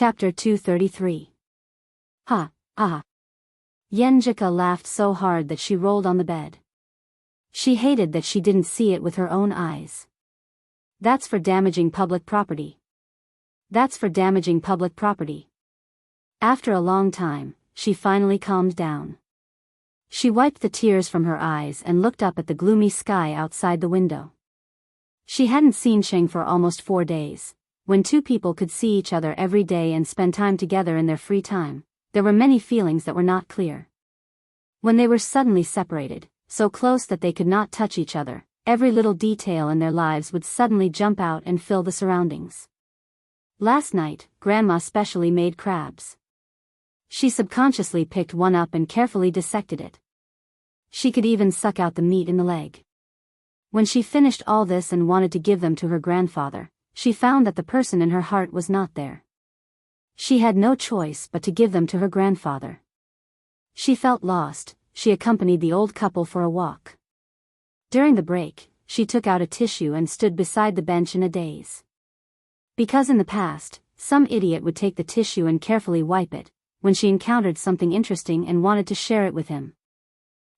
Chapter 233. Ha, ah. Yenjika laughed so hard that she rolled on the bed. She hated that she didn't see it with her own eyes. That's for damaging public property. That's for damaging public property. After a long time, she finally calmed down. She wiped the tears from her eyes and looked up at the gloomy sky outside the window. She hadn't seen Cheng for almost 4 days. When two people could see each other every day and spend time together in their free time, there were many feelings that were not clear. When they were suddenly separated, so close that they could not touch each other, every little detail in their lives would suddenly jump out and fill the surroundings. Last night, Grandma specially made crabs. She subconsciously picked one up and carefully dissected it. She could even suck out the meat in the leg. When she finished all this and wanted to give them to her grandfather, she found that the person in her heart was not there. She had no choice but to give them to her grandfather. She felt lost. She accompanied the old couple for a walk. During the break, she took out a tissue and stood beside the bench in a daze. Because in the past, some idiot would take the tissue and carefully wipe it, when she encountered something interesting and wanted to share it with him.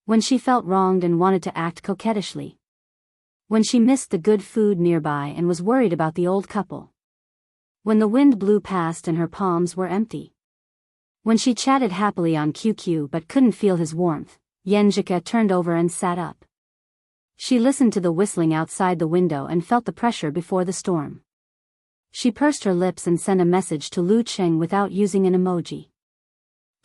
When she felt wronged and wanted to act coquettishly. When she missed the good food nearby and was worried about the old couple. When the wind blew past and her palms were empty. When she chatted happily on QQ but couldn't feel his warmth, Yenjika turned over and sat up. She listened to the whistling outside the window and felt the pressure before the storm. She pursed her lips and sent a message to Lu Cheng without using an emoji.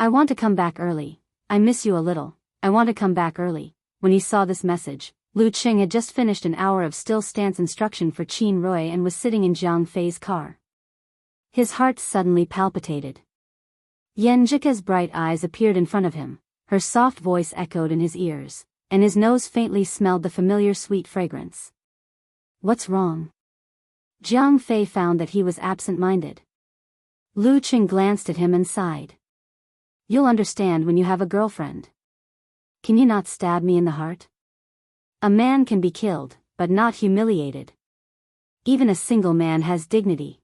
I want to come back early. I miss you a little. I want to come back early. When he saw this message, Lu Cheng had just finished an hour of still stance instruction for Qin Roy and was sitting in Jiang Fei's car. His heart suddenly palpitated. Yenjika's bright eyes appeared in front of him, her soft voice echoed in his ears, and his nose faintly smelled the familiar sweet fragrance. What's wrong? Jiang Fei found that he was absent-minded. Lu Cheng glanced at him and sighed. You'll understand when you have a girlfriend. Can you not stab me in the heart? A man can be killed, but not humiliated. Even a single man has dignity.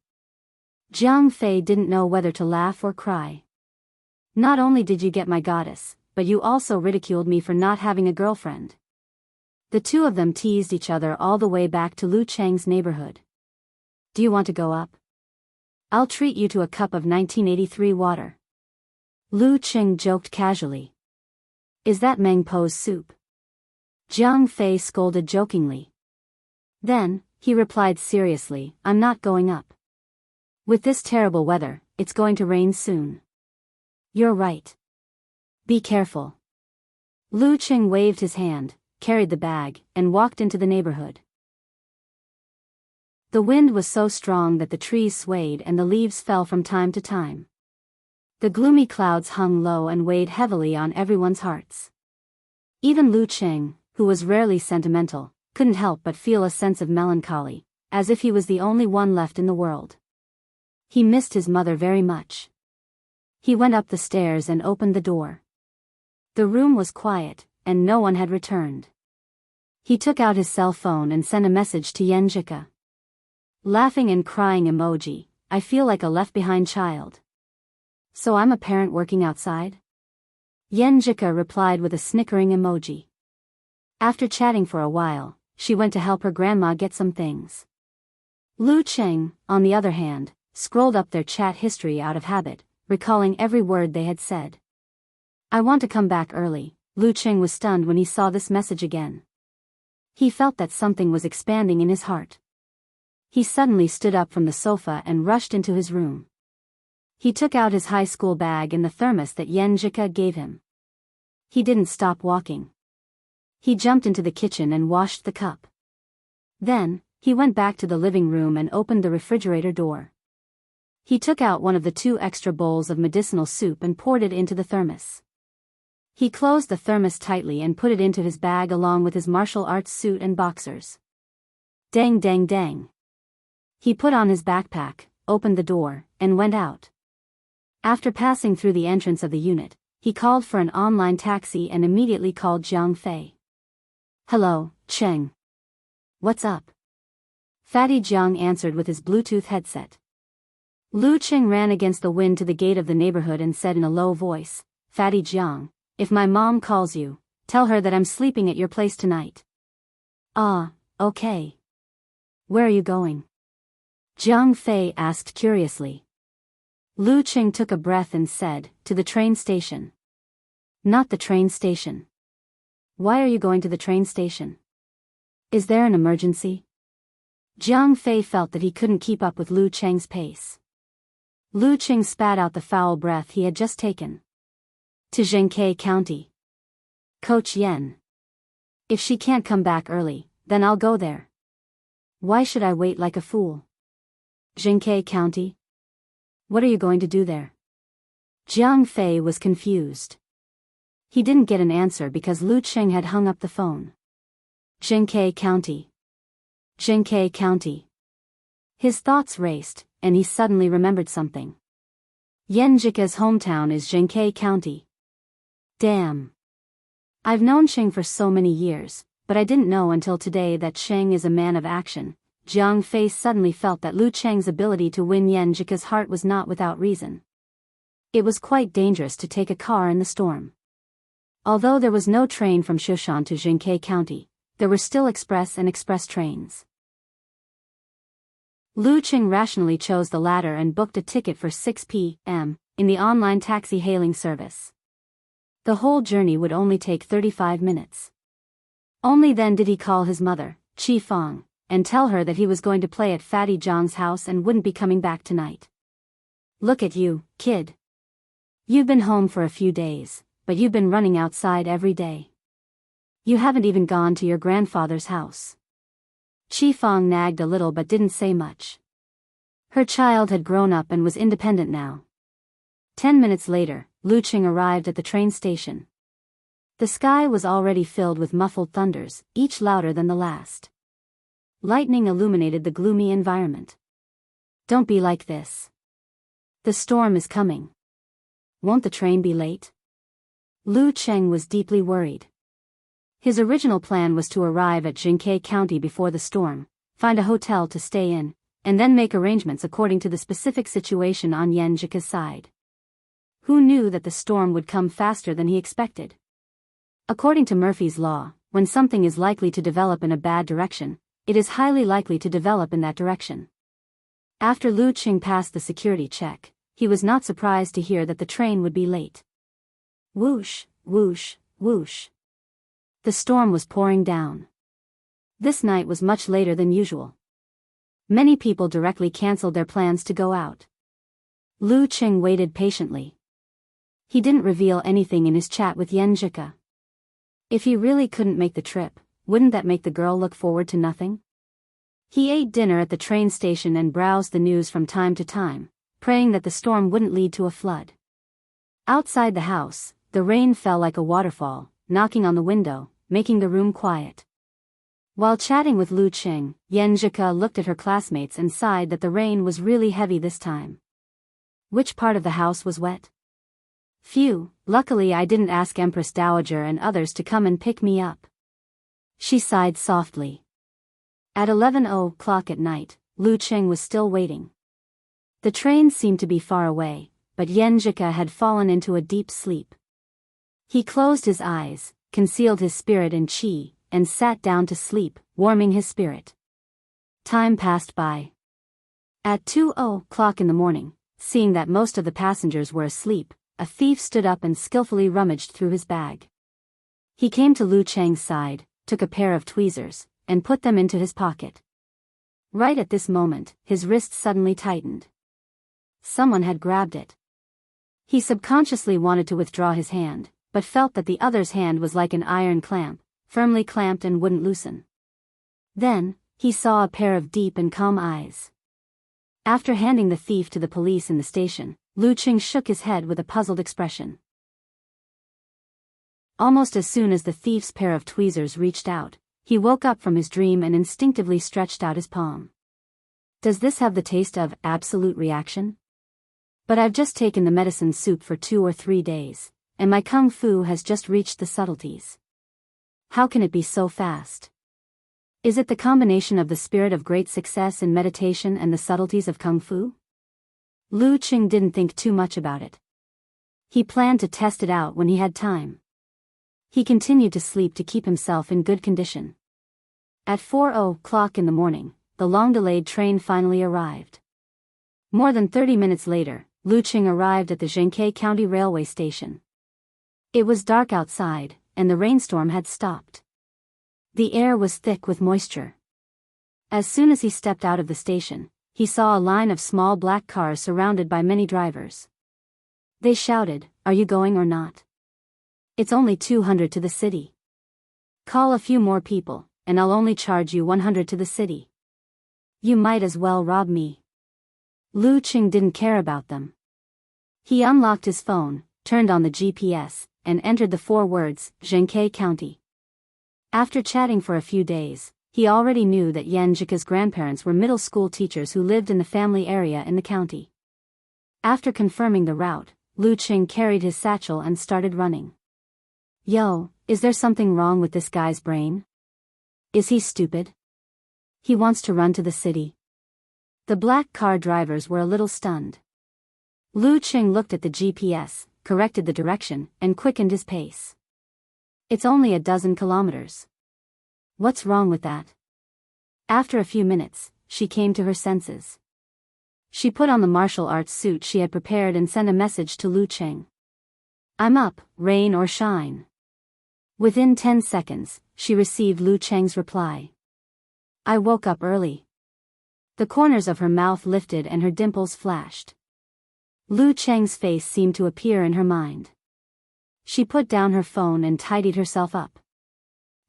Jiang Fei didn't know whether to laugh or cry. Not only did you get my goddess, but you also ridiculed me for not having a girlfriend. The two of them teased each other all the way back to Lu Cheng's neighborhood. Do you want to go up? I'll treat you to a cup of 1983 water. Lu Cheng joked casually. Is that Meng Po's soup? Jiang Fei scolded jokingly. Then, he replied seriously, I'm not going up. With this terrible weather, it's going to rain soon. You're right. Be careful. Lu Cheng waved his hand, carried the bag, and walked into the neighborhood. The wind was so strong that the trees swayed and the leaves fell from time to time. The gloomy clouds hung low and weighed heavily on everyone's hearts. Even Lu Cheng, who was rarely sentimental, couldn't help but feel a sense of melancholy, as if he was the only one left in the world. He missed his mother very much. He went up the stairs and opened the door. The room was quiet, and no one had returned. He took out his cell phone and sent a message to Yenjika. Laughing and crying emoji, I feel like a left-behind child. So I'm a parent working outside? Yenjika replied with a snickering emoji. After chatting for a while, she went to help her grandma get some things. Lu Cheng, on the other hand, scrolled up their chat history out of habit, recalling every word they had said. I want to come back early. Lu Cheng was stunned when he saw this message again. He felt that something was expanding in his heart. He suddenly stood up from the sofa and rushed into his room. He took out his high school bag and the thermos that Yenjika gave him. He didn't stop walking. He jumped into the kitchen and washed the cup. Then, he went back to the living room and opened the refrigerator door. He took out one of the 2 extra bowls of medicinal soup and poured it into the thermos. He closed the thermos tightly and put it into his bag along with his martial arts suit and boxers. Dang dang dang. He put on his backpack, opened the door, and went out. After passing through the entrance of the unit, he called for an online taxi and immediately called Jiang Fei. Hello, Cheng. What's up? Fatty Jiang answered with his Bluetooth headset. Lu Qing ran against the wind to the gate of the neighborhood and said in a low voice, "Fatty Jiang, if my mom calls you, tell her that I'm sleeping at your place tonight." "Ah, okay. Where are you going?" Jiang Fei asked curiously. Lu Qing took a breath and said, "To the train station." "Not the train station." "Why are you going to the train station? Is there an emergency?" Jiang Fei felt that he couldn't keep up with Lu Qing's pace. Lu Qing spat out the foul breath he had just taken. "To Zhengkai County. Coach Yen. If she can't come back early, then I'll go there. Why should I wait like a fool?" "Zhengkai County? What are you going to do there?" Jiang Fei was confused. He didn't get an answer because Lu Qing had hung up the phone. Zhengkai County. Zhengkai County. His thoughts raced, and he suddenly remembered something. Yenjika's hometown is Zhengkai County. Damn. I've known Qing for so many years, but I didn't know until today that Qing is a man of action. Jiang Fei suddenly felt that Lu Qing's ability to win Yenjika's heart was not without reason. It was quite dangerous to take a car in the storm. Although there was no train from Shushan to Zhengkai County, there were still express and express trains. Lu Qing rationally chose the latter and booked a ticket for 6 p.m. in the online taxi hailing service. The whole journey would only take 35 minutes. Only then did he call his mother, Qi Fang, and tell her that he was going to play at Fatty Zhang's house and wouldn't be coming back tonight. "Look at you, kid. You've been home for a few days, but you've been running outside every day. You haven't even gone to your grandfather's house." Qi Fang nagged a little but didn't say much. Her child had grown up and was independent now. 10 minutes later, Lu Qing arrived at the train station. The sky was already filled with muffled thunders, each louder than the last. Lightning illuminated the gloomy environment. "Don't be like this. The storm is coming. Won't the train be late?" Lu Qing was deeply worried. His original plan was to arrive at Zhengkai County before the storm, find a hotel to stay in, and then make arrangements according to the specific situation on Yenjika's side. Who knew that the storm would come faster than he expected? According to Murphy's Law, when something is likely to develop in a bad direction, it is highly likely to develop in that direction. After Lu Qing passed the security check, he was not surprised to hear that the train would be late. Whoosh, whoosh, whoosh. The storm was pouring down. This night was much later than usual. Many people directly canceled their plans to go out. Lu Qing waited patiently. He didn't reveal anything in his chat with Yenjika. If he really couldn't make the trip, wouldn't that make the girl look forward to nothing? He ate dinner at the train station and browsed the news from time to time, praying that the storm wouldn't lead to a flood. Outside the house, the rain fell like a waterfall, knocking on the window, making the room quiet. While chatting with Lu Qing, Yenjika looked at her classmates and sighed that the rain was really heavy this time. Which part of the house was wet? Phew, luckily I didn't ask Empress Dowager and others to come and pick me up. She sighed softly. At 11:00 at night, Lu Qing was still waiting. The train seemed to be far away, but Yenjika had fallen into a deep sleep. He closed his eyes, concealed his spirit in qi, and sat down to sleep, warming his spirit. Time passed by. At 2:00 in the morning, seeing that most of the passengers were asleep, a thief stood up and skillfully rummaged through his bag. He came to Lu Qing's side, took a pair of tweezers, and put them into his pocket. Right at this moment, his wrist suddenly tightened. Someone had grabbed it. He subconsciously wanted to withdraw his hand, but felt that the other's hand was like an iron clamp, firmly clamped and wouldn't loosen. Then, he saw a pair of deep and calm eyes. After handing the thief to the police in the station, Lu Qing shook his head with a puzzled expression. Almost as soon as the thief's pair of tweezers reached out, he woke up from his dream and instinctively stretched out his palm. Does this have the taste of absolute reaction? But I've just taken the medicine soup for 2 or 3 days, and my kung fu has just reached the subtleties. How can it be so fast? Is it the combination of the spirit of great success in meditation and the subtleties of kung fu? Lu Qing didn't think too much about it. He planned to test it out when he had time. He continued to sleep to keep himself in good condition. At 4:00 in the morning, the long-delayed train finally arrived. More than 30 minutes later, Lu Qing arrived at the Zhengke County Railway Station. It was dark outside, and the rainstorm had stopped. The air was thick with moisture. As soon as he stepped out of the station, he saw a line of small black cars surrounded by many drivers. They shouted, "Are you going or not? It's only 200 to the city. Call a few more people, and I'll only charge you 100 to the city. You might as well rob me." Lu Qing didn't care about them. He unlocked his phone, turned on the GPS, and entered the 4 words, Zhengke County. After chatting for a few days, he already knew that Yan Jika's grandparents were middle school teachers who lived in the family area in the county. After confirming the route, Lu Qing carried his satchel and started running. Yo, is there something wrong with this guy's brain? Is he stupid? He wants to run to the city. The black car drivers were a little stunned. Lu Qing looked at the GPS, corrected the direction, and quickened his pace. It's only a dozen kilometers. What's wrong with that? After a few minutes, she came to her senses. She put on the martial arts suit she had prepared and sent a message to Lu Qing. I'm up, rain or shine. Within 10 seconds, she received Lu Qing's reply. I woke up early. The corners of her mouth lifted and her dimples flashed. Lu Qing's face seemed to appear in her mind. She put down her phone and tidied herself up.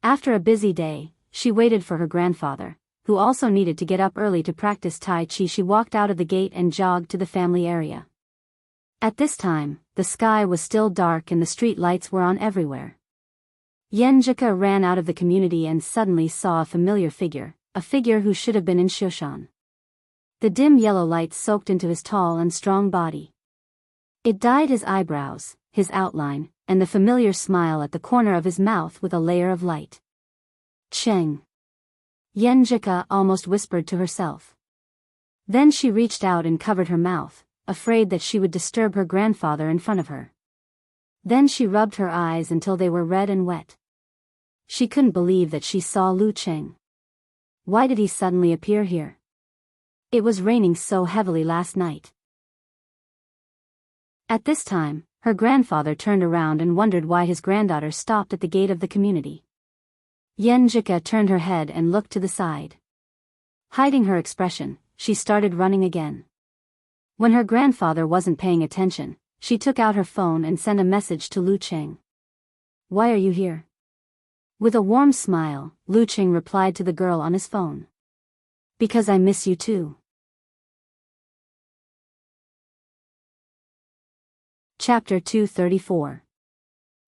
After a busy day, she waited for her grandfather, who also needed to get up early to practice Tai Chi. She walked out of the gate and jogged to the family area. At this time, the sky was still dark and the street lights were on everywhere. Yenjika ran out of the community and suddenly saw a familiar figure, a figure who should have been in Shushan. The dim yellow light soaked into his tall and strong body. It dyed his eyebrows, his outline, and the familiar smile at the corner of his mouth with a layer of light. Cheng. Yenjika almost whispered to herself. Then she reached out and covered her mouth, afraid that she would disturb her grandfather in front of her. Then she rubbed her eyes until they were red and wet. She couldn't believe that she saw Lu Qing. Why did he suddenly appear here? It was raining so heavily last night. At this time, her grandfather turned around and wondered why his granddaughter stopped at the gate of the community. Yenjika turned her head and looked to the side. Hiding her expression, she started running again. When her grandfather wasn't paying attention, she took out her phone and sent a message to Lu Qing. Why are you here? With a warm smile, Lu Qing replied to the girl on his phone. Because I miss you too. Chapter 234.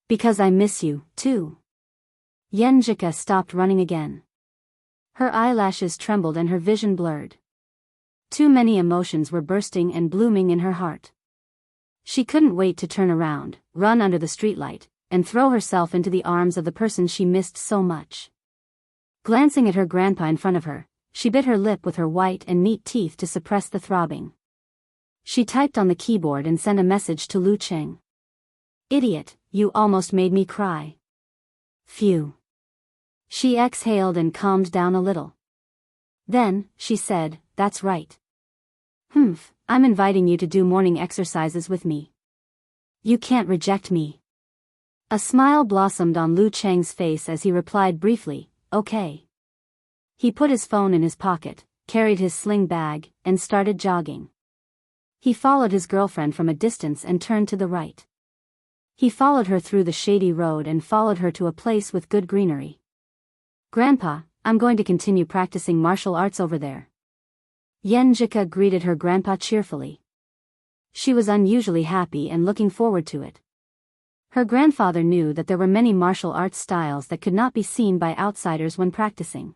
Because I miss you, too. Yenjika stopped running again. Her eyelashes trembled and her vision blurred. Too many emotions were bursting and blooming in her heart. She couldn't wait to turn around, run under the streetlight, and throw herself into the arms of the person she missed so much. Glancing at her grandpa in front of her, she bit her lip with her white and neat teeth to suppress the throbbing. She typed on the keyboard and sent a message to Lu Qing. Idiot, you almost made me cry. Phew. She exhaled and calmed down a little. Then, she said, that's right. I'm inviting you to do morning exercises with me. You can't reject me. A smile blossomed on Lu Qing's face as he replied briefly, okay. He put his phone in his pocket, carried his sling bag, and started jogging. He followed his girlfriend from a distance and turned to the right. He followed her through the shady road and followed her to a place with good greenery. Grandpa, I'm going to continue practicing martial arts over there. Yenjika greeted her grandpa cheerfully. She was unusually happy and looking forward to it. Her grandfather knew that there were many martial arts styles that could not be seen by outsiders when practicing.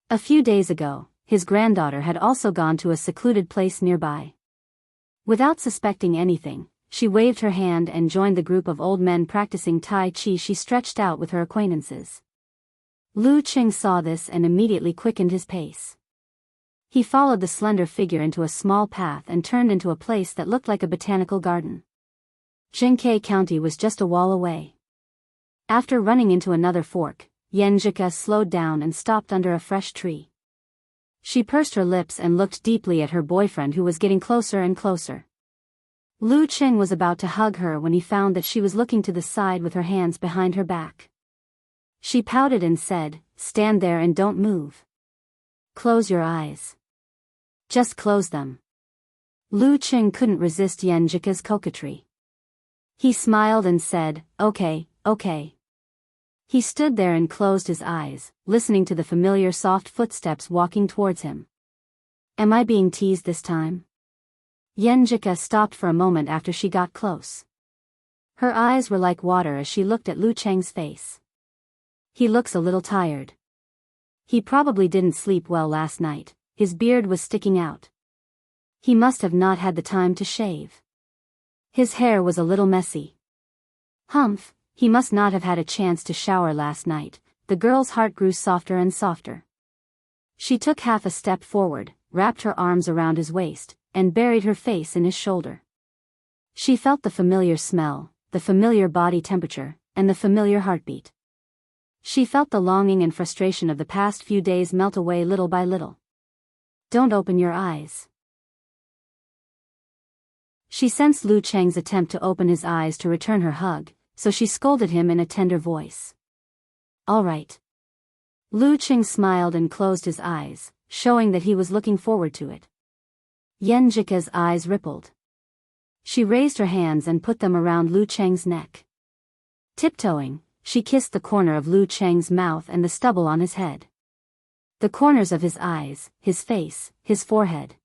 A few days ago, his granddaughter had also gone to a secluded place nearby. Without suspecting anything, she waved her hand and joined the group of old men practicing Tai Chi she stretched out with her acquaintances. Lu Qing saw this and immediately quickened his pace. He followed the slender figure into a small path and turned into a place that looked like a botanical garden. Jinkei County was just a wall away. After running into another fork, Yenjika slowed down and stopped under a fresh tree. She pursed her lips and looked deeply at her boyfriend, who was getting closer and closer. Lu Cheng was about to hug her when he found that she was looking to the side with her hands behind her back. She pouted and said, "Stand there and don't move. Close your eyes. Just close them." Lu Cheng couldn't resist Yenjika's coquetry. He smiled and said, "Okay, okay." He stood there and closed his eyes, listening to the familiar soft footsteps walking towards him. Am I being teased this time? Yenjika stopped for a moment after she got close. Her eyes were like water as she looked at Lu Cheng's face. He looks a little tired. He probably didn't sleep well last night. His beard was sticking out. He must have not had the time to shave. His hair was a little messy. Humph, he must not have had a chance to shower last night. The girl's heart grew softer and softer. She took half a step forward, wrapped her arms around his waist, and buried her face in his shoulder. She felt the familiar smell, the familiar body temperature, and the familiar heartbeat. She felt the longing and frustration of the past few days melt away little by little. Don't open your eyes. She sensed Lu Cheng's attempt to open his eyes to return her hug, so she scolded him in a tender voice. All right. Lu Cheng smiled and closed his eyes, showing that he was looking forward to it. Yenjika's eyes rippled. She raised her hands and put them around Lu Cheng's neck. Tiptoeing, she kissed the corner of Lu Cheng's mouth and the stubble on his head. The corners of his eyes, his face, his forehead.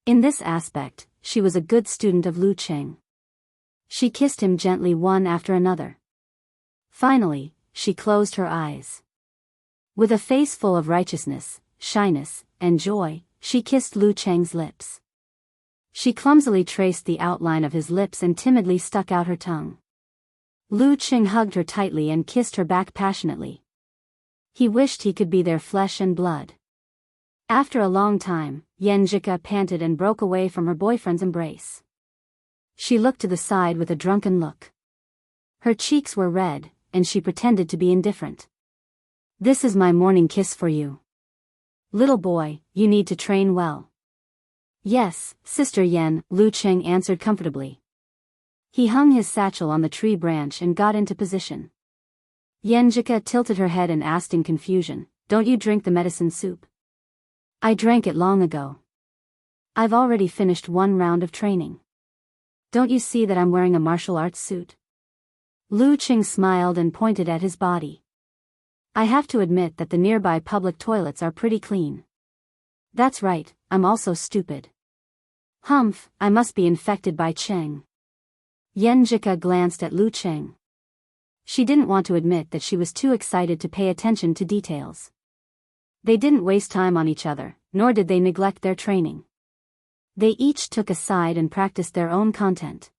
In this aspect, she was a good student of Lu Cheng. She kissed him gently one after another. Finally, she closed her eyes. With a face full of righteousness, shyness, and joy, she kissed Lu Cheng's lips. She clumsily traced the outline of his lips and timidly stuck out her tongue. Lu Cheng hugged her tightly and kissed her back passionately. He wished he could be their flesh and blood. After a long time, Yenjika panted and broke away from her boyfriend's embrace. She looked to the side with a drunken look. Her cheeks were red, and she pretended to be indifferent. This is my morning kiss for you. Little boy, you need to train well. Yes, Sister Yen, Lu Cheng answered comfortably. He hung his satchel on the tree branch and got into position. Yenjika tilted her head and asked in confusion, "Don't you drink the medicine soup?" "I drank it long ago. I've already finished one round of training. Don't you see that I'm wearing a martial arts suit?" Lu Cheng smiled and pointed at his body. "I have to admit that the nearby public toilets are pretty clean." "That's right, I'm also stupid. Humph, I must be infected by Cheng." Yenjika glanced at Lu Cheng. She didn't want to admit that she was too excited to pay attention to details. They didn't waste time on each other, nor did they neglect their training. They each took a side and practiced their own content.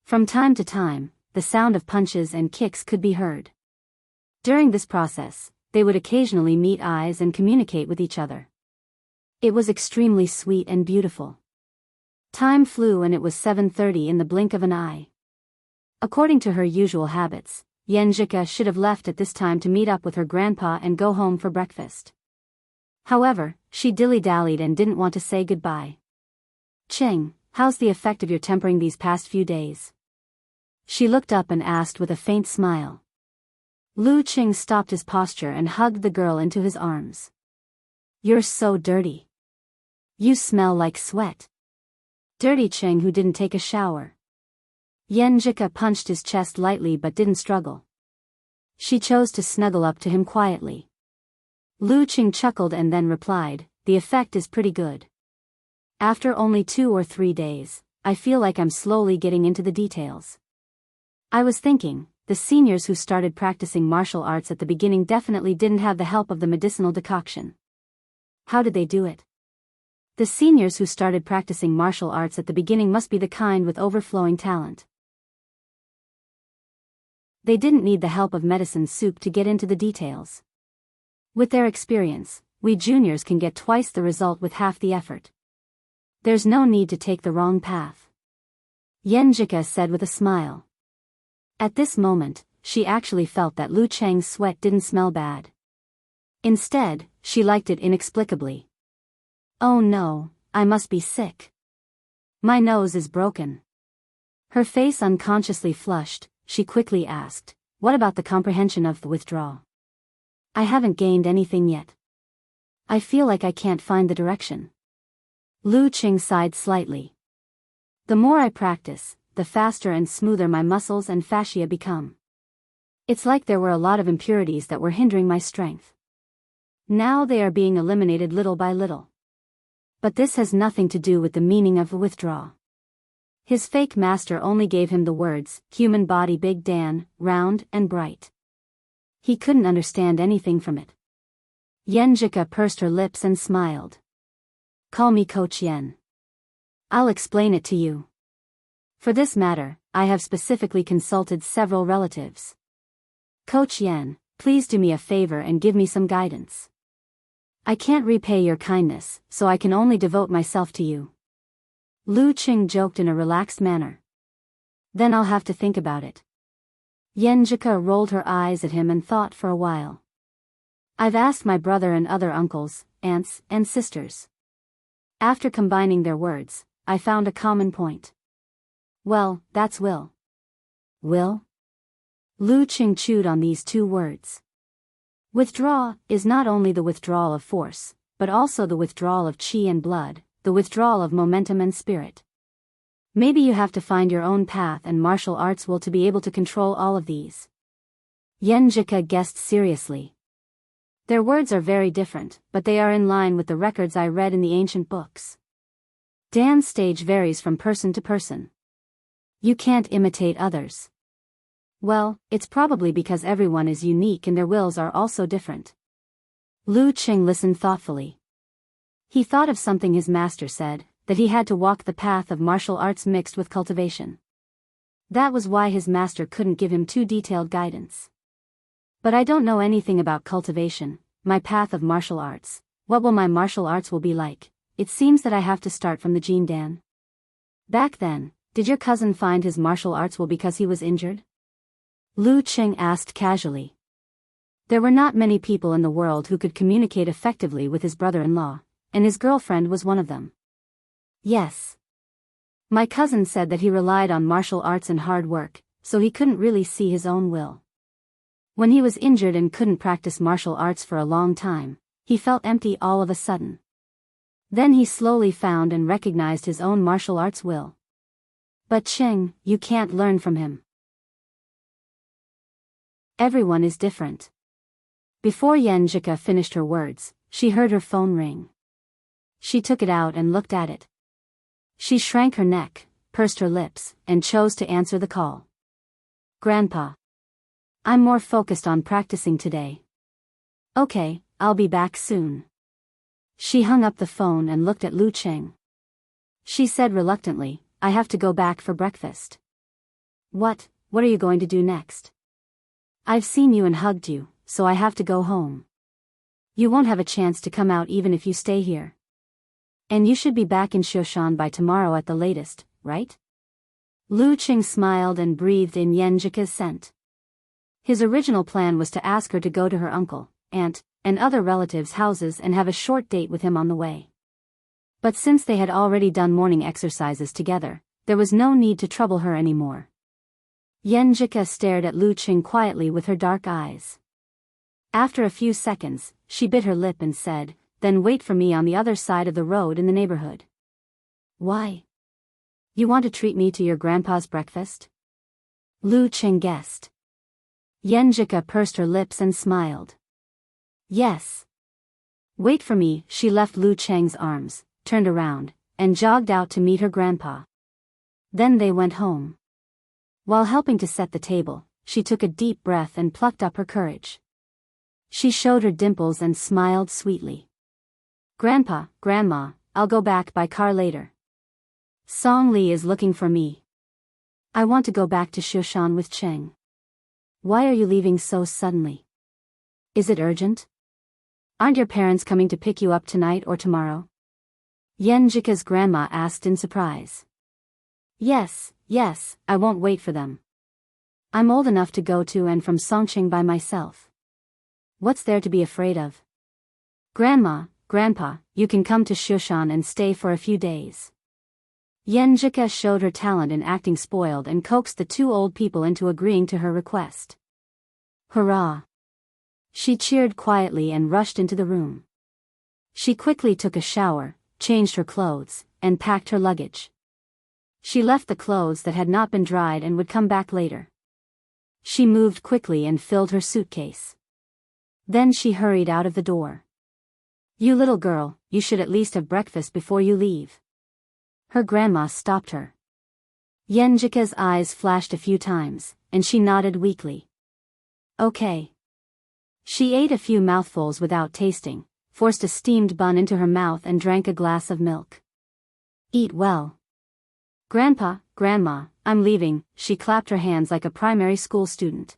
From time to time, the sound of punches and kicks could be heard. During this process, they would occasionally meet eyes and communicate with each other. It was extremely sweet and beautiful. Time flew and it was 7:30 in the blink of an eye. According to her usual habits, Yenjika should have left at this time to meet up with her grandpa and go home for breakfast. However, she dilly-dallied and didn't want to say goodbye. "Cheng, how's the effect of your tempering these past few days?" She looked up and asked with a faint smile. Lu Cheng stopped his posture and hugged the girl into his arms. "You're so dirty. You smell like sweat." Dirty Cheng who didn't take a shower. Yenjika punched his chest lightly but didn't struggle. She chose to snuggle up to him quietly. Lu Cheng chuckled and then replied, "The effect is pretty good. After only 2 or 3 days, I feel like I'm slowly getting into the details. I was thinking, the seniors who started practicing martial arts at the beginning definitely didn't have the help of the medicinal decoction. How did they do it? The seniors who started practicing martial arts at the beginning must be the kind with overflowing talent. They didn't need the help of medicine soup to get into the details. With their experience, we juniors can get twice the result with half the effort. There's no need to take the wrong path. Yenjika said with a smile. At this moment, she actually felt that Lu Cheng's sweat didn't smell bad. Instead, she liked it inexplicably. Oh no, I must be sick. My nose is broken. Her face unconsciously flushed. She quickly asked, what about the comprehension of the withdrawal? I haven't gained anything yet. I feel like I can't find the direction. Lu Qing sighed slightly. The more I practice, the faster and smoother my muscles and fascia become. It's like there were a lot of impurities that were hindering my strength. Now they are being eliminated little by little. But this has nothing to do with the meaning of the withdrawal. His fake master only gave him the words, human body Big Dan, round and bright. He couldn't understand anything from it. Yenjika pursed her lips and smiled. Call me Coach Yen. I'll explain it to you. For this matter, I have specifically consulted several relatives. Coach Yen, please do me a favor and give me some guidance. I can't repay your kindness, so I can only devote myself to you. Lu Qing joked in a relaxed manner. Then I'll have to think about it. Yenjika rolled her eyes at him and thought for a while. I've asked my brother and other uncles, aunts, and sisters. After combining their words, I found a common point. Well, that's will. Will? Lu Qing chewed on these two words. Withdraw is not only the withdrawal of force, but also the withdrawal of qi and blood, the withdrawal of momentum and spirit. Maybe you have to find your own path and martial arts will to be able to control all of these. Yenjika guessed seriously. Their words are very different, but they are in line with the records I read in the ancient books. Dan's stage varies from person to person. You can't imitate others. Well, it's probably because everyone is unique and their wills are also different. Lu Qing listened thoughtfully. He thought of something his master said, that he had to walk the path of martial arts mixed with cultivation. That was why his master couldn't give him too detailed guidance. But I don't know anything about cultivation, my path of martial arts. What will my martial arts will be like? It seems that I have to start from the Jin Dan. Back then, did your cousin find his martial arts will because he was injured? Lu Qing asked casually. There were not many people in the world who could communicate effectively with his brother-in-law, and his girlfriend was one of them. Yes. My cousin said that he relied on martial arts and hard work, so he couldn't really see his own will. When he was injured and couldn't practice martial arts for a long time, he felt empty all of a sudden. Then he slowly found and recognized his own martial arts will. But Qing, you can't learn from him. Everyone is different. Before Yenjika finished her words, she heard her phone ring. She took it out and looked at it. She shrank her neck, pursed her lips, and chose to answer the call. Grandpa. I'm more focused on practicing today. Okay, I'll be back soon. She hung up the phone and looked at Lu Qing. She said reluctantly, I have to go back for breakfast. What are you going to do next? I've seen you and hugged you, so I have to go home. You won't have a chance to come out even if you stay here. And you should be back in Shoshan by tomorrow at the latest, right? Lu Qing smiled and breathed in Yenjika's scent. His original plan was to ask her to go to her uncle, aunt, and other relatives' houses and have a short date with him on the way. But since they had already done morning exercises together, there was no need to trouble her anymore. Yenjika stared at Lu Qing quietly with her dark eyes. After a few seconds, she bit her lip and said, Then wait for me on the other side of the road in the neighborhood. Why? You want to treat me to your grandpa's breakfast? Lu Qing guessed. Yenjika pursed her lips and smiled. Yes. Wait for me. She left Lu Cheng's arms, turned around, and jogged out to meet her grandpa. Then they went home. While helping to set the table, she took a deep breath and plucked up her courage. She showed her dimples and smiled sweetly. Grandpa, Grandma, I'll go back by car later. Song Li is looking for me. I want to go back to Shoshan with Cheng. Why are you leaving so suddenly? Is it urgent? Aren't your parents coming to pick you up tonight or tomorrow? Yenjika's grandma asked in surprise. Yes, I won't wait for them. I'm old enough to go to and from Songqing by myself. What's there to be afraid of? Grandma, Grandpa, you can come to Shushan and stay for a few days. Yenjika showed her talent in acting spoiled and coaxed the two old people into agreeing to her request. Hurrah! She cheered quietly and rushed into the room. She quickly took a shower, changed her clothes, and packed her luggage. She left the clothes that had not been dried and would come back later. She moved quickly and filled her suitcase. Then she hurried out of the door. You little girl, you should at least have breakfast before you leave. Her grandma stopped her. Yenjika's eyes flashed a few times, and she nodded weakly. Okay. She ate a few mouthfuls without tasting, forced a steamed bun into her mouth and drank a glass of milk. Eat well. Grandpa, Grandma, I'm leaving, she clapped her hands like a primary school student.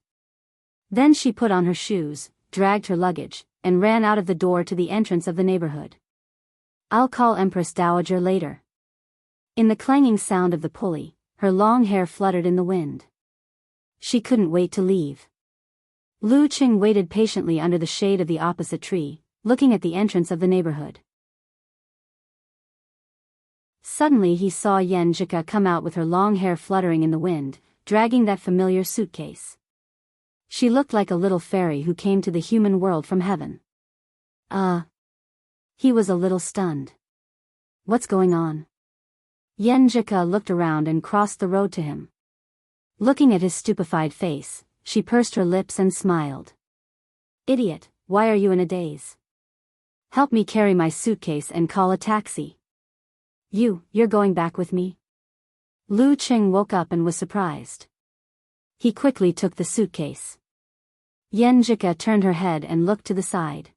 Then she put on her shoes, dragged her luggage, and ran out of the door to the entrance of the neighborhood. I'll call Empress Dowager later. In the clanging sound of the pulley, her long hair fluttered in the wind. She couldn't wait to leave. Lu Qing waited patiently under the shade of the opposite tree, looking at the entrance of the neighborhood. Suddenly he saw Yenjika come out with her long hair fluttering in the wind, dragging that familiar suitcase. She looked like a little fairy who came to the human world from heaven. He was a little stunned. What's going on? Yenjika looked around and crossed the road to him. Looking at his stupefied face, she pursed her lips and smiled. Idiot, why are you in a daze? Help me carry my suitcase and call a taxi. You're going back with me? Lu Qing woke up and was surprised. He quickly took the suitcase. Yenjika turned her head and looked to the side.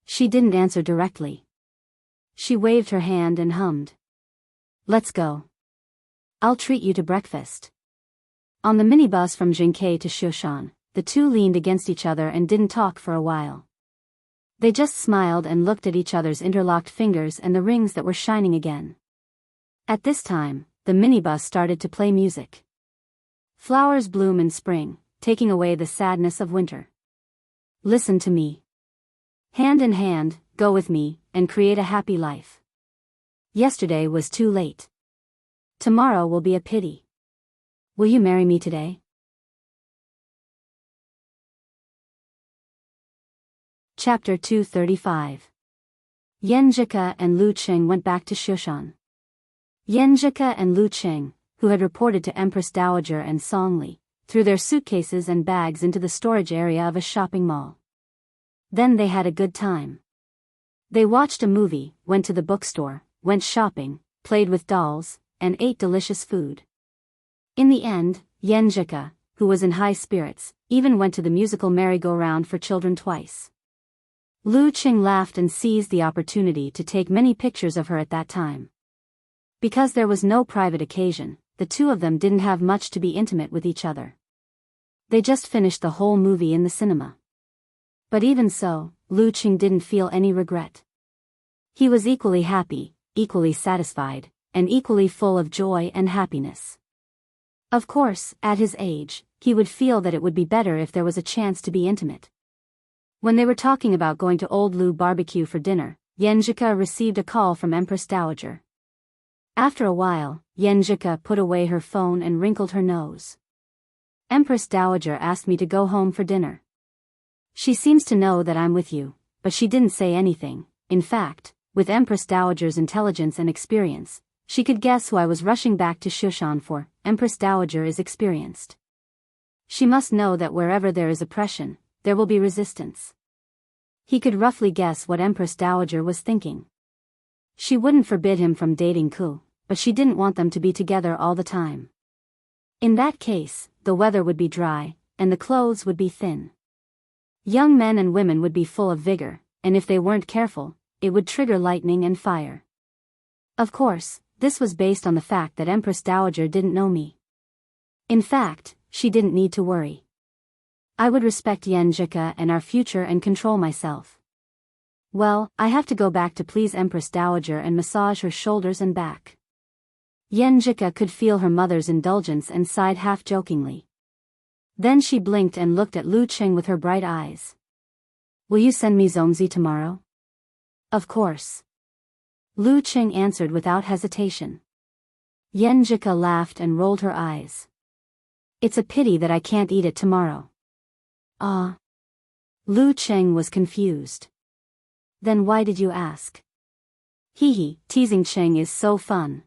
She didn't answer directly. She waved her hand and hummed. Let's go. I'll treat you to breakfast. On the minibus from Jinkai to Shushan, the two leaned against each other and didn't talk for a while. They just smiled and looked at each other's interlocked fingers and the rings that were shining again. At this time, the minibus started to play music. Flowers bloom in spring, taking away the sadness of winter. Listen to me. Hand in hand, go with me, and create a happy life. Yesterday was too late. Tomorrow will be a pity. Will you marry me today? Chapter 235. Yenjika and Lu Qing went back to Shushan. Yenjika and Lu Qing, who had reported to Empress Dowager and Songli, threw their suitcases and bags into the storage area of a shopping mall. Then they had a good time. They watched a movie, went to the bookstore, went shopping, played with dolls, and ate delicious food. In the end, Yenjika, who was in high spirits, even went to the musical merry-go-round for children twice. Lu Qing laughed and seized the opportunity to take many pictures of her at that time. Because there was no private occasion, the two of them didn't have much to be intimate with each other. They just finished the whole movie in the cinema. But even so, Lu Qing didn't feel any regret. He was equally happy, equally satisfied, and equally full of joy and happiness. Of course, at his age, he would feel that it would be better if there was a chance to be intimate. When they were talking about going to Old Lu barbecue for dinner, Yenjika received a call from Empress Dowager. After a while, Yenjika put away her phone and wrinkled her nose. Empress Dowager asked me to go home for dinner. She seems to know that I'm with you, but she didn't say anything. In fact, with Empress Dowager's intelligence and experience, she could guess who I was rushing back to Shushan for. Empress Dowager is experienced. She must know that wherever there is oppression, there will be resistance. He could roughly guess what Empress Dowager was thinking. She wouldn't forbid him from dating Ku, but she didn't want them to be together all the time. In that case, the weather would be dry, and the clothes would be thin. Young men and women would be full of vigor, and if they weren't careful, it would trigger lightning and fire. Of course, this was based on the fact that Empress Dowager didn't know me. In fact, she didn't need to worry. I would respect Yenjika and our future and control myself. Well, I have to go back to please Empress Dowager and massage her shoulders and back. Yenjika could feel her mother's indulgence and sighed half-jokingly. Then she blinked and looked at Lu Qing with her bright eyes. Will you send me zongzi tomorrow? Of course. Lu Qing answered without hesitation. Yenjika laughed and rolled her eyes. It's a pity that I can't eat it tomorrow. Ah. Lu Qing was confused. Then why did you ask? Hee, teasing Qing is so fun.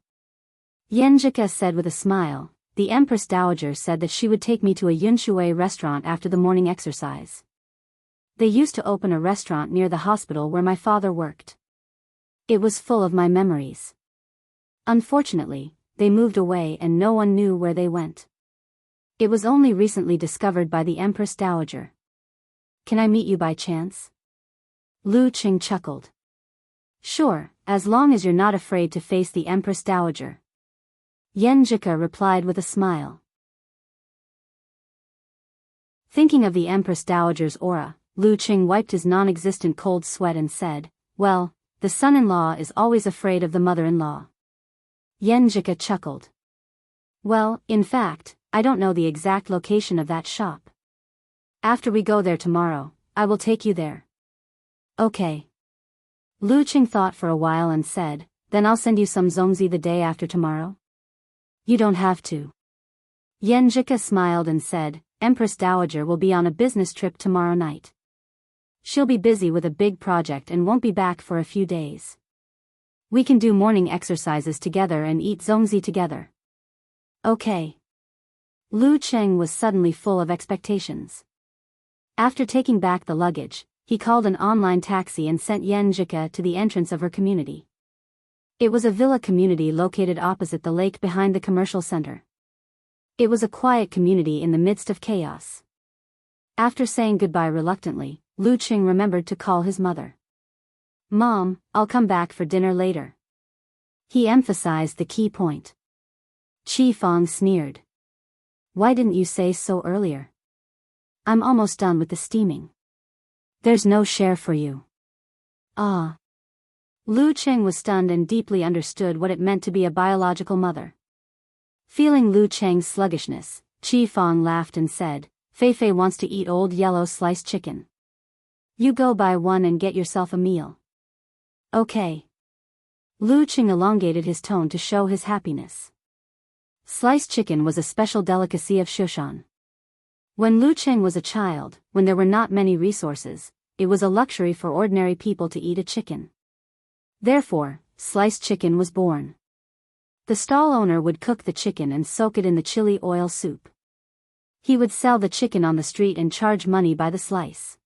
Yenjika said with a smile. The Empress Dowager said that she would take me to a Yunshui restaurant after the morning exercise. They used to open a restaurant near the hospital where my father worked. It was full of my memories. Unfortunately, they moved away and no one knew where they went. It was only recently discovered by the Empress Dowager. Can I meet you by chance? Lu Qing chuckled. Sure, as long as you're not afraid to face the Empress Dowager. Yenjika replied with a smile. Thinking of the Empress Dowager's aura, Lu Qing wiped his non-existent cold sweat and said, well, the son-in-law is always afraid of the mother-in-law. Yenjika chuckled. Well, in fact, I don't know the exact location of that shop. After we go there tomorrow, I will take you there. Okay. Lu Qing thought for a while and said, then I'll send you some zongzi the day after tomorrow? You don't have to. Yenjika smiled and said, Empress Dowager will be on a business trip tomorrow night. She'll be busy with a big project and won't be back for a few days. We can do morning exercises together and eat zongzi together. Okay. Lu Qing was suddenly full of expectations. After taking back the luggage, he called an online taxi and sent Yenjika to the entrance of her community. It was a villa community located opposite the lake behind the commercial center. It was a quiet community in the midst of chaos. After saying goodbye reluctantly, Lu Qing remembered to call his mother. Mom, I'll come back for dinner later. He emphasized the key point. Qi Fang sneered. Why didn't you say so earlier? I'm almost done with the steaming. There's no share for you. Ah. Lu Qing was stunned and deeply understood what it meant to be a biological mother. Feeling Lu Qing's sluggishness, Qi Fang laughed and said, Fei Fei wants to eat old yellow sliced chicken. You go buy one and get yourself a meal. Okay. Lu Qing elongated his tone to show his happiness. Sliced chicken was a special delicacy of Shushan. When Lu Qing was a child, when there were not many resources, it was a luxury for ordinary people to eat a chicken. Therefore, sliced chicken was born. The stall owner would cook the chicken and soak it in the chili oil soup. He would sell the chicken on the street and charge money by the slice.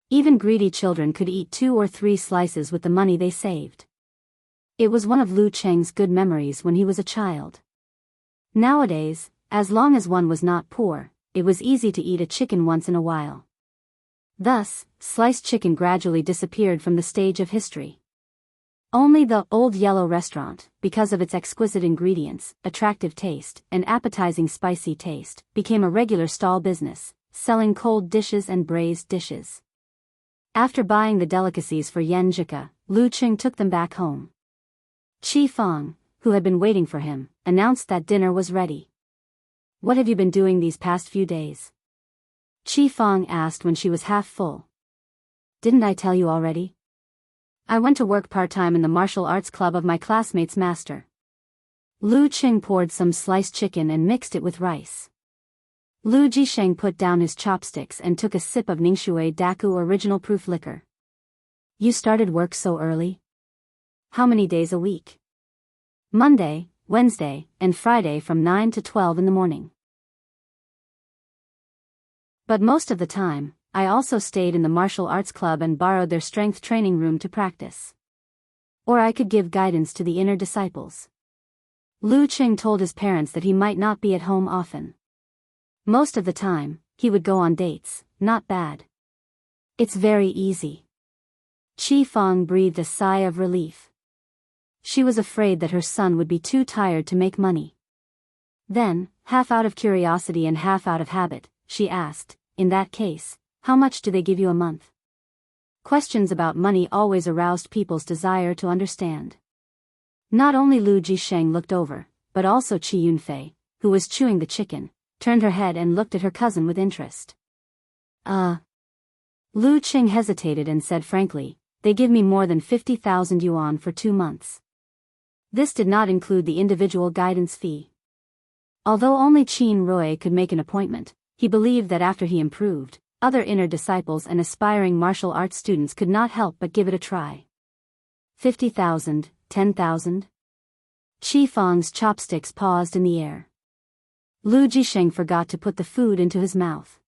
Even greedy children could eat 2 or 3 slices with the money they saved. It was one of Lu Qing's good memories when he was a child. Nowadays, as long as one was not poor, it was easy to eat a chicken once in a while. Thus, sliced chicken gradually disappeared from the stage of history. Only the Old Yellow restaurant, because of its exquisite ingredients, attractive taste, and appetizing spicy taste, became a regular stall business, selling cold dishes and braised dishes. After buying the delicacies for Yenjika, Lu Qing took them back home. Qi Fang, who had been waiting for him, announced that dinner was ready. What have you been doing these past few days? Qi Fang asked when she was half full. Didn't I tell you already? I went to work part-time in the martial arts club of my classmate's master. Lu Qing poured some sliced chicken and mixed it with rice. Lu Jisheng put down his chopsticks and took a sip of Ningxue Daku original proof liquor. You started work so early? How many days a week? Monday, Wednesday, and Friday from 9 to 12 in the morning. But most of the time, I also stayed in the martial arts club and borrowed their strength training room to practice. Or I could give guidance to the inner disciples. Lu Qing told his parents that he might not be at home often. Most of the time, he would go on dates. Not bad. It's very easy. Qi Fang breathed a sigh of relief. She was afraid that her son would be too tired to make money. Then, half out of curiosity and half out of habit, she asked, in that case, how much do they give you a month? Questions about money always aroused people's desire to understand. Not only Lu Jisheng looked over, but also Qi Yunfei, who was chewing the chicken, turned her head and looked at her cousin with interest. Lu Qing hesitated and said frankly, they give me more than 50,000 yuan for 2 months. This did not include the individual guidance fee. Although only Qin Rui could make an appointment, he believed that after he improved, other inner disciples and aspiring martial arts students could not help but give it a try. 50,000, 10,000? Qi Feng's chopsticks paused in the air. Lu Jisheng forgot to put the food into his mouth.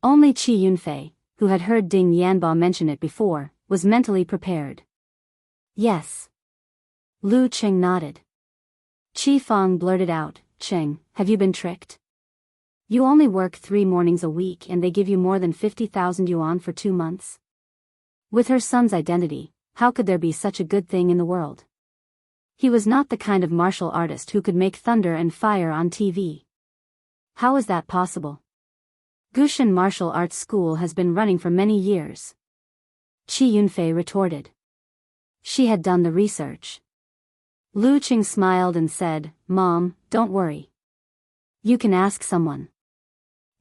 Only Qi Yunfei, who had heard Ding Yanba mention it before, was mentally prepared. Yes. Lu Qing nodded. Qi Feng blurted out, Qing, have you been tricked? You only work 3 mornings a week and they give you more than 50,000 yuan for 2 months? With her son's identity, how could there be such a good thing in the world? He was not the kind of martial artist who could make thunder and fire on TV. How is that possible? Gushan Martial Arts School has been running for many years. Qi Yunfei retorted. She had done the research. Lu Qing smiled and said, Mom, don't worry. You can ask someone.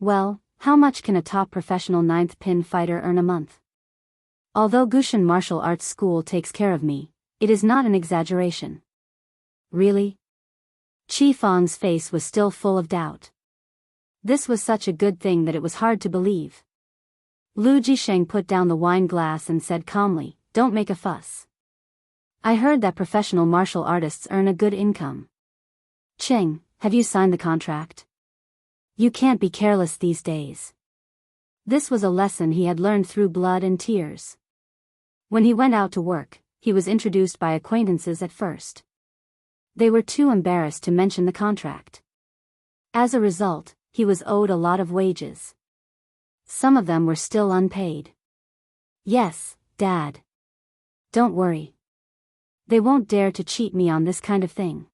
Well, how much can a top professional 9th pin fighter earn a month? Although Gushan Martial Arts School takes care of me, it is not an exaggeration. Really? Qi Feng's face was still full of doubt. This was such a good thing that it was hard to believe. Lu Jisheng put down the wine glass and said calmly, Don't make a fuss. I heard that professional martial artists earn a good income. Cheng, have you signed the contract? You can't be careless these days. This was a lesson he had learned through blood and tears. When he went out to work, he was introduced by acquaintances at first. They were too embarrassed to mention the contract. As a result, he was owed a lot of wages. Some of them were still unpaid. Yes, Dad. Don't worry. They won't dare to cheat me on this kind of thing.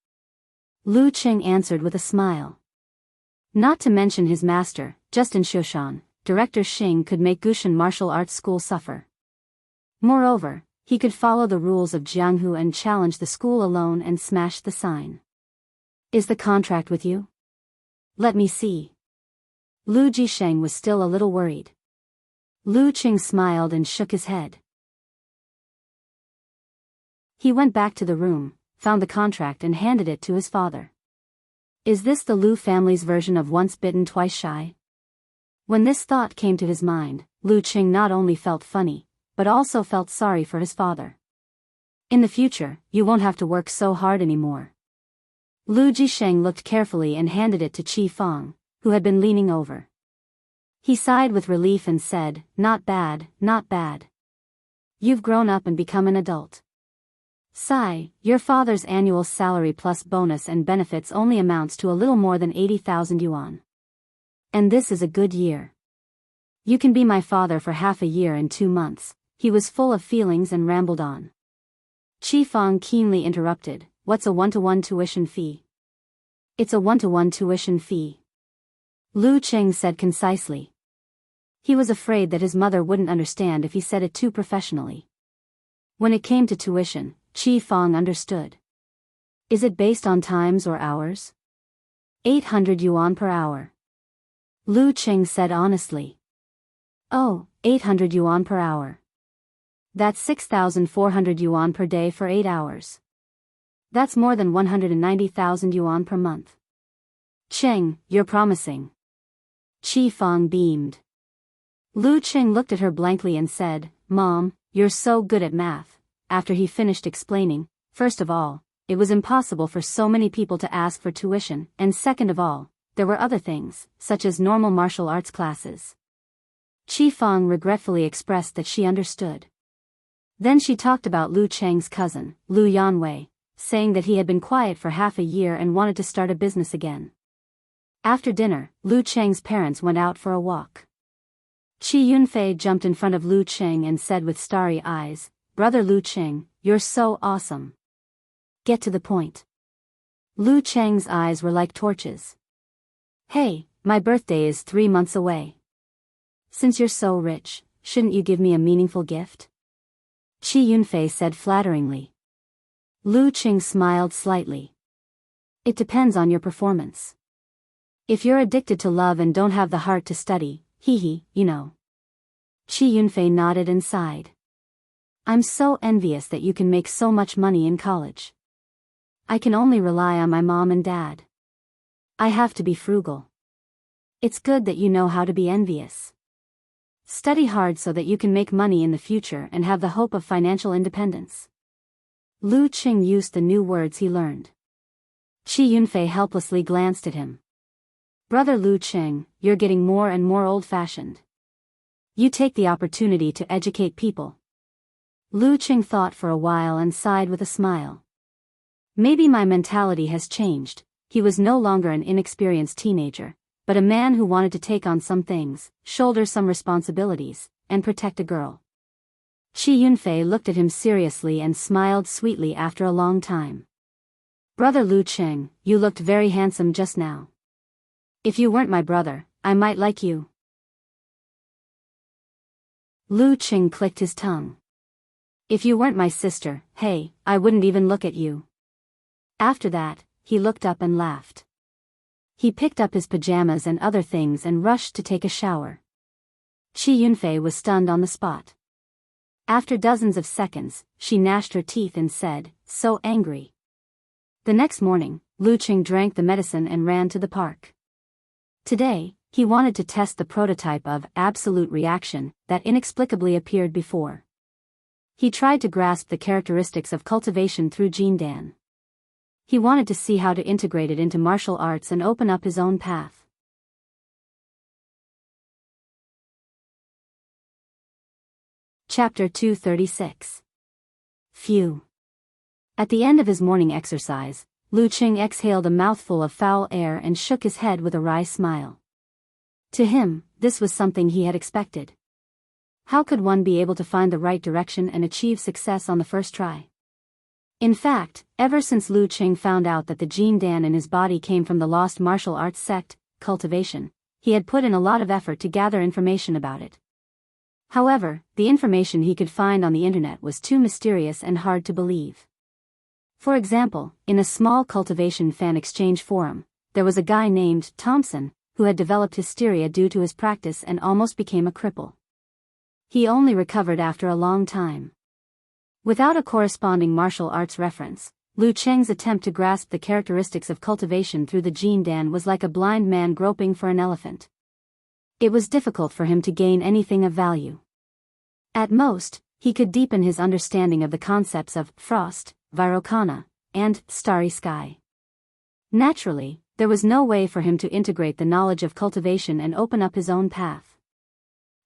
Lu Qing answered with a smile. Not to mention his master, Justin Shoshan, Director Xing could make Gushan Martial Arts School suffer. Moreover, he could follow the rules of Jianghu and challenge the school alone and smash the sign. Is the contract with you? Let me see. Lu Jisheng was still a little worried. Lu Qing smiled and shook his head. He went back to the room, found the contract and handed it to his father. Is this the Lu family's version of once bitten twice shy? When this thought came to his mind, Lu Qing not only felt funny, but also felt sorry for his father. In the future, you won't have to work so hard anymore. Lu Jisheng looked carefully and handed it to Qi Feng, who had been leaning over. He sighed with relief and said, Not bad, not bad. You've grown up and become an adult. Sai, your father's annual salary plus bonus and benefits only amounts to a little more than 80,000 yuan. And this is a good year. You can be my father for half a year and 2 months. He was full of feelings and rambled on. Qi Feng keenly interrupted, What's a 1-to-1 tuition fee? It's a 1-to-1 tuition fee. Lu Qing said concisely. He was afraid that his mother wouldn't understand if he said it too professionally. When it came to tuition, Qi Feng understood. Is it based on times or hours? 800 yuan per hour. Lu Qing said honestly. Oh, 800 yuan per hour. That's 6,400 yuan per day for 8 hours. That's more than 190,000 yuan per month. Qing, you're promising. Qi Feng beamed. Lu Qing looked at her blankly and said, Mom, you're so good at math. After he finished explaining, first of all, it was impossible for so many people to ask for tuition, and second of all, there were other things, such as normal martial arts classes. Qi Feng regretfully expressed that she understood. Then she talked about Lu Cheng's cousin, Lu Yanwei, saying that he had been quiet for half a year and wanted to start a business again. After dinner, Lu Cheng's parents went out for a walk. Qi Yunfei jumped in front of Lu Cheng and said with starry eyes, Brother Lu Cheng, you're so awesome. Get to the point. Lu Cheng's eyes were like torches. Hey, my birthday is 3 months away. Since you're so rich, shouldn't you give me a meaningful gift? Chi Yunfei said flatteringly. Lu Qing smiled slightly. It depends on your performance. If you're addicted to love and don't have the heart to study, you know. Chi Yunfei nodded and sighed. I'm so envious that you can make so much money in college. I can only rely on my mom and dad. I have to be frugal. It's good that you know how to be envious. Study hard so that you can make money in the future and have the hope of financial independence. Lu Qing used the new words he learned. Chi Yunfei helplessly glanced at him. Brother Lu Qing, you're getting more and more old-fashioned. You take the opportunity to educate people. Lu Qing thought for a while and sighed with a smile. Maybe my mentality has changed. He was no longer an inexperienced teenager, but a man who wanted to take on some things, shoulder some responsibilities, and protect a girl. Chi Yunfei looked at him seriously and smiled sweetly after a long time. Brother Lu Qing, you looked very handsome just now. If you weren't my brother, I might like you. Lu Qing clicked his tongue. If you weren't my sister, hey, I wouldn't even look at you. After that, he looked up and laughed. He picked up his pajamas and other things and rushed to take a shower. Chi Yunfei was stunned on the spot. After dozens of seconds, she gnashed her teeth and said, so angry. The next morning, Lu Qing drank the medicine and ran to the park. Today, he wanted to test the prototype of absolute reaction that inexplicably appeared before. He tried to grasp the characteristics of cultivation through Jindan. He wanted to see how to integrate it into martial arts and open up his own path. Chapter 236. Phew. At the end of his morning exercise, Lu Qing exhaled a mouthful of foul air and shook his head with a wry smile. To him, this was something he had expected. How could one be able to find the right direction and achieve success on the first try? In fact, ever since Lu Qing found out that the Jindan in his body came from the lost martial arts sect, cultivation, he had put in a lot of effort to gather information about it. However, the information he could find on the internet was too mysterious and hard to believe. For example, in a small cultivation fan exchange forum, there was a guy named Thompson, who had developed hysteria due to his practice and almost became a cripple. He only recovered after a long time. Without a corresponding martial arts reference, Lu Qing's attempt to grasp the characteristics of cultivation through the Jindan was like a blind man groping for an elephant. It was difficult for him to gain anything of value. At most, he could deepen his understanding of the concepts of frost, Virokana, and starry sky. Naturally, there was no way for him to integrate the knowledge of cultivation and open up his own path.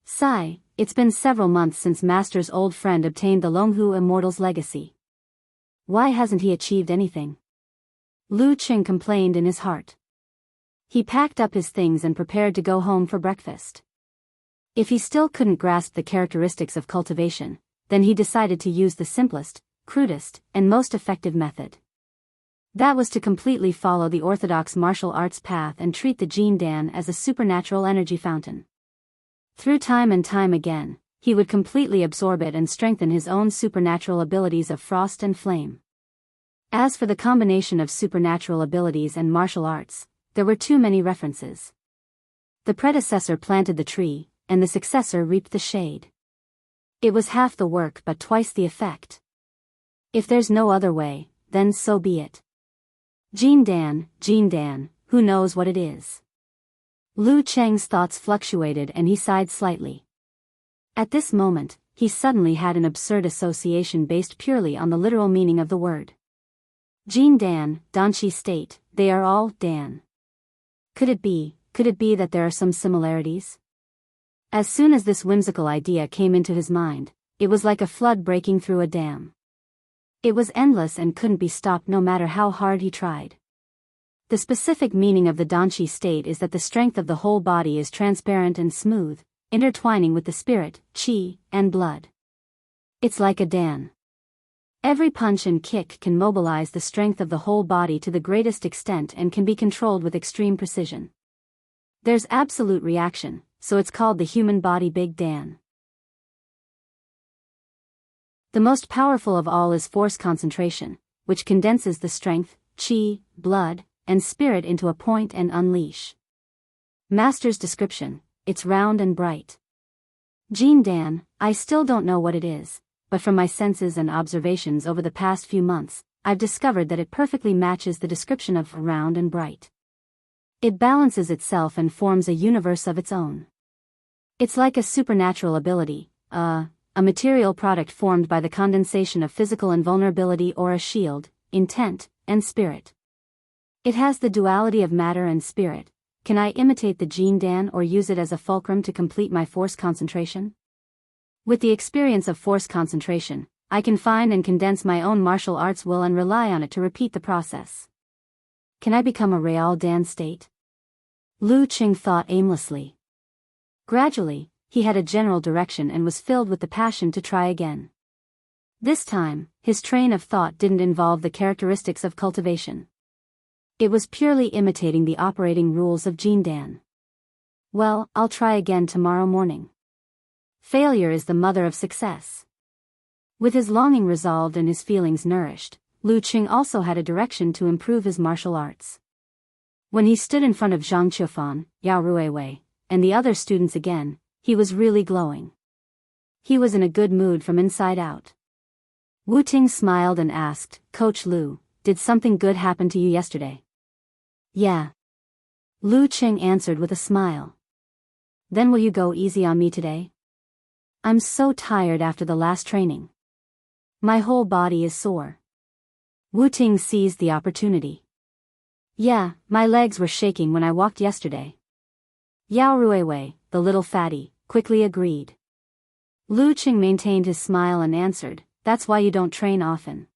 Sigh, it's been several months since Master's old friend obtained the Longhu Immortal's legacy. Why hasn't he achieved anything? Lu Qing complained in his heart. He packed up his things and prepared to go home for breakfast. If he still couldn't grasp the characteristics of cultivation, then he decided to use the simplest, crudest, and most effective method. That was to completely follow the orthodox martial arts path and treat the Jindan as a supernatural energy fountain. Through time and time again, he would completely absorb it and strengthen his own supernatural abilities of frost and flame. As for the combination of supernatural abilities and martial arts, there were too many references. The predecessor planted the tree, and the successor reaped the shade. It was half the work but twice the effect. If there's no other way, then so be it. Jindan, who knows what it is? Lu Qing's thoughts fluctuated and he sighed slightly. At this moment, he suddenly had an absurd association based purely on the literal meaning of the word. Jindan, Danqi state, they are all Dan. Could it be that there are some similarities? As soon as this whimsical idea came into his mind, it was like a flood breaking through a dam. It was endless and couldn't be stopped no matter how hard he tried. The specific meaning of the Danqi state is that the strength of the whole body is transparent and smooth, intertwining with the spirit, qi, and blood. It's like a Dan. Every punch and kick can mobilize the strength of the whole body to the greatest extent and can be controlled with extreme precision. There's absolute reaction, so it's called the human body Big Dan. The most powerful of all is force concentration, which condenses the strength, chi, blood, and spirit into a point and unleash. Master's description: it's round and bright. Jean Dan, I still don't know what it is, but from my senses and observations over the past few months, I've discovered that it perfectly matches the description of round and bright. It balances itself and forms a universe of its own. It's like a supernatural ability, a material product formed by the condensation of physical invulnerability, or a shield, intent, and spirit. It has the duality of matter and spirit. Can I imitate the Jean Dan or use it as a fulcrum to complete my force concentration? With the experience of force concentration, I can find and condense my own martial arts will and rely on it to repeat the process. Can I become a Real Dan state? Lu Qing thought aimlessly. Gradually, he had a general direction and was filled with the passion to try again. This time, his train of thought didn't involve the characteristics of cultivation. It was purely imitating the operating rules of Jean Dan. Well, I'll try again tomorrow morning. Failure is the mother of success. With his longing resolved and his feelings nourished, Lu Qing also had a direction to improve his martial arts. When he stood in front of Zhang Qiufan, Yao Ruiwei, and the other students again, he was really glowing. He was in a good mood from inside out. Wu Ting smiled and asked, "Coach Lu, did something good happen to you yesterday?" "Yeah." Lu Qing answered with a smile. "Then will you go easy on me today? I'm so tired after the last training. My whole body is sore." Wu Ting seized the opportunity. "Yeah, my legs were shaking when I walked yesterday." Yao Ruiwei, the little fatty, quickly agreed. Lu Qing maintained his smile and answered, "That's why you don't train often.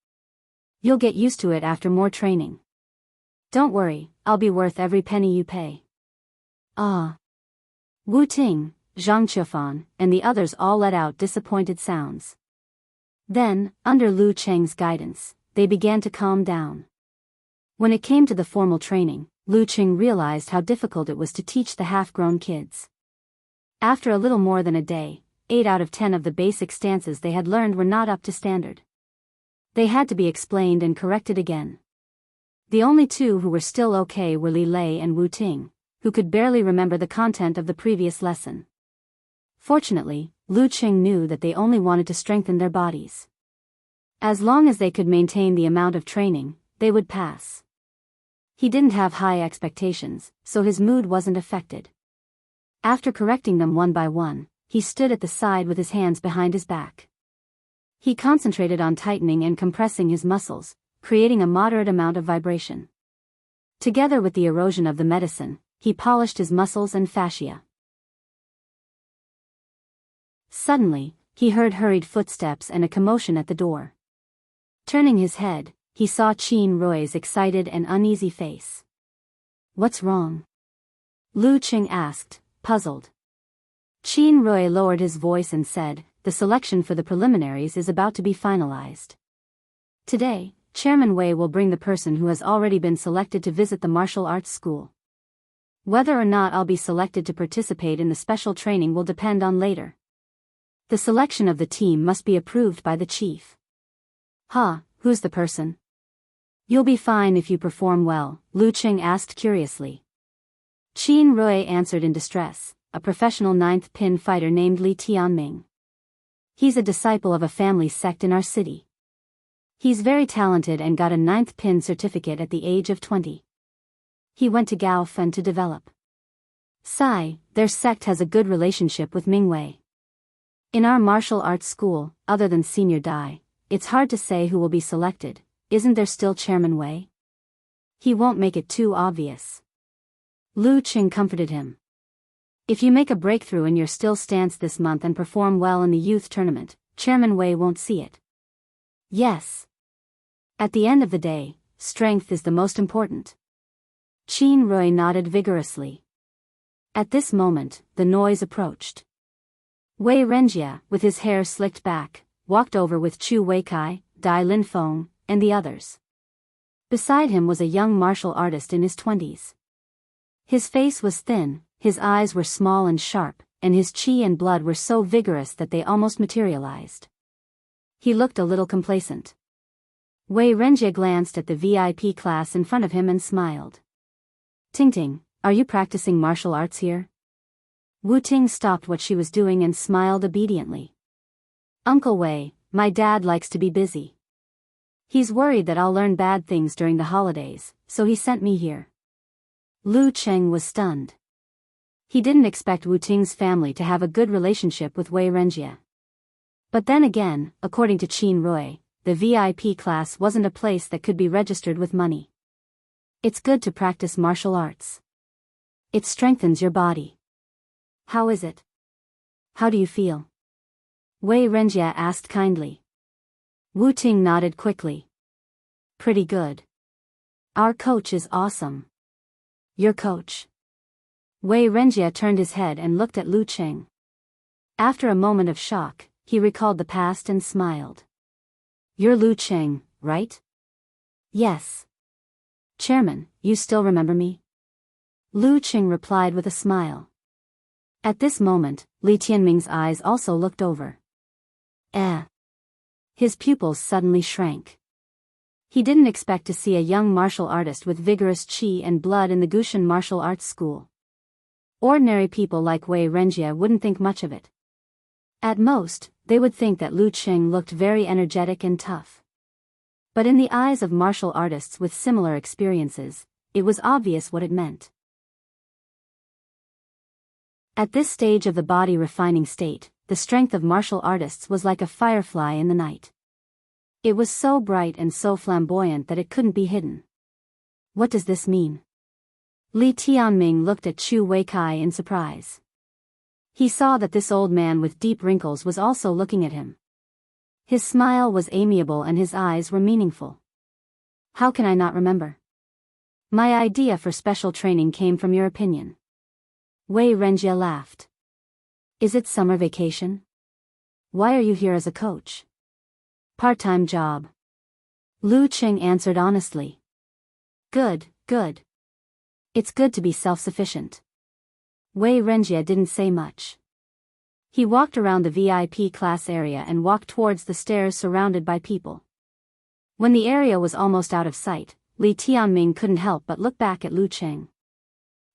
You'll get used to it after more training. Don't worry, I'll be worth every penny you pay." "Ah." Wu Ting, Zhang Qiufan, and the others all let out disappointed sounds. Then, under Lu Cheng's guidance, they began to calm down. When it came to the formal training, Lu Qing realized how difficult it was to teach the half-grown kids. After a little more than a day, 8 out of 10 of the basic stances they had learned were not up to standard. They had to be explained and corrected again. The only two who were still okay were Li Lei and Wu Ting, who could barely remember the content of the previous lesson. Fortunately, Lu Qing knew that they only wanted to strengthen their bodies. As long as they could maintain the amount of training, they would pass. He didn't have high expectations, so his mood wasn't affected. After correcting them one by one, he stood at the side with his hands behind his back. He concentrated on tightening and compressing his muscles, creating a moderate amount of vibration. Together with the erosion of the medicine, he polished his muscles and fascia. Suddenly, he heard hurried footsteps and a commotion at the door. Turning his head, he saw Qin Rui's excited and uneasy face. "What's wrong?" Lu Qing asked, puzzled. Qin Rui lowered his voice and said, "The selection for the preliminaries is about to be finalized. Today, Chairman Wei will bring the person who has already been selected to visit the martial arts school. Whether or not I'll be selected to participate in the special training will depend on later. The selection of the team must be approved by the chief." Who's the person?" "You'll be fine if you perform well," Lu Qing asked curiously. Qin Rui answered in distress, "A professional 9th pin fighter named Li Tianming. He's a disciple of a family sect in our city. He's very talented and got a 9th pin certificate at the age of 20. He went to Gaofen to develop. Their sect has a good relationship with Mingwei. In our martial arts school, other than Senior Dai, it's hard to say who will be selected. Isn't there still Chairman Wei? He won't make it too obvious." Lu Qing comforted him. "If you make a breakthrough in your still stance this month and perform well in the youth tournament, Chairman Wei won't see it." "Yes. At the end of the day, strength is the most important." Qin Rui nodded vigorously. At this moment, the noise approached. Wei Renjia, with his hair slicked back, walked over with Chu Weikai, Dai Linfeng, and the others. Beside him was a young martial artist in his 20s. His face was thin, his eyes were small and sharp, and his chi and blood were so vigorous that they almost materialized. He looked a little complacent. Wei Renjie glanced at the VIP class in front of him and smiled. Tingting, are you practicing martial arts here? Wu Ting stopped what she was doing and smiled obediently. Uncle Wei, my dad likes to be busy. He's worried that I'll learn bad things during the holidays, so he sent me here. Lu Cheng was stunned. He didn't expect Wu Ting's family to have a good relationship with Wei Renjie. But then again, according to Qin Rui, the VIP class wasn't a place that could be registered with money. It's good to practice martial arts. It strengthens your body. How is it? How do you feel? Wei Renjie asked kindly. Wu Ting nodded quickly. Pretty good. Our coach is awesome. Your coach? Wei Renjie turned his head and looked at Lu Cheng. After a moment of shock, he recalled the past and smiled. You're Lu Cheng, right? Yes. Chairman, you still remember me? Lu Cheng replied with a smile. At this moment, Li Tianming's eyes also looked over. His pupils suddenly shrank. He didn't expect to see a young martial artist with vigorous qi and blood in the Gushan martial arts school. Ordinary people like Wei Renjie wouldn't think much of it. At most, they would think that Lu Cheng looked very energetic and tough. But in the eyes of martial artists with similar experiences, it was obvious what it meant. At this stage of the body refining state, the strength of martial artists was like a firefly in the night. It was so bright and so flamboyant that it couldn't be hidden. What does this mean? Li Tianming looked at Chu Weikai in surprise. He saw that this old man with deep wrinkles was also looking at him. His smile was amiable and his eyes were meaningful. How can I not remember? My idea for special training came from your opinion. Wei Renjie laughed. Is it summer vacation? Why are you here as a coach? Part-time job. Lu Cheng answered honestly. Good. It's good to be self-sufficient. Wei Renjie didn't say much. He walked around the VIP class area and walked towards the stairs surrounded by people. When the area was almost out of sight, Li Tianming couldn't help but look back at Lu Cheng.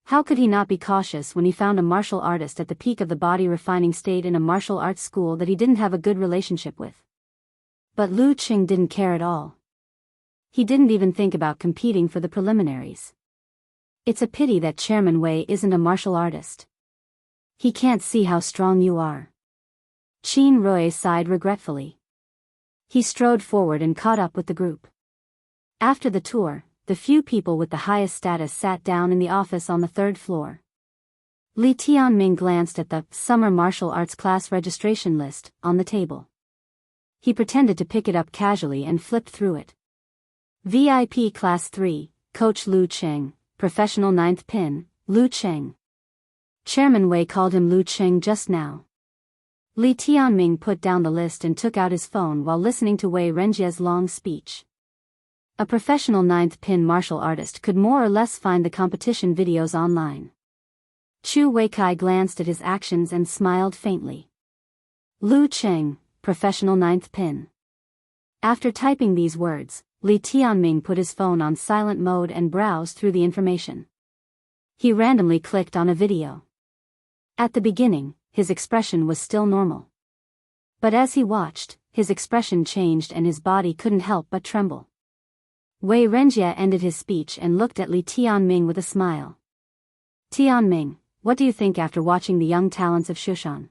How could he not be cautious when he found a martial artist at the peak of the body refining state in a martial arts school that he didn't have a good relationship with? But Lu Cheng didn't care at all. He didn't even think about competing for the preliminaries. It's a pity that Chairman Wei isn't a martial artist. He can't see how strong you are. Qin Rui sighed regretfully. He strode forward and caught up with the group. After the tour, the few people with the highest status sat down in the office on the third floor. Li Tianming glanced at the summer martial arts class registration list on the table. He pretended to pick it up casually and flipped through it. VIP Class 3, Coach Lu Cheng, Professional 9th Pin, Lu Cheng. Chairman Wei called him Lu Cheng just now. Li Tianming put down the list and took out his phone while listening to Wei Renjie's long speech. A professional 9th Pin martial artist could more or less find the competition videos online. Chu Weikai glanced at his actions and smiled faintly. Lu Cheng, Professional 9th Pin. After typing these words, Li Tianming put his phone on silent mode and browsed through the information. He randomly clicked on a video. At the beginning, his expression was still normal. But as he watched, his expression changed and his body couldn't help but tremble. Wei Renjie ended his speech and looked at Li Tianming with a smile. Tianming, what do you think after watching the young talents of Shushan?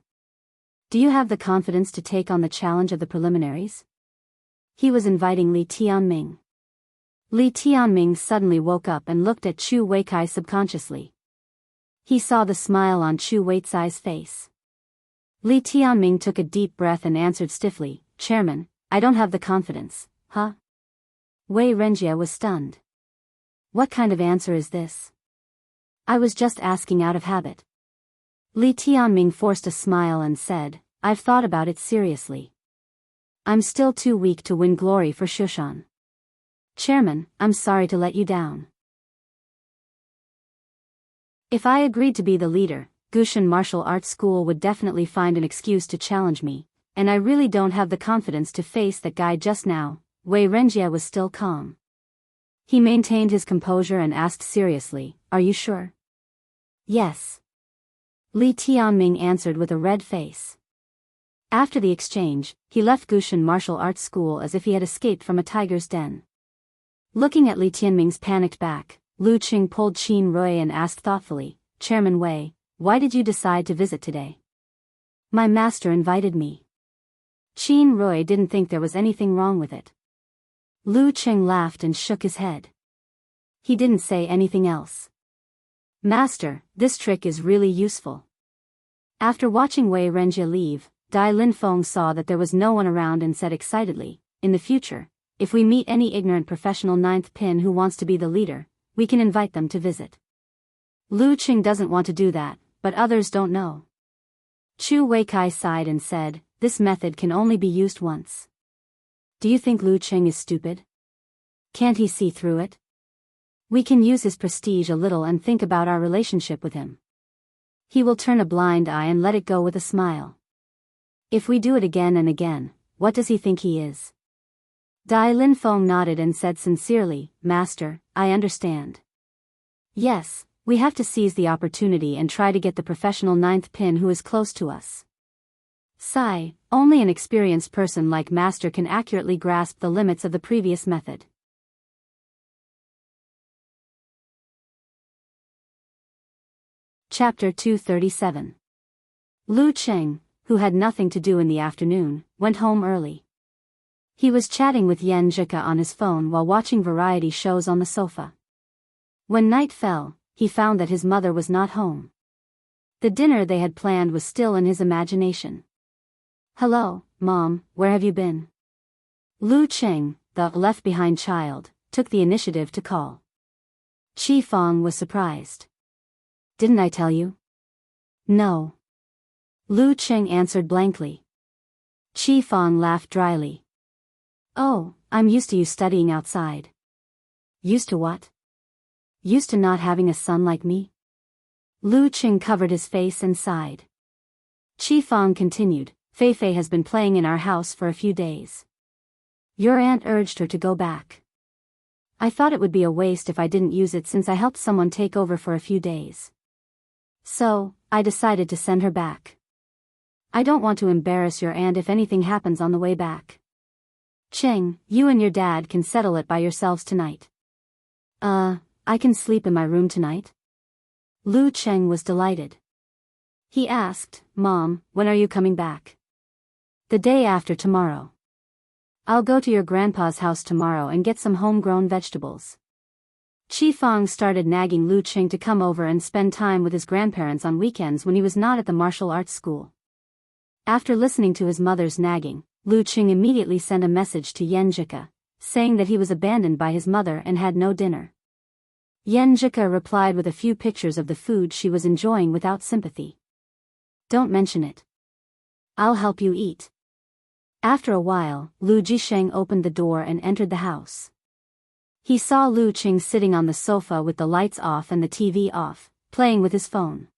Do you have the confidence to take on the challenge of the preliminaries? He was inviting Li Tianming. Li Tianming suddenly woke up and looked at Chu Weikai subconsciously. He saw the smile on Chu Weicai's face. Li Tianming took a deep breath and answered stiffly, Chairman, I don't have the confidence, huh? Wei Renjie was stunned. What kind of answer is this? I was just asking out of habit. Li Tianming forced a smile and said, I've thought about it seriously. I'm still too weak to win glory for Shushan. Chairman, I'm sorry to let you down. If I agreed to be the leader, Gushan Martial Arts School would definitely find an excuse to challenge me, and I really don't have the confidence to face that guy just now." Wei Renjie was still calm. He maintained his composure and asked seriously, "Are you sure?" "Yes." Li Tianming answered with a red face. After the exchange, he left Gushan Martial Arts School as if he had escaped from a tiger's den. Looking at Li Tianming's panicked back, Lu Qing pulled Qin Rui and asked thoughtfully, "Chairman Wei, why did you decide to visit today?" "My master invited me." Qin Rui didn't think there was anything wrong with it. Lu Qing laughed and shook his head. He didn't say anything else. "Master, this trick is really useful." After watching Wei Renjie leave, Dai Linfeng saw that there was no one around and said excitedly, "In the future, if we meet any ignorant professional ninth pin who wants to be the leader, we can invite them to visit." Lu Qing doesn't want to do that, but others don't know. Chu Weikai sighed and said, "This method can only be used once." Do you think Lu Qing is stupid? Can't he see through it? We can use his prestige a little and think about our relationship with him. He will turn a blind eye and let it go with a smile. If we do it again and again, what does he think he is? Dai Linfeng nodded and said sincerely, "Master, I understand." Yes, we have to seize the opportunity and try to get the professional ninth pin who is close to us. Sigh, only an experienced person like Master can accurately grasp the limits of the previous method. Chapter 237. Lu Qing, who had nothing to do in the afternoon, went home early. He was chatting with Yan Zhika on his phone while watching variety shows on the sofa. When night fell, he found that his mother was not home. The dinner they had planned was still in his imagination. "Hello, Mom, where have you been?" Lu Qing, the left-behind child, took the initiative to call. Qi Fang was surprised. "Didn't I tell you?" "No." Lu Qing answered blankly. Qi Fang laughed dryly. "Oh, I'm used to you studying outside." "Used to what?" "Used to not having a son like me." Lu Qing covered his face and sighed. Qi Fang continued, "Fei Fei has been playing in our house for a few days. Your aunt urged her to go back. I thought it would be a waste if I didn't use it since I helped someone take over for a few days. So, I decided to send her back. I don't want to embarrass your aunt if anything happens on the way back. Qing, you and your dad can settle it by yourselves tonight." I can sleep in my room tonight?" Lu Qing was delighted. He asked, "Mom, when are you coming back?" "The day after tomorrow. I'll go to your grandpa's house tomorrow and get some homegrown vegetables." Qi Fang started nagging Lu Qing to come over and spend time with his grandparents on weekends when he was not at the martial arts school. After listening to his mother's nagging, Lu Qing immediately sent a message to Yan Zhika, saying that he was abandoned by his mother and had no dinner. Yan Zhika replied with a few pictures of the food she was enjoying without sympathy. "Don't mention it. I'll help you eat." After a while, Lu Jisheng opened the door and entered the house. He saw Lu Qing sitting on the sofa with the lights off and the TV off, playing with his phone.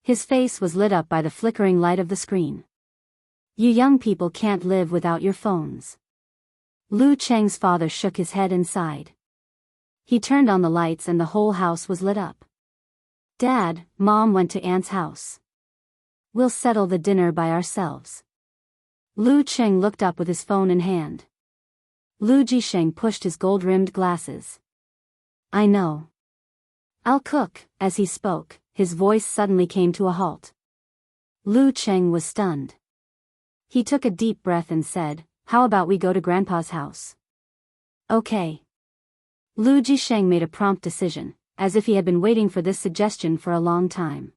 His face was lit up by the flickering light of the screen. "You young people can't live without your phones." Lu Cheng's father shook his head and sighed. He turned on the lights and the whole house was lit up. "Dad, Mom went to Aunt's house. We'll settle the dinner by ourselves." Lu Qing looked up with his phone in hand. Lu Jisheng pushed his gold-rimmed glasses. "I know. I'll cook." As he spoke, his voice suddenly came to a halt. Lu Qing was stunned. He took a deep breath and said, "How about we go to Grandpa's house?" "Okay." Lu Jisheng made a prompt decision, as if he had been waiting for this suggestion for a long time.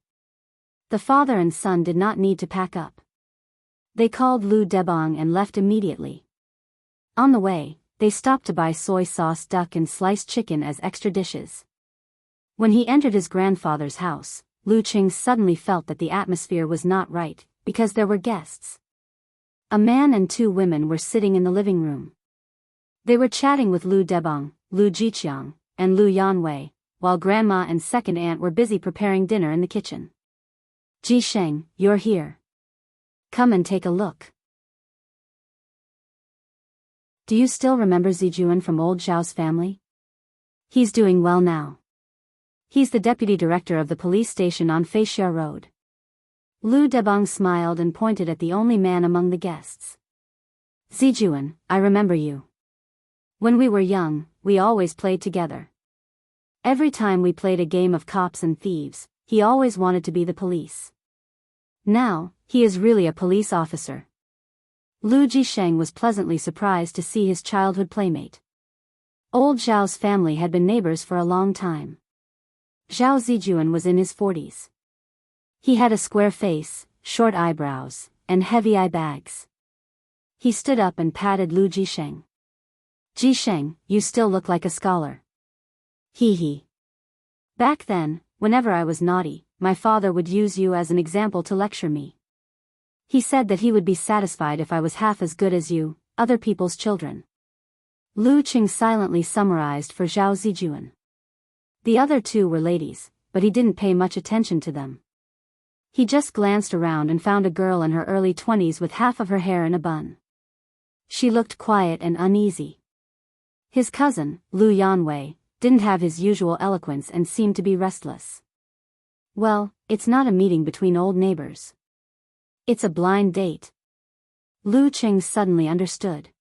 The father and son did not need to pack up. They called Lu Debong and left immediately. On the way, they stopped to buy soy sauce duck and sliced chicken as extra dishes. When he entered his grandfather's house, Lu Qing suddenly felt that the atmosphere was not right, because there were guests. A man and two women were sitting in the living room. They were chatting with Lu Debong, Lu Jiqiang, and Lu Yanwei, while Grandma and second aunt were busy preparing dinner in the kitchen. "Jisheng, you're here. Come and take a look." Do you still remember Zijuan from old Zhao's family? He's doing well now. He's the deputy director of the police station on Feixia Road. Lu Debang smiled and pointed at the only man among the guests. Zijuan, I remember you. When we were young, we always played together. Every time we played a game of cops and thieves, he always wanted to be the police. Now, he is really a police officer. Lu Jisheng was pleasantly surprised to see his childhood playmate. Old Zhao's family had been neighbors for a long time. Zhao Zijuan was in his 40s. He had a square face, short eyebrows, and heavy eye bags. He stood up and patted Lu Jisheng. Jisheng, you still look like a scholar. Hee hee. Back then, whenever I was naughty, my father would use you as an example to lecture me. He said that he would be satisfied if I was half as good as you, other people's children. Lu Qing silently summarized for Zhao Zijuan. The other two were ladies, but he didn't pay much attention to them. He just glanced around and found a girl in her early 20s with half of her hair in a bun. She looked quiet and uneasy. His cousin, Lu Yanwei, didn't have his usual eloquence and seemed to be restless. Well, it's not a meeting between old neighbors. It's a blind date. Lu Qing suddenly understood.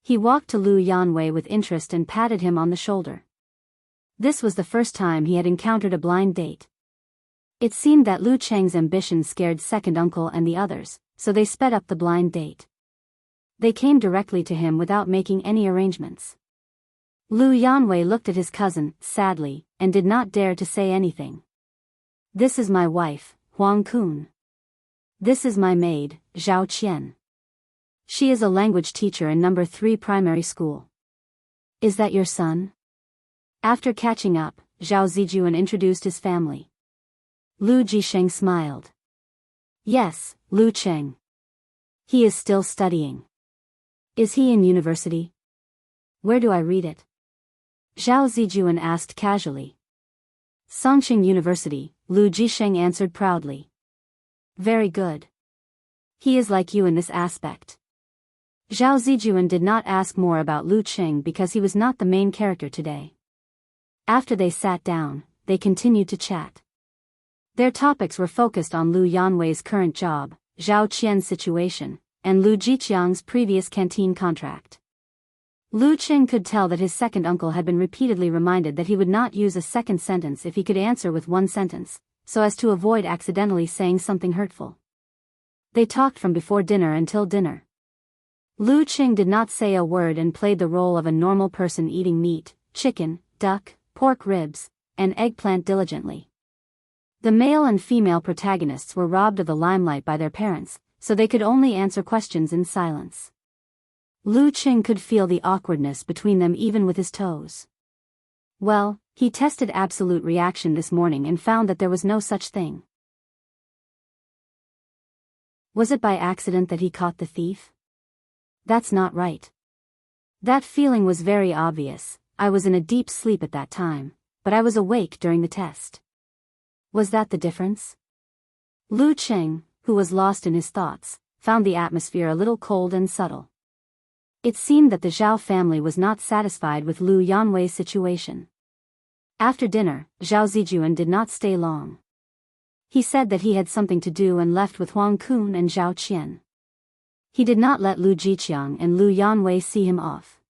He walked to Lu Yanwei with interest and patted him on the shoulder. This was the first time he had encountered a blind date. It seemed that Lu Cheng's ambition scared second uncle and the others, so they sped up the blind date. They came directly to him without making any arrangements. Lu Yanwei looked at his cousin, sadly, and did not dare to say anything. This is my wife, Huang Kun. This is my maid, Zhao Qian. She is a language teacher in number 3 primary school. Is that your son? After catching up, Zhao Zijuan introduced his family. Lu Jisheng smiled. Yes, Lu Cheng. He is still studying. Is he in university? Where do I read it? Zhao Zijuan asked casually. Songqing University, Lu Jisheng answered proudly. Very good. He is like you in this aspect. Zhao Zijuan did not ask more about Lu Qing because he was not the main character today. After they sat down, they continued to chat. Their topics were focused on Lu Yanwei's current job, Zhao Qian's situation, and Lu Jiqiang's previous canteen contract. Lu Qing could tell that his second uncle had been repeatedly reminded that he would not use a second sentence if he could answer with one sentence, so as to avoid accidentally saying something hurtful. They talked from before dinner until dinner. Lu Qing did not say a word and played the role of a normal person eating meat, chicken, duck, pork ribs, and eggplant diligently. The male and female protagonists were robbed of the limelight by their parents, so they could only answer questions in silence. Lu Qing could feel the awkwardness between them even with his toes. Well, he tested absolute reaction this morning and found that there was no such thing. Was it by accident that he caught the thief? That's not right. That feeling was very obvious. I was in a deep sleep at that time, but I was awake during the test. Was that the difference? Lu Qing, who was lost in his thoughts, found the atmosphere a little cold and subtle. It seemed that the Zhao family was not satisfied with Lu Yanwei's situation. After dinner, Zhao Zijuan did not stay long. He said that he had something to do and left with Huang Kun and Zhao Qian. He did not let Lu Jiqiang and Lu Yanwei see him off.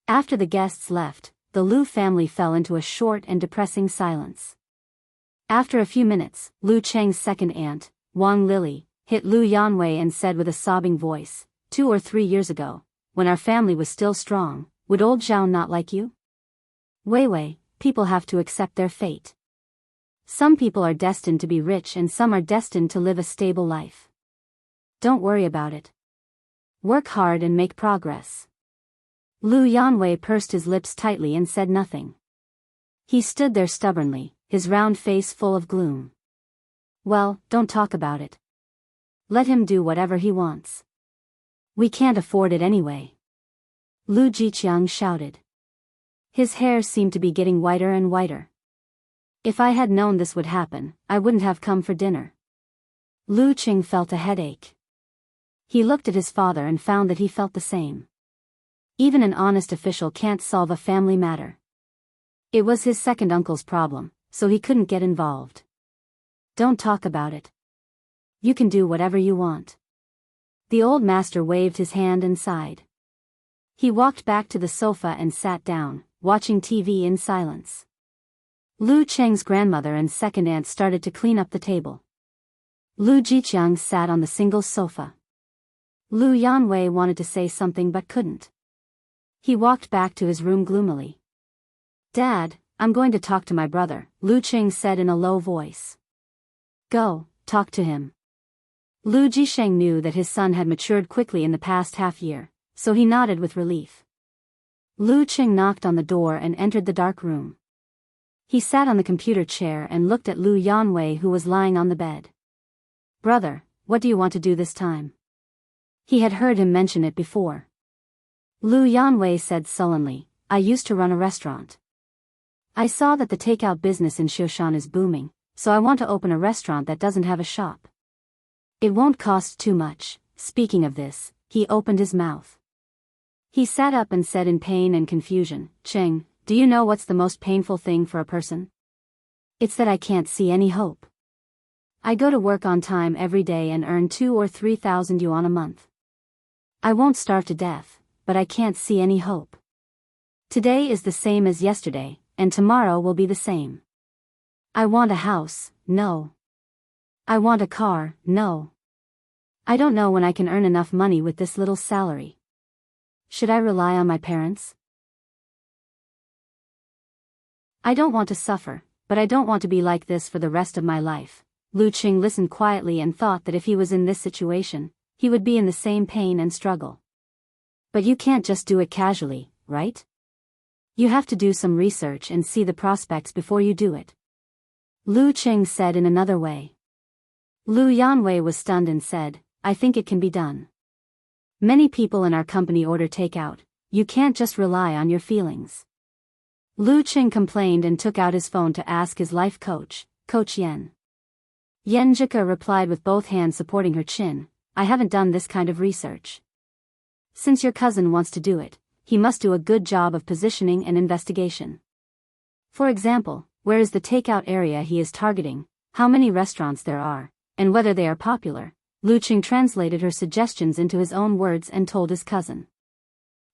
After the guests left, the Lu family fell into a short and depressing silence. After a few minutes, Lu Cheng's second aunt, Wang Lily, hit Lu Yanwei and said with a sobbing voice, 2 or 3 years ago, when our family was still strong, would old Zhao not like you? Wei, people have to accept their fate. Some people are destined to be rich and some are destined to live a stable life. Don't worry about it. Work hard and make progress. Lu Yanwei pursed his lips tightly and said nothing. He stood there stubbornly, his round face full of gloom. Well, don't talk about it. Let him do whatever he wants. We can't afford it anyway. Lu Jiqiang shouted. His hair seemed to be getting whiter and whiter. If I had known this would happen, I wouldn't have come for dinner. Lu Qing felt a headache. He looked at his father and found that he felt the same. Even an honest official can't solve a family matter. It was his second uncle's problem, so he couldn't get involved. Don't talk about it. You can do whatever you want. The old master waved his hand and sighed. He walked back to the sofa and sat down, watching TV in silence. Lu Cheng's grandmother and second aunt started to clean up the table. Lu Jiqiang sat on the single sofa. Lu Yanwei wanted to say something but couldn't. He walked back to his room gloomily. Dad, I'm going to talk to my brother, Lu Qing said in a low voice. Go, talk to him. Lu Jisheng knew that his son had matured quickly in the past half year, so he nodded with relief. Lu Qing knocked on the door and entered the dark room. He sat on the computer chair and looked at Lu Yanwei, who was lying on the bed. Brother, what do you want to do this time? He had heard him mention it before. Lu Yanwei said sullenly, I used to run a restaurant. I saw that the takeout business in Xiushan is booming, so I want to open a restaurant that doesn't have a shop. It won't cost too much. Speaking of this, he opened his mouth. He sat up and said in pain and confusion, Cheng, do you know what's the most painful thing for a person? It's that I can't see any hope. I go to work on time every day and earn 2,000 or 3,000 yuan a month. I won't starve to death, but I can't see any hope. Today is the same as yesterday, and tomorrow will be the same. I want a house, no. I want a car, no. I don't know when I can earn enough money with this little salary. Should I rely on my parents? I don't want to suffer, but I don't want to be like this for the rest of my life. Lu Qing listened quietly and thought that if he was in this situation, he would be in the same pain and struggle. But you can't just do it casually, right? You have to do some research and see the prospects before you do it. Lu Qing said in another way. Lu Yanwei was stunned and said, I think it can be done. Many people in our company order takeout. You can't just rely on your feelings. Lu Qing complained and took out his phone to ask his life coach, Coach Yen. Yen Jika replied with both hands supporting her chin, I haven't done this kind of research. Since your cousin wants to do it, he must do a good job of positioning and investigation. For example, where is the takeout area he is targeting, how many restaurants there are, and whether they are popular. Lu Qing translated her suggestions into his own words and told his cousin.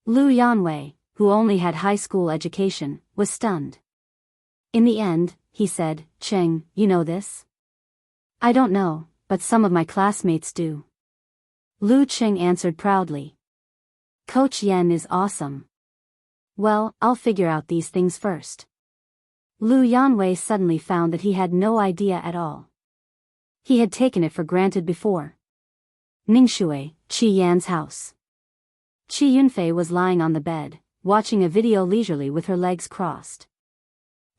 Lu Yanwei, who only had high school education, was stunned. In the end, he said, Cheng, you know this? I don't know, but some of my classmates do. Lu Qing answered proudly. Coach Yen is awesome. Well, I'll figure out these things first. Lu Yanwei suddenly found that he had no idea at all. He had taken it for granted before. Ningshui, Qi Yan's house. Qi Yunfei was lying on the bed, watching a video leisurely with her legs crossed.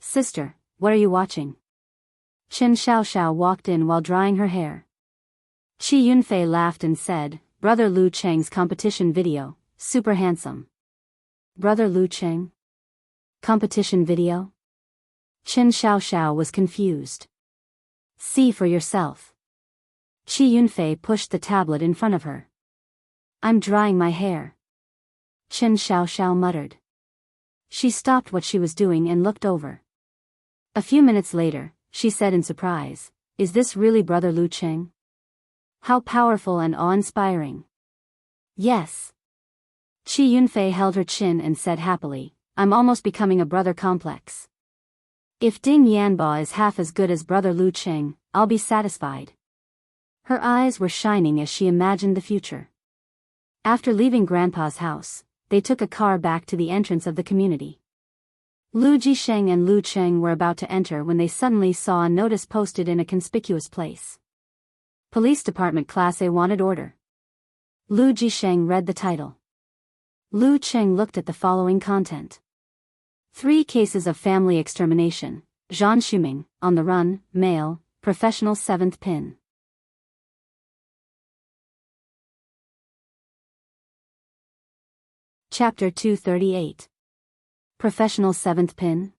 Sister, what are you watching? Chen Xiaoxiao walked in while drying her hair. Qi Yunfei laughed and said, Brother Lu Cheng's competition video, super handsome. Brother Lu Cheng? Competition video? Chen Xiaoxiao was confused. See for yourself. Qi Yunfei pushed the tablet in front of her. I'm drying my hair. Chen Xiaoxiao muttered. She stopped what she was doing and looked over. A few minutes later, she said in surprise, Is this really Brother Lu Cheng? How powerful and awe-inspiring. Yes. Qi Yunfei held her chin and said happily, I'm almost becoming a brother complex. If Ding Yanba is half as good as Brother Lu Cheng, I'll be satisfied. Her eyes were shining as she imagined the future. After leaving Grandpa's house, they took a car back to the entrance of the community. Lu Jisheng and Lu Cheng were about to enter when they suddenly saw a notice posted in a conspicuous place. Police Department Class A wanted order. Lu Jisheng read the title. Lu Cheng looked at the following content. 3 cases of family extermination. Zhan Shuming, on the run, male, professional 7th pin. Chapter 238. Professional 7th pin?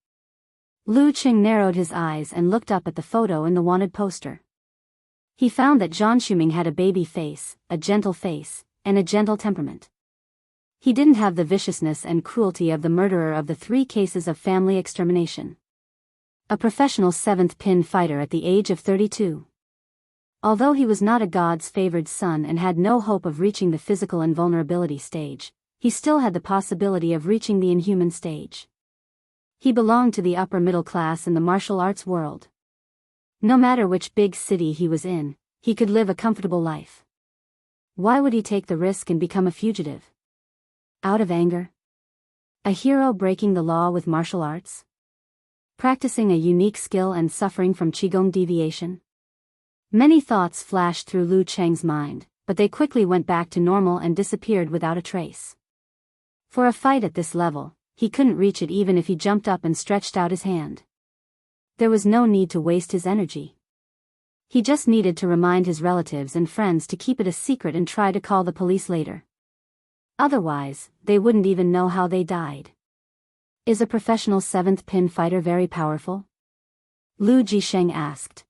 Lu Qing narrowed his eyes and looked up at the photo in the wanted poster. He found that Zhan Shuming had a baby face, a gentle face, and a gentle temperament. He didn't have the viciousness and cruelty of the murderer of the 3 cases of family extermination. A professional 7th pin fighter at the age of 32. Although he was not a God's favored son and had no hope of reaching the physical invulnerability stage, he still had the possibility of reaching the inhuman stage. He belonged to the upper middle class in the martial arts world. No matter which big city he was in, he could live a comfortable life. Why would he take the risk and become a fugitive? Out of anger? A hero breaking the law with martial arts? Practicing a unique skill and suffering from Qigong deviation? Many thoughts flashed through Lu Cheng's mind, but they quickly went back to normal and disappeared without a trace. For a fight at this level, he couldn't reach it even if he jumped up and stretched out his hand. There was no need to waste his energy. He just needed to remind his relatives and friends to keep it a secret and try to call the police later. Otherwise, they wouldn't even know how they died. Is a professional 7th pin fighter very powerful? Lu Jisheng asked.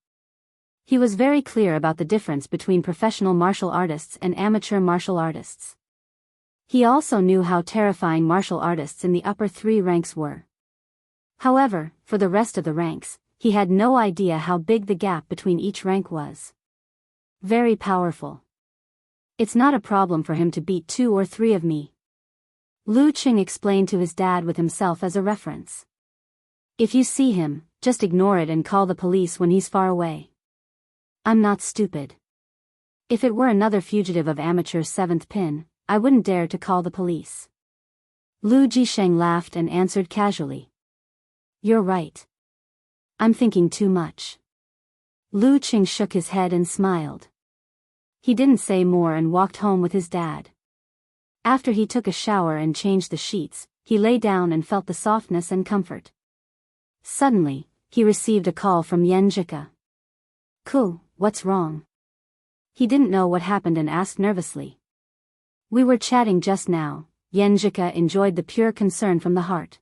He was very clear about the difference between professional martial artists and amateur martial artists. He also knew how terrifying martial artists in the upper 3 ranks were. However, for the rest of the ranks, he had no idea how big the gap between each rank was. Very powerful. It's not a problem for him to beat 2 or 3 of me. Lu Qing explained to his dad with himself as a reference. If you see him, just ignore it and call the police when he's far away. I'm not stupid. If it were another fugitive of amateur 7th pin, I wouldn't dare to call the police. Lu Jisheng laughed and answered casually. You're right. I'm thinking too much. Lu Qing shook his head and smiled. He didn't say more and walked home with his dad. After he took a shower and changed the sheets, he lay down and felt the softness and comfort. Suddenly, he received a call from Yenjika. Ku, what's wrong? He didn't know what happened and asked nervously. We were chatting just now. Yenjika enjoyed the pure concern from the heart.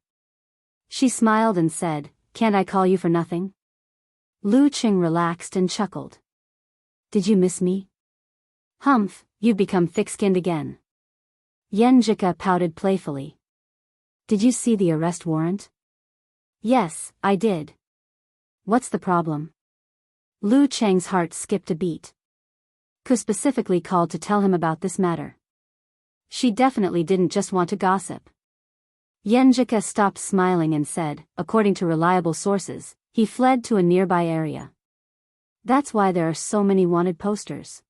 She smiled and said, Can't I call you for nothing? Lu Qing relaxed and chuckled. Did you miss me? Humph, you've become thick-skinned again. Yenjika pouted playfully. Did you see the arrest warrant? Yes, I did. What's the problem? Lu Cheng's heart skipped a beat. Ku specifically called to tell him about this matter. She definitely didn't just want to gossip. Yenjika stopped smiling and said, according to reliable sources, he fled to a nearby area. That's why there are so many wanted posters.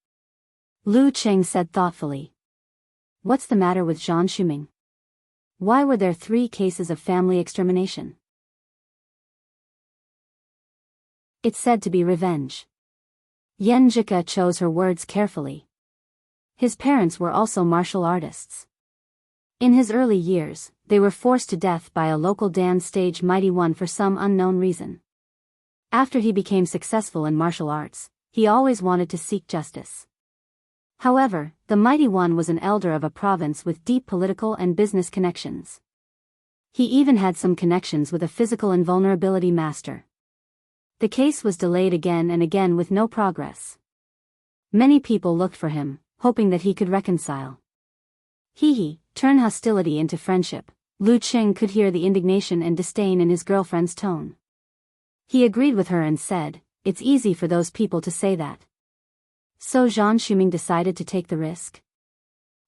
Lu Cheng said thoughtfully. What's the matter with Zhang Shuming? Why were there 3 cases of family extermination? It's said to be revenge. Yenjika chose her words carefully. His parents were also martial artists. In his early years, they were forced to death by a local dance stage mighty one for some unknown reason. After he became successful in martial arts, he always wanted to seek justice. However, the mighty one was an elder of a province with deep political and business connections. He even had some connections with a physical invulnerability master. The case was delayed again and again with no progress. Many people looked for him, hoping that he could reconcile. Turn hostility into friendship. Lu Qing could hear the indignation and disdain in his girlfriend's tone. He agreed with her and said, It's easy for those people to say that. So Zhang Shuming decided to take the risk?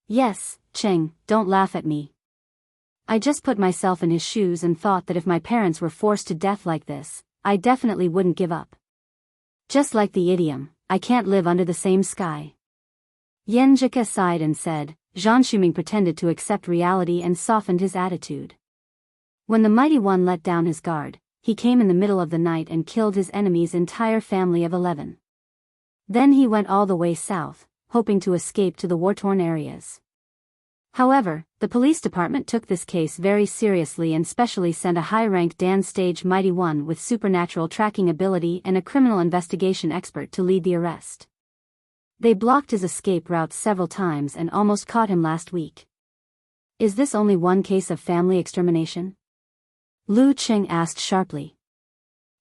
Yes, Cheng, don't laugh at me. I just put myself in his shoes and thought that if my parents were forced to death like this, I definitely wouldn't give up. Just like the idiom, I can't live under the same sky. Yenjika sighed and said, Zhang Shuming pretended to accept reality and softened his attitude. When the mighty one let down his guard, he came in the middle of the night and killed his enemy's entire family of 11. Then he went all the way south, hoping to escape to the war-torn areas. However, the police department took this case very seriously and specially sent a high-ranked dance stage mighty one with supernatural tracking ability and a criminal investigation expert to lead the arrest. They blocked his escape route several times and almost caught him last week. Is this only one case of family extermination? Lu Qing asked sharply.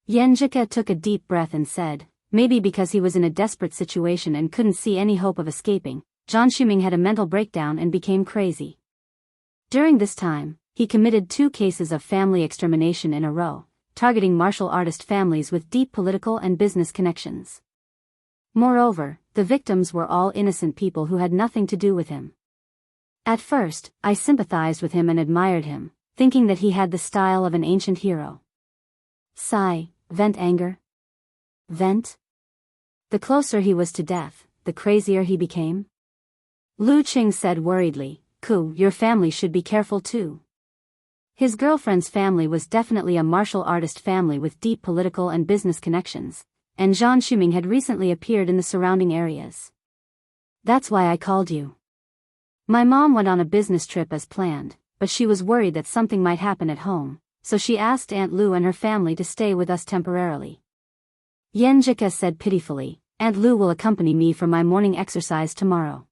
Yenjika took a deep breath and said, Maybe because he was in a desperate situation and couldn't see any hope of escaping, Zhang Shuming had a mental breakdown and became crazy. During this time, he committed 2 cases of family extermination in a row, targeting martial artist families with deep political and business connections. Moreover, the victims were all innocent people who had nothing to do with him. At first, I sympathized with him and admired him, thinking that he had the style of an ancient hero. Sigh, vent anger. Vent? The closer he was to death, the crazier he became. Lu Qing said worriedly, "Ku, your family should be careful too." His girlfriend's family was definitely a martial artist family with deep political and business connections, and Zhang Shuming had recently appeared in the surrounding areas. "That's why I called you. My mom went on a business trip as planned, but she was worried that something might happen at home, so she asked Aunt Lu and her family to stay with us temporarily." Yan Jika said pitifully, "Aunt Lu will accompany me for my morning exercise tomorrow.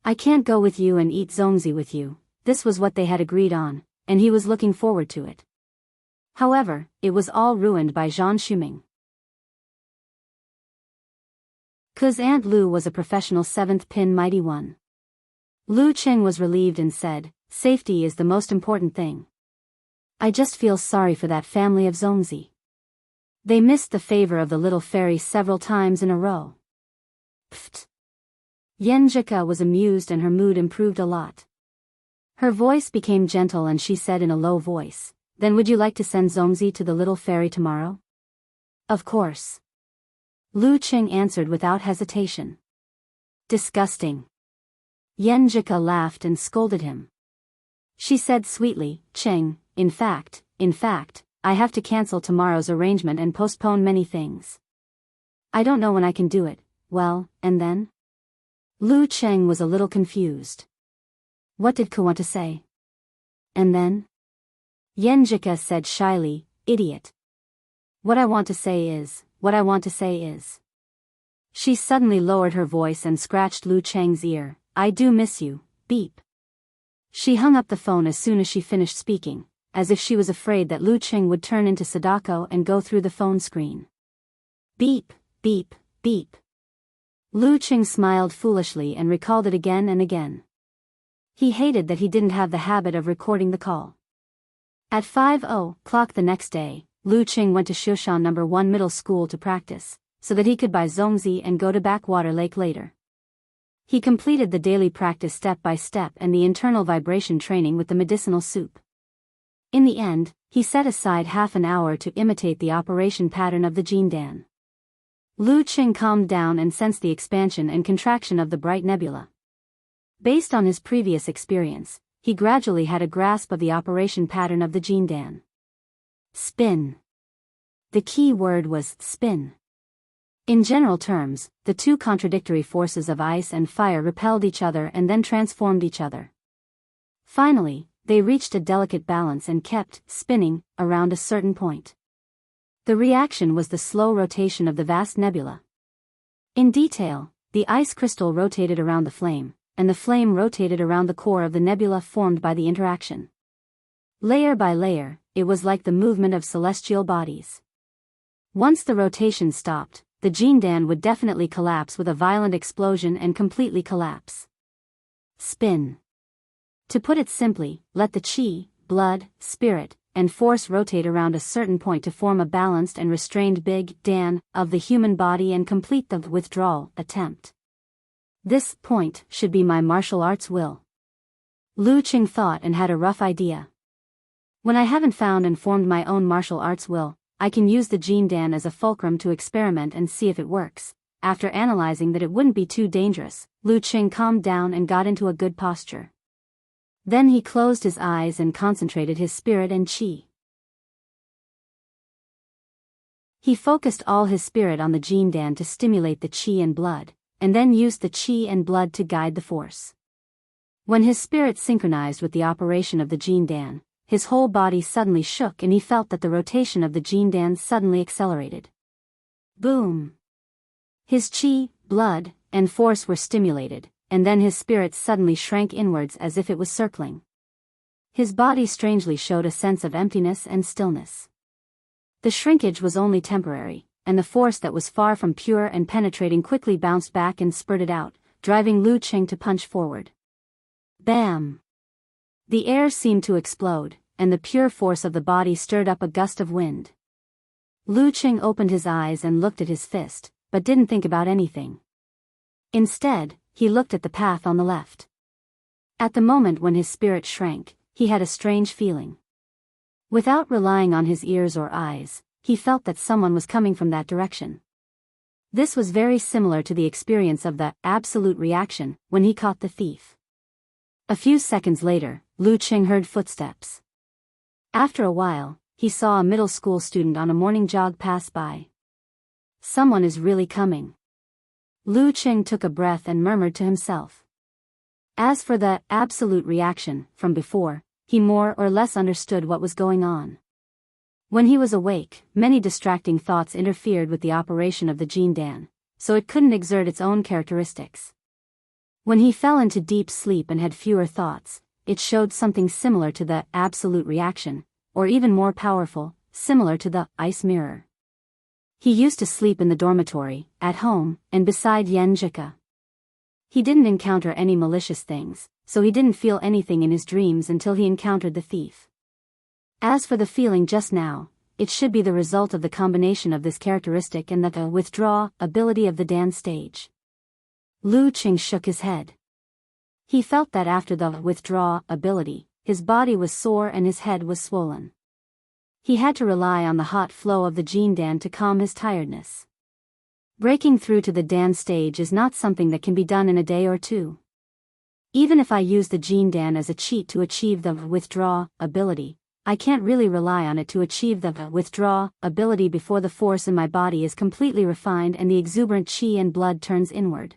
I can't go with you and eat zongzi with you." This was what they had agreed on, and he was looking forward to it. However, it was all ruined by Zhang Shuming. 'Cause Aunt Lu was a professional 7th pin mighty one. Lu Qing was relieved and said, "Safety is the most important thing. I just feel sorry for that family of zongzi. They missed the favor of the little fairy several times in a row." Pfft. Yenjika was amused and her mood improved a lot. Her voice became gentle and she said in a low voice, "Then would you like to send zongzi to the little fairy tomorrow?" "Of course." Lu Qing answered without hesitation. "Disgusting." Yenjika laughed and scolded him. She said sweetly, "Qing, in fact, I have to cancel tomorrow's arrangement and postpone many things. I don't know when I can do it." "Well, and then?" Lu Qing was a little confused. What did Ku want to say? "And then?" Yenjika said shyly, "Idiot. What I want to say is. She suddenly lowered her voice and scratched Lu Qing's ear. "I do miss you, beep." She hung up the phone as soon as she finished speaking, as if she was afraid that Lu Qing would turn into Sadako and go through the phone screen. Beep, beep, beep. Lu Qing smiled foolishly and recalled it again and again. He hated that he didn't have the habit of recording the call. At 5:00 the next day, Lu Qing went to Shushan No. 1 middle school to practice, so that he could buy zongzi and go to Backwater Lake later. He completed the daily practice step by step and the internal vibration training with the medicinal soup. In the end, he set aside half an hour to imitate the operation pattern of the Jindan. Lu Qing calmed down and sensed the expansion and contraction of the bright nebula. Based on his previous experience, he gradually had a grasp of the operation pattern of the Jindan. Spin. The key word was spin. In general terms, the 2 contradictory forces of ice and fire repelled each other and then transformed each other. Finally, they reached a delicate balance and kept spinning around a certain point. The reaction was the slow rotation of the vast nebula. In detail, the ice crystal rotated around the flame, and the flame rotated around the core of the nebula formed by the interaction. Layer by layer, it was like the movement of celestial bodies. Once the rotation stopped, the Jindan would definitely collapse with a violent explosion and completely collapse. Spin. To put it simply, let the qi, blood, spirit, and force rotate around a certain point to form a balanced and restrained big Dan of the human body and complete the withdrawal attempt. This point should be my martial arts will. Lu Qing thought and had a rough idea. When I haven't found and formed my own martial arts will, I can use the Jindan as a fulcrum to experiment and see if it works. After analyzing that it wouldn't be too dangerous, Lu Qing calmed down and got into a good posture. Then he closed his eyes and concentrated his spirit and qi. He focused all his spirit on the Jindan to stimulate the qi and blood, and then used the qi and blood to guide the force. When his spirit synchronized with the operation of the Jindan, his whole body suddenly shook and he felt that the rotation of the Jindan suddenly accelerated. Boom! His qi, blood, and force were stimulated, and then his spirit suddenly shrank inwards as if it was circling. His body strangely showed a sense of emptiness and stillness. The shrinkage was only temporary, and the force that was far from pure and penetrating quickly bounced back and spurted out, driving Lu Qing to punch forward. Bam! The air seemed to explode, and the pure force of the body stirred up a gust of wind. Lu Qing opened his eyes and looked at his fist, but didn't think about anything. Instead, he looked at the path on the left. At the moment when his spirit shrank, he had a strange feeling. Without relying on his ears or eyes, he felt that someone was coming from that direction. This was very similar to the experience of the absolute reaction when he caught the thief. A few seconds later, Lu Qing heard footsteps. After a while, he saw a middle school student on a morning jog pass by. Someone is really coming. Lu Qing took a breath and murmured to himself. As for the absolute reaction from before, he more or less understood what was going on. When he was awake, many distracting thoughts interfered with the operation of the Jindan, so it couldn't exert its own characteristics. When he fell into deep sleep and had fewer thoughts, it showed something similar to the absolute reaction, or even more powerful, similar to the ice mirror. He used to sleep in the dormitory, at home, and beside Yenjika. He didn't encounter any malicious things, so he didn't feel anything in his dreams until he encountered the thief. As for the feeling just now, it should be the result of the combination of this characteristic and the withdraw ability of the Dan stage. Lu Qing shook his head. He felt that after the withdraw ability, his body was sore and his head was swollen. He had to rely on the hot flow of the Jindan to calm his tiredness. Breaking through to the Dan stage is not something that can be done in a day or two. Even if I use the Jindan as a cheat to achieve the withdraw ability, I can't really rely on it to achieve the withdraw ability before the force in my body is completely refined and the exuberant qi and blood turns inward.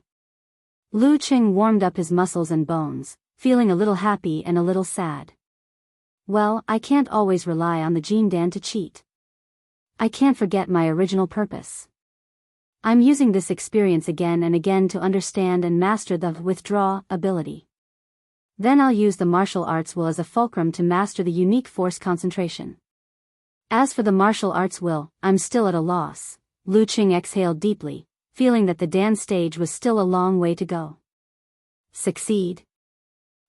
Lu Qing warmed up his muscles and bones, feeling a little happy and a little sad. Well, I can't always rely on the Jindan to cheat. I can't forget my original purpose. I'm using this experience again and again to understand and master the withdraw ability. Then I'll use the martial arts will as a fulcrum to master the unique force concentration. As for the martial arts will, I'm still at a loss. Lu Qing exhaled deeply, feeling that the Dan stage was still a long way to go. Succeed?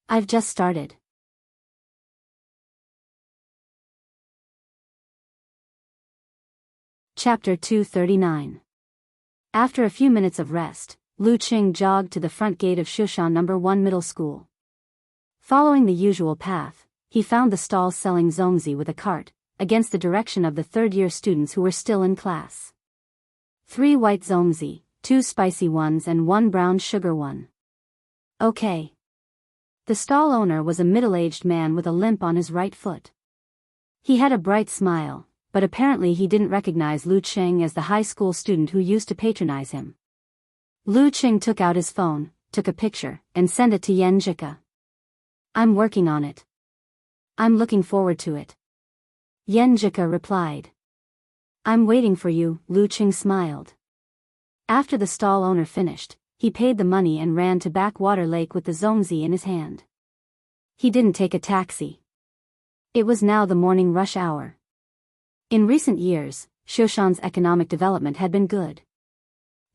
I've just started. Chapter 239. After a few minutes of rest, Lu Qing jogged to the front gate of Shushan No. 1 Middle School. Following the usual path, he found the stall selling zongzi with a cart, against the direction of the third-year students who were still in class. 3 white zongzi, 2 spicy ones and 1 brown sugar one. Okay. The stall owner was a middle-aged man with a limp on his right foot. He had a bright smile, but apparently he didn't recognize Lu Qing as the high school student who used to patronize him. Lu Qing took out his phone, took a picture, and sent it to Yenjika. I'm working on it. I'm looking forward to it. Yenjika replied. I'm waiting for you, Lu Qing smiled. After the stall owner finished, he paid the money and ran to Backwater Lake with the zongzi in his hand. He didn't take a taxi. It was now the morning rush hour. In recent years, Shoshan's economic development had been good.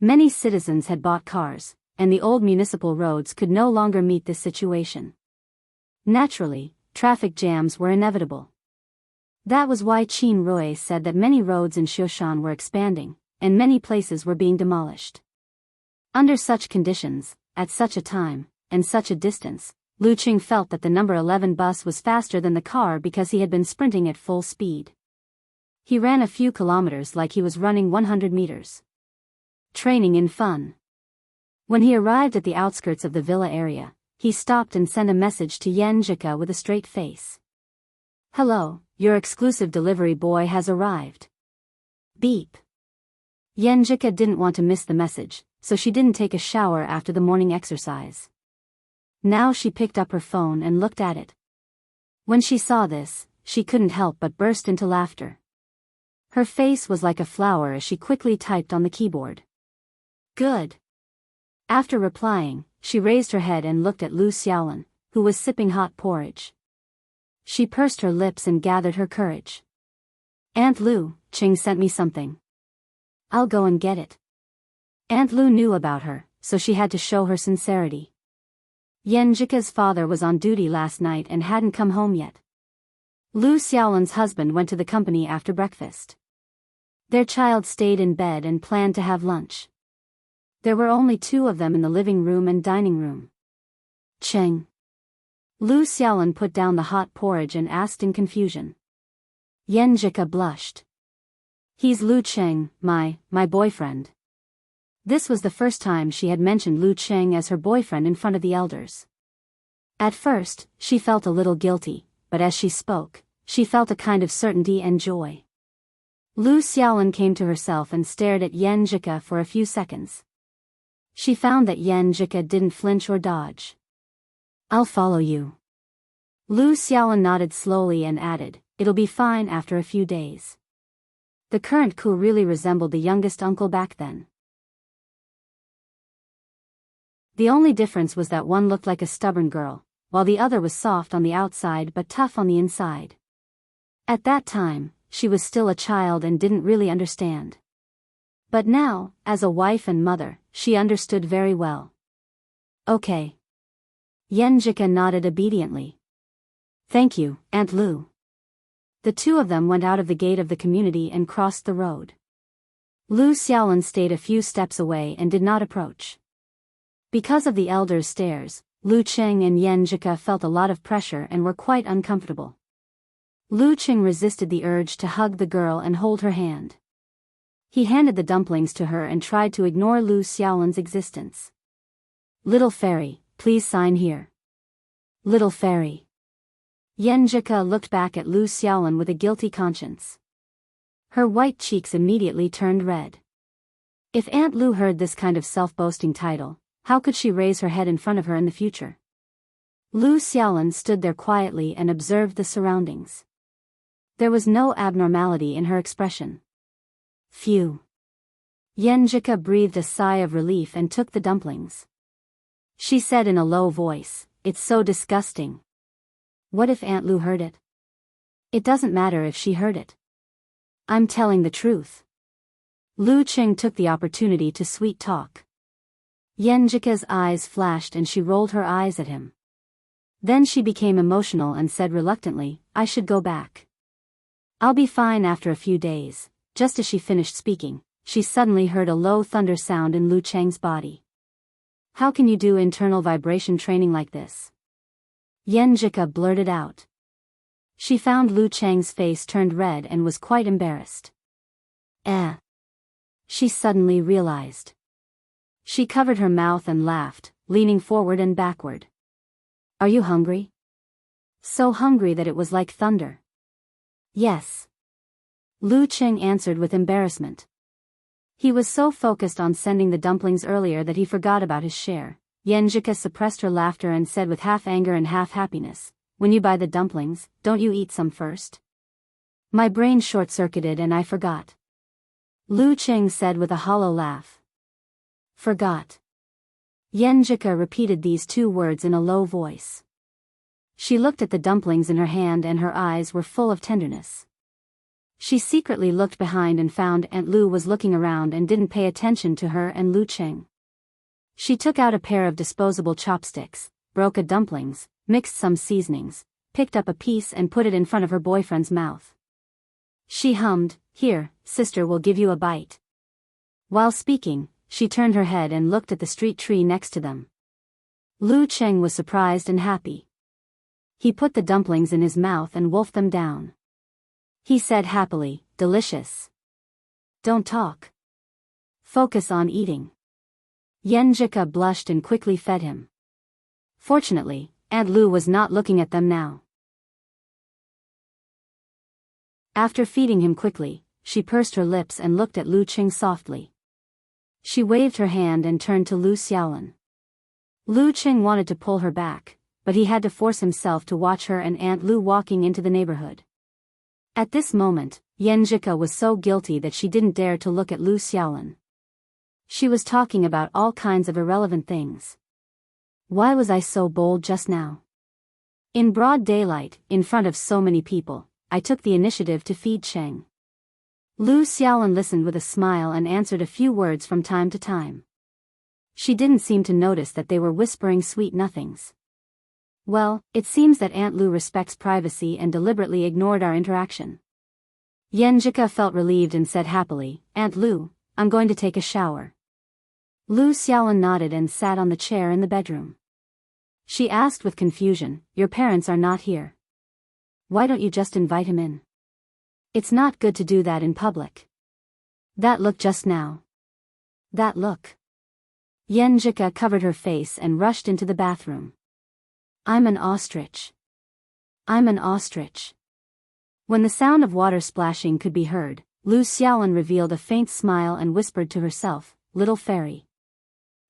Many citizens had bought cars, and the old municipal roads could no longer meet this situation. Naturally, traffic jams were inevitable. That was why Qin Rui said that many roads in Shoshan were expanding, and many places were being demolished. Under such conditions, at such a time, and such a distance, Lu Qing felt that the number 11 bus was faster than the car because he had been sprinting at full speed. He ran a few kilometers like he was running 100 meters. Training in fun. When he arrived at the outskirts of the villa area, he stopped and sent a message to Yenjika with a straight face. Hello, your exclusive delivery boy has arrived. Beep. Yenjika didn't want to miss the message, so she didn't take a shower after the morning exercise. Now she picked up her phone and looked at it. When she saw this, she couldn't help but burst into laughter. Her face was like a flower as she quickly typed on the keyboard. Good. After replying, she raised her head and looked at Lu Xiaolin, who was sipping hot porridge. She pursed her lips and gathered her courage. Aunt Lu, Qing sent me something. I'll go and get it. Aunt Lu knew about her, so she had to show her sincerity. Yenjika's father was on duty last night and hadn't come home yet. Lu Xiaolan's husband went to the company after breakfast. Their child stayed in bed and planned to have lunch. There were only two of them in the living room and dining room. Cheng. Lu Xiaolan put down the hot porridge and asked in confusion. Yenjika blushed. He's Lu Cheng, my boyfriend. This was the first time she had mentioned Lu Cheng as her boyfriend in front of the elders. At first, she felt a little guilty, but as she spoke, she felt a kind of certainty and joy. Lu Xiaolan came to herself and stared at Yenjika for a few seconds. She found that Yenjika didn't flinch or dodge. I'll follow you. Lu Xiaolan nodded slowly and added, it'll be fine after a few days. The current Ku really resembled the youngest uncle back then. The only difference was that one looked like a stubborn girl, while the other was soft on the outside but tough on the inside. At that time, she was still a child and didn't really understand. But now, as a wife and mother, she understood very well. Okay. Yenjika nodded obediently. Thank you, Aunt Lu. The two of them went out of the gate of the community and crossed the road. Lu Xiaolan stayed a few steps away and did not approach. Because of the elders' stares, Lu Cheng and Yenjika felt a lot of pressure and were quite uncomfortable. Lu Cheng resisted the urge to hug the girl and hold her hand. He handed the dumplings to her and tried to ignore Lu Xiaolan's existence. Little fairy, please sign here. Little fairy. Yenjika looked back at Lu Xiaolan with a guilty conscience. Her white cheeks immediately turned red. If Aunt Lu heard this kind of self-boasting title, how could she raise her head in front of her in the future? Lu Xiaolan stood there quietly and observed the surroundings. There was no abnormality in her expression. Phew. Yenjika breathed a sigh of relief and took the dumplings. She said in a low voice, "It's so disgusting." What if Aunt Lu heard it? It doesn't matter if she heard it. I'm telling the truth. Lu Cheng took the opportunity to sweet talk. Yenjika's eyes flashed and she rolled her eyes at him. Then she became emotional and said reluctantly, I should go back. I'll be fine after a few days. Just as she finished speaking, she suddenly heard a low thunder sound in Lu Cheng's body. How can you do internal vibration training like this? Yenjika blurted out. She found Lu Cheng's face turned red and was quite embarrassed. She suddenly realized. She covered her mouth and laughed, leaning forward and backward. Are you hungry? So hungry that it was like thunder. Yes. Lu Cheng answered with embarrassment. He was so focused on sending the dumplings earlier that he forgot about his share. Yenjika suppressed her laughter and said with half anger and half happiness, when you buy the dumplings, don't you eat some first? My brain short-circuited and I forgot. Lu Cheng said with a hollow laugh. Forgot. Yenjika repeated these two words in a low voice. She looked at the dumplings in her hand and her eyes were full of tenderness. She secretly looked behind and found Aunt Lu was looking around and didn't pay attention to her and Lu Cheng. She took out a pair of disposable chopsticks, broke a dumplings, mixed some seasonings, picked up a piece and put it in front of her boyfriend's mouth. She hummed, Here, sister will give you a bite. While speaking, she turned her head and looked at the street tree next to them. Lu Cheng was surprised and happy. He put the dumplings in his mouth and wolfed them down. He said happily, Delicious. Don't talk. Focus on eating. Yenjika blushed and quickly fed him. Fortunately, Aunt Lu was not looking at them now. After feeding him quickly, she pursed her lips and looked at Lu Cheng softly. She waved her hand and turned to Lu Xiaolan. Lu Cheng wanted to pull her back, but he had to force himself to watch her and Aunt Lu walking into the neighborhood. At this moment, Yenjika was so guilty that she didn't dare to look at Lu Xiaolan. She was talking about all kinds of irrelevant things. Why was I so bold just now? In broad daylight, in front of so many people, I took the initiative to feed Cheng. Lu Xiaolan listened with a smile and answered a few words from time to time. She didn't seem to notice that they were whispering sweet nothings. Well, it seems that Aunt Lu respects privacy and deliberately ignored our interaction. Yenjika felt relieved and said happily, Aunt Lu, I'm going to take a shower. Lu Xiaolan nodded and sat on the chair in the bedroom. She asked with confusion, your parents are not here. Why don't you just invite him in? It's not good to do that in public. That look just now. That look. Yenjika covered her face and rushed into the bathroom. I'm an ostrich. I'm an ostrich. When the sound of water splashing could be heard, Lu Xiaolan revealed a faint smile and whispered to herself, little fairy.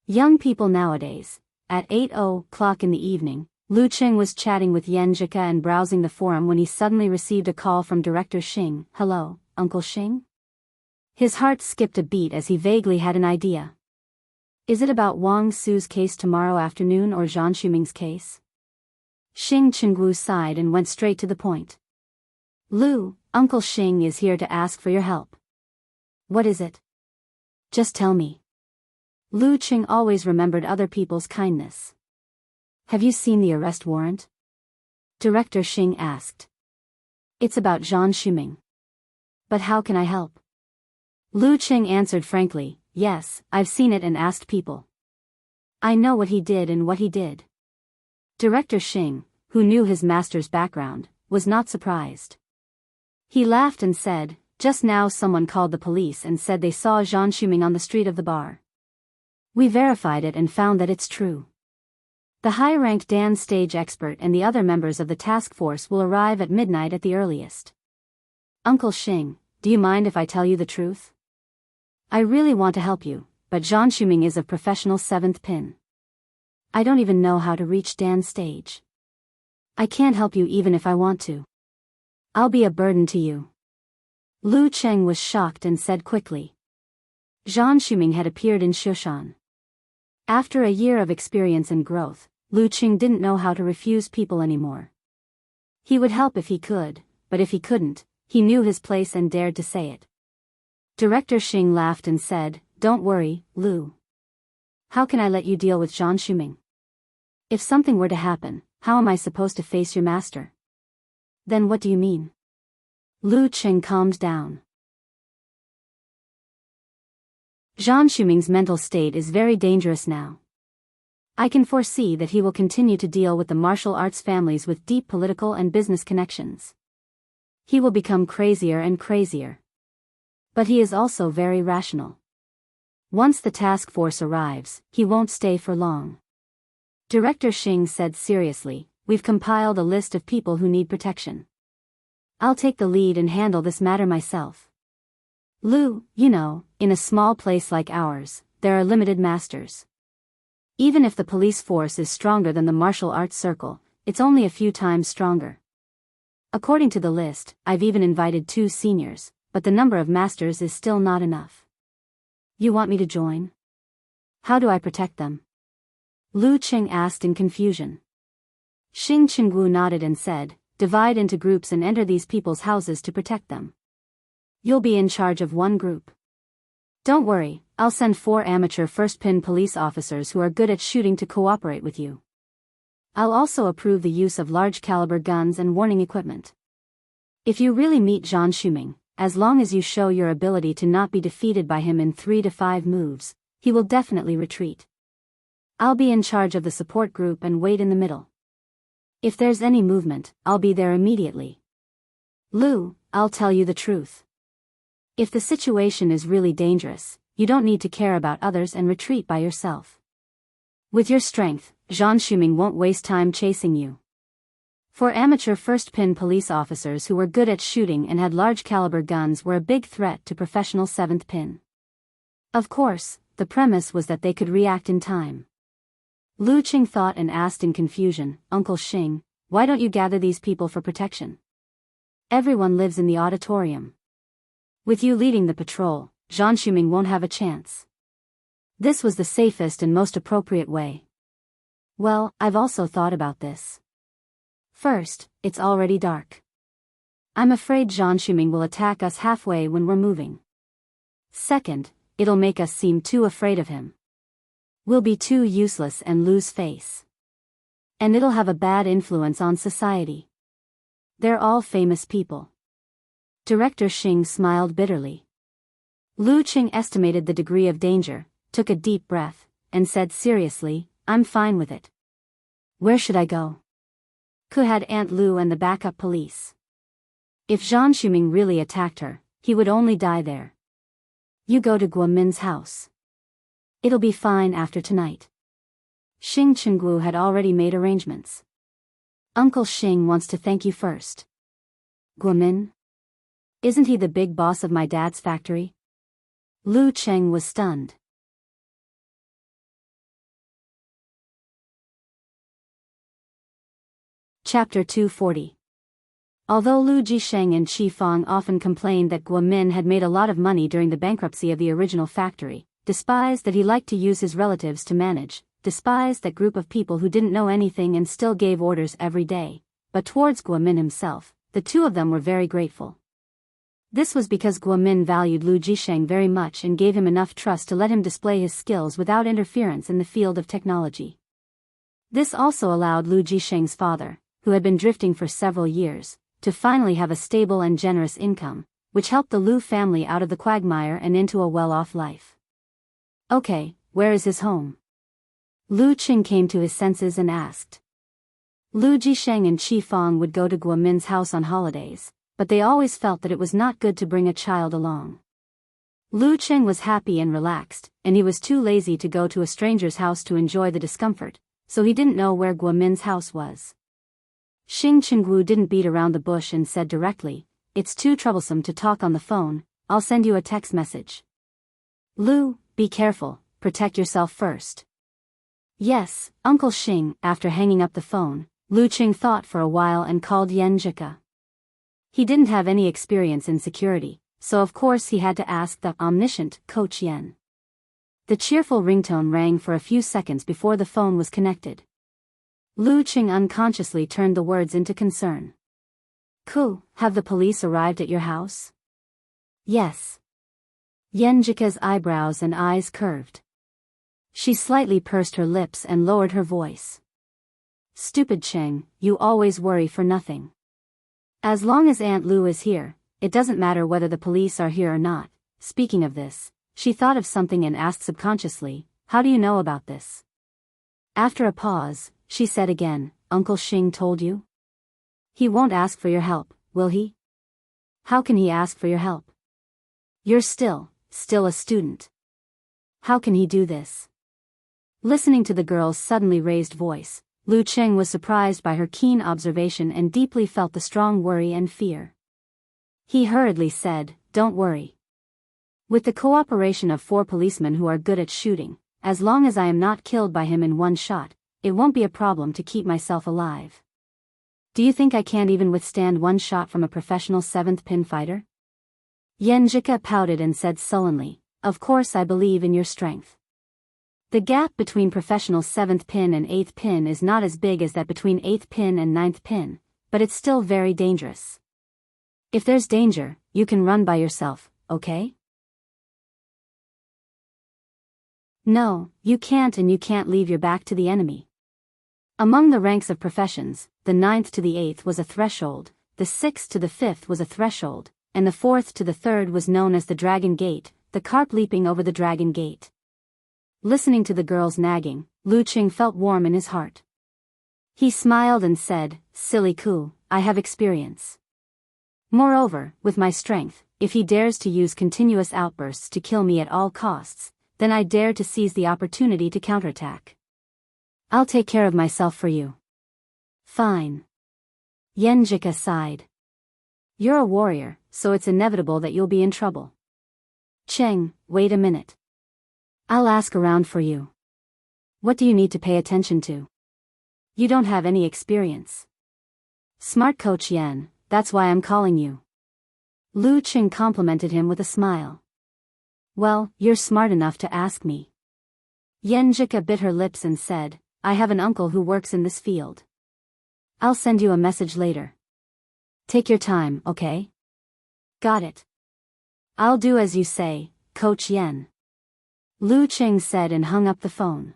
Young people nowadays. At 8:00 in the evening, Lu Qing was chatting with Yenjika and browsing the forum when he suddenly received a call from Director Xing. Hello, Uncle Xing? His heart skipped a beat as he vaguely had an idea. Is it about Wang Su's case tomorrow afternoon or Zhang Shuming's case? Xing Qinggu sighed and went straight to the point. Lu, Uncle Xing is here to ask for your help. What is it? Just tell me. Lu Qing always remembered other people's kindness. Have you seen the arrest warrant? Director Xing asked. It's about Zhang Shuming. But how can I help? Lu Qing answered frankly, yes, I've seen it and asked people. I know what he did and what he did. Director Xing, who knew his master's background, was not surprised. He laughed and said, just now someone called the police and said they saw Zhang Shuming on the street of the bar. We verified it and found that it's true. The high-ranked Dan stage expert and the other members of the task force will arrive at midnight at the earliest. Uncle Xing, do you mind if I tell you the truth? I really want to help you, but Zhang Shuming is of professional 7th pin. I don't even know how to reach Dan's stage. I can't help you even if I want to. I'll be a burden to you. Lu Cheng was shocked and said quickly. Zhang Shuming had appeared in Shushan. After a year of experience and growth, Lu Qing didn't know how to refuse people anymore. He would help if he could, but if he couldn't, he knew his place and dared to say it. Director Xing laughed and said, don't worry, Lu. How can I let you deal with Zhang Shuming? If something were to happen, how am I supposed to face your master? Then what do you mean? Lu Qing calmed down. Zhang Shuming's mental state is very dangerous now. I can foresee that he will continue to deal with the martial arts families with deep political and business connections. He will become crazier and crazier. But he is also very rational. Once the task force arrives, he won't stay for long. Director Xing said seriously, we've compiled a list of people who need protection. I'll take the lead and handle this matter myself. Lu, you know, in a small place like ours, there are limited masters. Even if the police force is stronger than the martial arts circle, it's only a few times stronger. According to the list, I've even invited 2 seniors, but the number of masters is still not enough. You want me to join? How do I protect them? Lu Qing asked in confusion. Xing Qinggu nodded and said, divide into groups and enter these people's houses to protect them. You'll be in charge of one group. Don't worry, I'll send 4 amateur first-pin police officers who are good at shooting to cooperate with you. I'll also approve the use of large-caliber guns and warning equipment. If you really meet Zhang Shuming, as long as you show your ability to not be defeated by him in 3 to 5 moves, he will definitely retreat. I'll be in charge of the support group and wait in the middle. If there's any movement, I'll be there immediately. Lu, I'll tell you the truth. If the situation is really dangerous, you don't need to care about others and retreat by yourself. With your strength, Zhang Shuming won't waste time chasing you. For amateur first-pin police officers who were good at shooting and had large-caliber guns were a big threat to professional 7th pin. Of course, the premise was that they could react in time. Lu Qing thought and asked in confusion, Uncle Xing, why don't you gather these people for protection? Everyone lives in the auditorium. With you leading the patrol, Zhang Shuming won't have a chance. This was the safest and most appropriate way. Well, I've also thought about this. First, it's already dark. I'm afraid Zhang Shuming will attack us halfway when we're moving. Second, it'll make us seem too afraid of him. Will be too useless and lose face. And it'll have a bad influence on society. They're all famous people. Director Xing smiled bitterly. Lu Qing estimated the degree of danger, took a deep breath, and said seriously, I'm fine with it. Where should I go? Ku had Aunt Lu and the backup police. If Zhang Shuming really attacked her, he would only die there. You go to Guomin's house. It'll be fine after tonight. Xing Chenggu had already made arrangements. Uncle Xing wants to thank you first. Guomin? Isn't he the big boss of my dad's factory? Lu Cheng was stunned. Chapter 240. Although Lu Jisheng and Qi Fang often complained that Guomin had made a lot of money during the bankruptcy of the original factory, despised that he liked to use his relatives to manage, despised that group of people who didn't know anything and still gave orders every day, but towards Guomin himself, the two of them were very grateful. This was because Guomin valued Lu Jisheng very much and gave him enough trust to let him display his skills without interference in the field of technology. This also allowed Lu Jisheng's father, who had been drifting for several years, to finally have a stable and generous income, which helped the Lu family out of the quagmire and into a well-off life. Okay, where is his home? Lu Qing came to his senses and asked. Lu Jisheng and Qi Fang would go to Guomin's house on holidays, but they always felt that it was not good to bring a child along. Lu Qing was happy and relaxed, and he was too lazy to go to a stranger's house to enjoy the discomfort, so he didn't know where Guomin's house was. Xing Chenggu didn't beat around the bush and said directly, it's too troublesome to talk on the phone, I'll send you a text message. Lu, be careful, protect yourself first. Yes, Uncle Xing. After hanging up the phone, Lu Qing thought for a while and called Yan Jika. He didn't have any experience in security, so of course he had to ask the omniscient Coach Yan. The cheerful ringtone rang for a few seconds before the phone was connected. Lu Qing unconsciously turned the words into concern. Ku, have the police arrived at your house? Yes. Yan Jika's eyebrows and eyes curved. She slightly pursed her lips and lowered her voice. Stupid Cheng, you always worry for nothing. As long as Aunt Lu is here, it doesn't matter whether the police are here or not. Speaking of this, she thought of something and asked subconsciously, how do you know about this? After a pause, she said again, Uncle Xing told you? He won't ask for your help, will he? How can he ask for your help? You're still a student. How can he do this? Listening to the girl's suddenly raised voice, Lu Qing was surprised by her keen observation and deeply felt the strong worry and fear. He hurriedly said, don't worry. With the cooperation of 4 policemen who are good at shooting, as long as I am not killed by him in one shot, it won't be a problem to keep myself alive. Do you think I can't even withstand one shot from a professional 7th pin fighter? Yan Jika pouted and said sullenly, of course I believe in your strength. The gap between professional 7th pin and 8th pin is not as big as that between 8th pin and 9th pin, but it's still very dangerous. If there's danger, you can run by yourself, okay? No, you can't, and you can't leave your back to the enemy. Among the ranks of professions, the 9th to the 8th was a threshold, the 6th to the 5th was a threshold, and the 4th to the 3rd was known as the Dragon Gate, the carp leaping over the Dragon Gate. Listening to the girl's nagging, Lu Qing felt warm in his heart. He smiled and said, silly Ku, I have experience. Moreover, with my strength, if he dares to use continuous outbursts to kill me at all costs, then I dare to seize the opportunity to counterattack. I'll take care of myself for you. Fine. Yan Jika sighed. You're a warrior, so it's inevitable that you'll be in trouble. Cheng, wait a minute. I'll ask around for you. What do you need to pay attention to? You don't have any experience. Smart Coach Yan, that's why I'm calling you. Lu Qing complimented him with a smile. Well, you're smart enough to ask me. Yan Jika bit her lips and said, I have an uncle who works in this field. I'll send you a message later. Take your time, okay? Got it. I'll do as you say, Coach Yan. Lu Qing said and hung up the phone.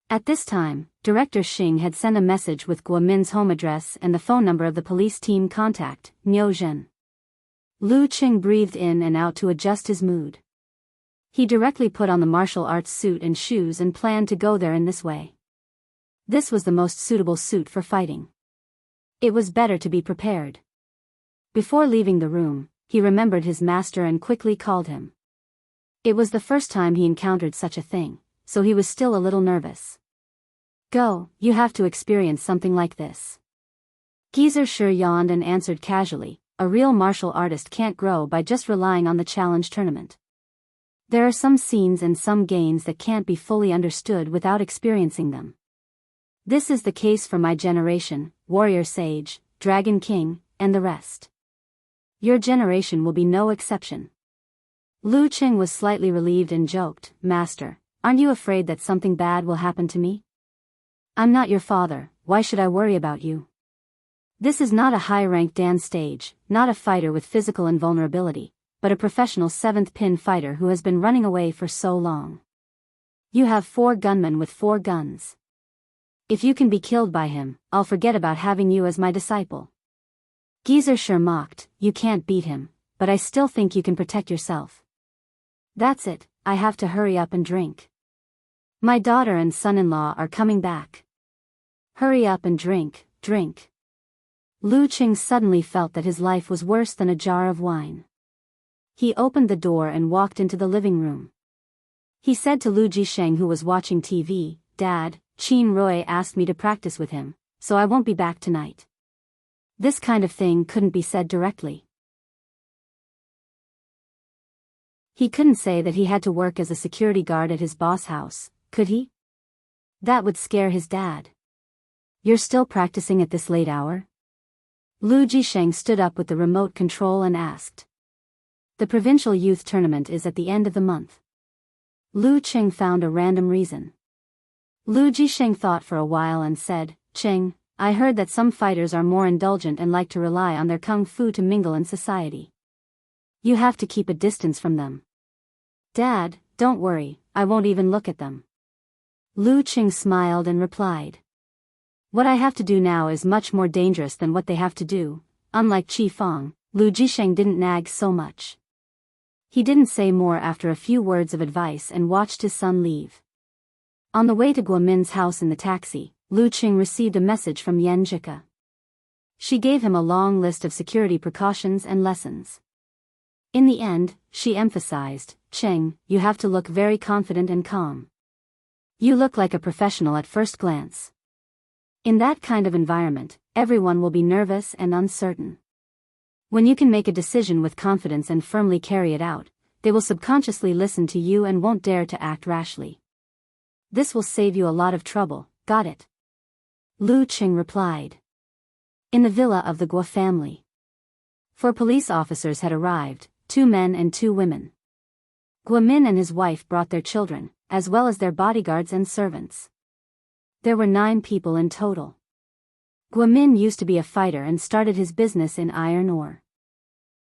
At this time, Director Xing had sent a message with Guo Min's home address and the phone number of the police team contact, Niu Zhen. Lu Qing breathed in and out to adjust his mood. He directly put on the martial arts suit and shoes and planned to go there in this way. This was the most suitable suit for fighting. It was better to be prepared. Before leaving the room, he remembered his master and quickly called him. It was the first time he encountered such a thing, so he was still a little nervous. Go, you have to experience something like this. Geezer Shi yawned and answered casually, a real martial artist can't grow by just relying on the challenge tournament. There are some scenes and some gains that can't be fully understood without experiencing them. This is the case for my generation, Warrior Sage, Dragon King, and the rest. Your generation will be no exception. Lu Qing was slightly relieved and joked, Master, aren't you afraid that something bad will happen to me? I'm not your father, why should I worry about you? This is not a high-ranked dance stage, not a fighter with physical invulnerability, but a professional 7th pin fighter who has been running away for so long. You have 4 gunmen with 4 guns. If you can be killed by him, I'll forget about having you as my disciple. Geezer Shi mocked, you can't beat him, but I still think you can protect yourself. That's it, I have to hurry up and drink. My daughter and son-in-law are coming back. Hurry up and drink, drink. Lu Qing suddenly felt that his life was worse than a jar of wine. He opened the door and walked into the living room. He said to Lu Jisheng, who was watching TV, Dad, Qin Roy asked me to practice with him, so I won't be back tonight. This kind of thing couldn't be said directly. He couldn't say that he had to work as a security guard at his boss' house, could he? That would scare his dad. You're still practicing at this late hour? Lu Jisheng stood up with the remote control and asked. The provincial youth tournament is at the end of the month. Lu Qing found a random reason. Lu Jisheng thought for a while and said, Qing, I heard that some fighters are more indulgent and like to rely on their kung fu to mingle in society. You have to keep a distance from them. Dad, don't worry, I won't even look at them. Lu Qing smiled and replied. What I have to do now is much more dangerous than what they have to do. Unlike Qi Feng, Lu Jisheng didn't nag so much. He didn't say more after a few words of advice and watched his son leave. On the way to Guo Min's house in the taxi, Lu Qing received a message from Yan Jika. She gave him a long list of security precautions and lessons. In the end, she emphasized, Qing, you have to look very confident and calm. You look like a professional at first glance. In that kind of environment, everyone will be nervous and uncertain. When you can make a decision with confidence and firmly carry it out, they will subconsciously listen to you and won't dare to act rashly. This will save you a lot of trouble, got it? Lu Qing replied. In the villa of the Guo family. 4 police officers had arrived, 2 men and 2 women. Guo Min and his wife brought their children, as well as their bodyguards and servants. There were 9 people in total. Guo Min used to be a fighter and started his business in iron ore.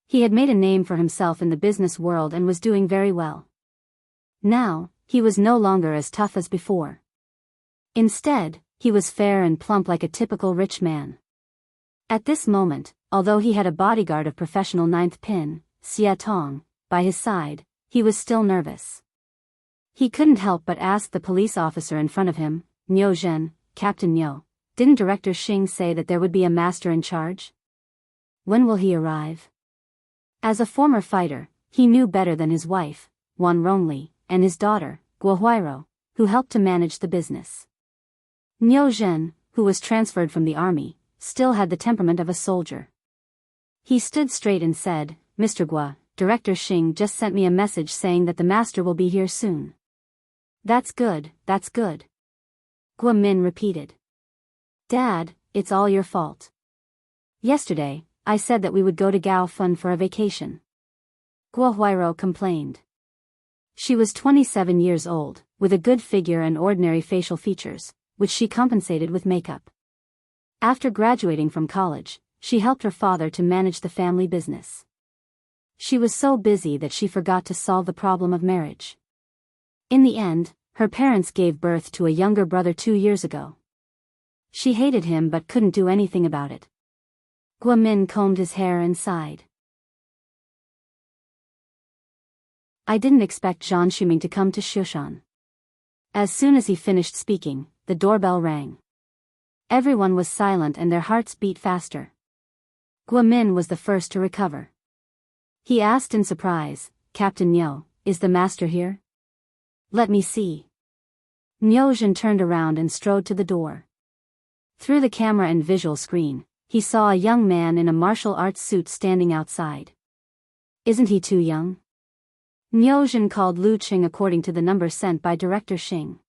He had made a name for himself in the business world and was doing very well. Now, he was no longer as tough as before. Instead, he was fair and plump like a typical rich man. At this moment, although he had a bodyguard of professional 9th pin, Xia Tong, by his side, he was still nervous. He couldn't help but ask the police officer in front of him, Niu Zhen, Captain Niu, didn't Director Xing say that there would be a master in charge? When will he arrive? As a former fighter, he knew better than his wife, Wan Rongli, and his daughter, Guo Huairou, who helped to manage the business. Niu Zhen, who was transferred from the army, still had the temperament of a soldier. He stood straight and said, Mr. Guo, Director Xing just sent me a message saying that the master will be here soon. That's good, that's good. Guo Min repeated. Dad, it's all your fault. Yesterday, I said that we would go to Gao Fun for a vacation. Guo Huairou complained. She was 27 years old, with a good figure and ordinary facial features, which she compensated with makeup. After graduating from college, she helped her father to manage the family business. She was so busy that she forgot to solve the problem of marriage. In the end, her parents gave birth to a younger brother 2 years ago. She hated him but couldn't do anything about it. Guo-min combed his hair and sighed. I didn't expect Zhang Shuming to come to Shushan. As soon as he finished speaking, the doorbell rang. Everyone was silent and their hearts beat faster. Guo-min was the first to recover. He asked in surprise, Captain Niu, is the master here? Let me see. Niu turned around and strode to the door. Through the camera and visual screen, he saw a young man in a martial arts suit standing outside. Isn't he too young? Niu called Lu Qing according to the number sent by Director Xing.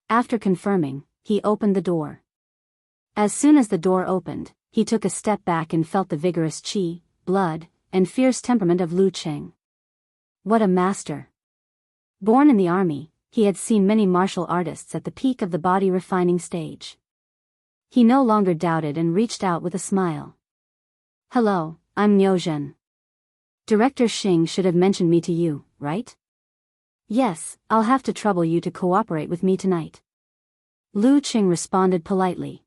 After confirming, he opened the door. As soon as the door opened, he took a step back and felt the vigorous qi, blood, and fierce temperament of Lu Qing. What a master! Born in the army, he had seen many martial artists at the peak of the body refining stage. He no longer doubted and reached out with a smile. Hello, I'm Niu. Director Xing should have mentioned me to you, right? Yes, I'll have to trouble you to cooperate with me tonight. Lu Qing responded politely.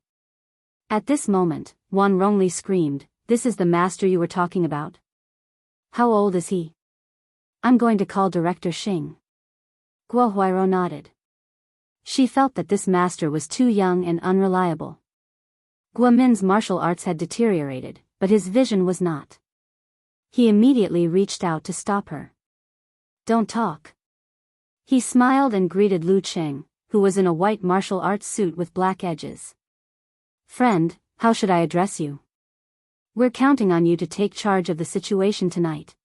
At this moment, Wan Rongli screamed, this is the master you were talking about? How old is he? I'm going to call Director Xing. Guo Huairou nodded. She felt that this master was too young and unreliable. Guo-min's martial arts had deteriorated, but his vision was not. He immediately reached out to stop her. Don't talk. He smiled and greeted Lu Qing, who was in a white martial arts suit with black edges. Friend, how should I address you? We're counting on you to take charge of the situation tonight.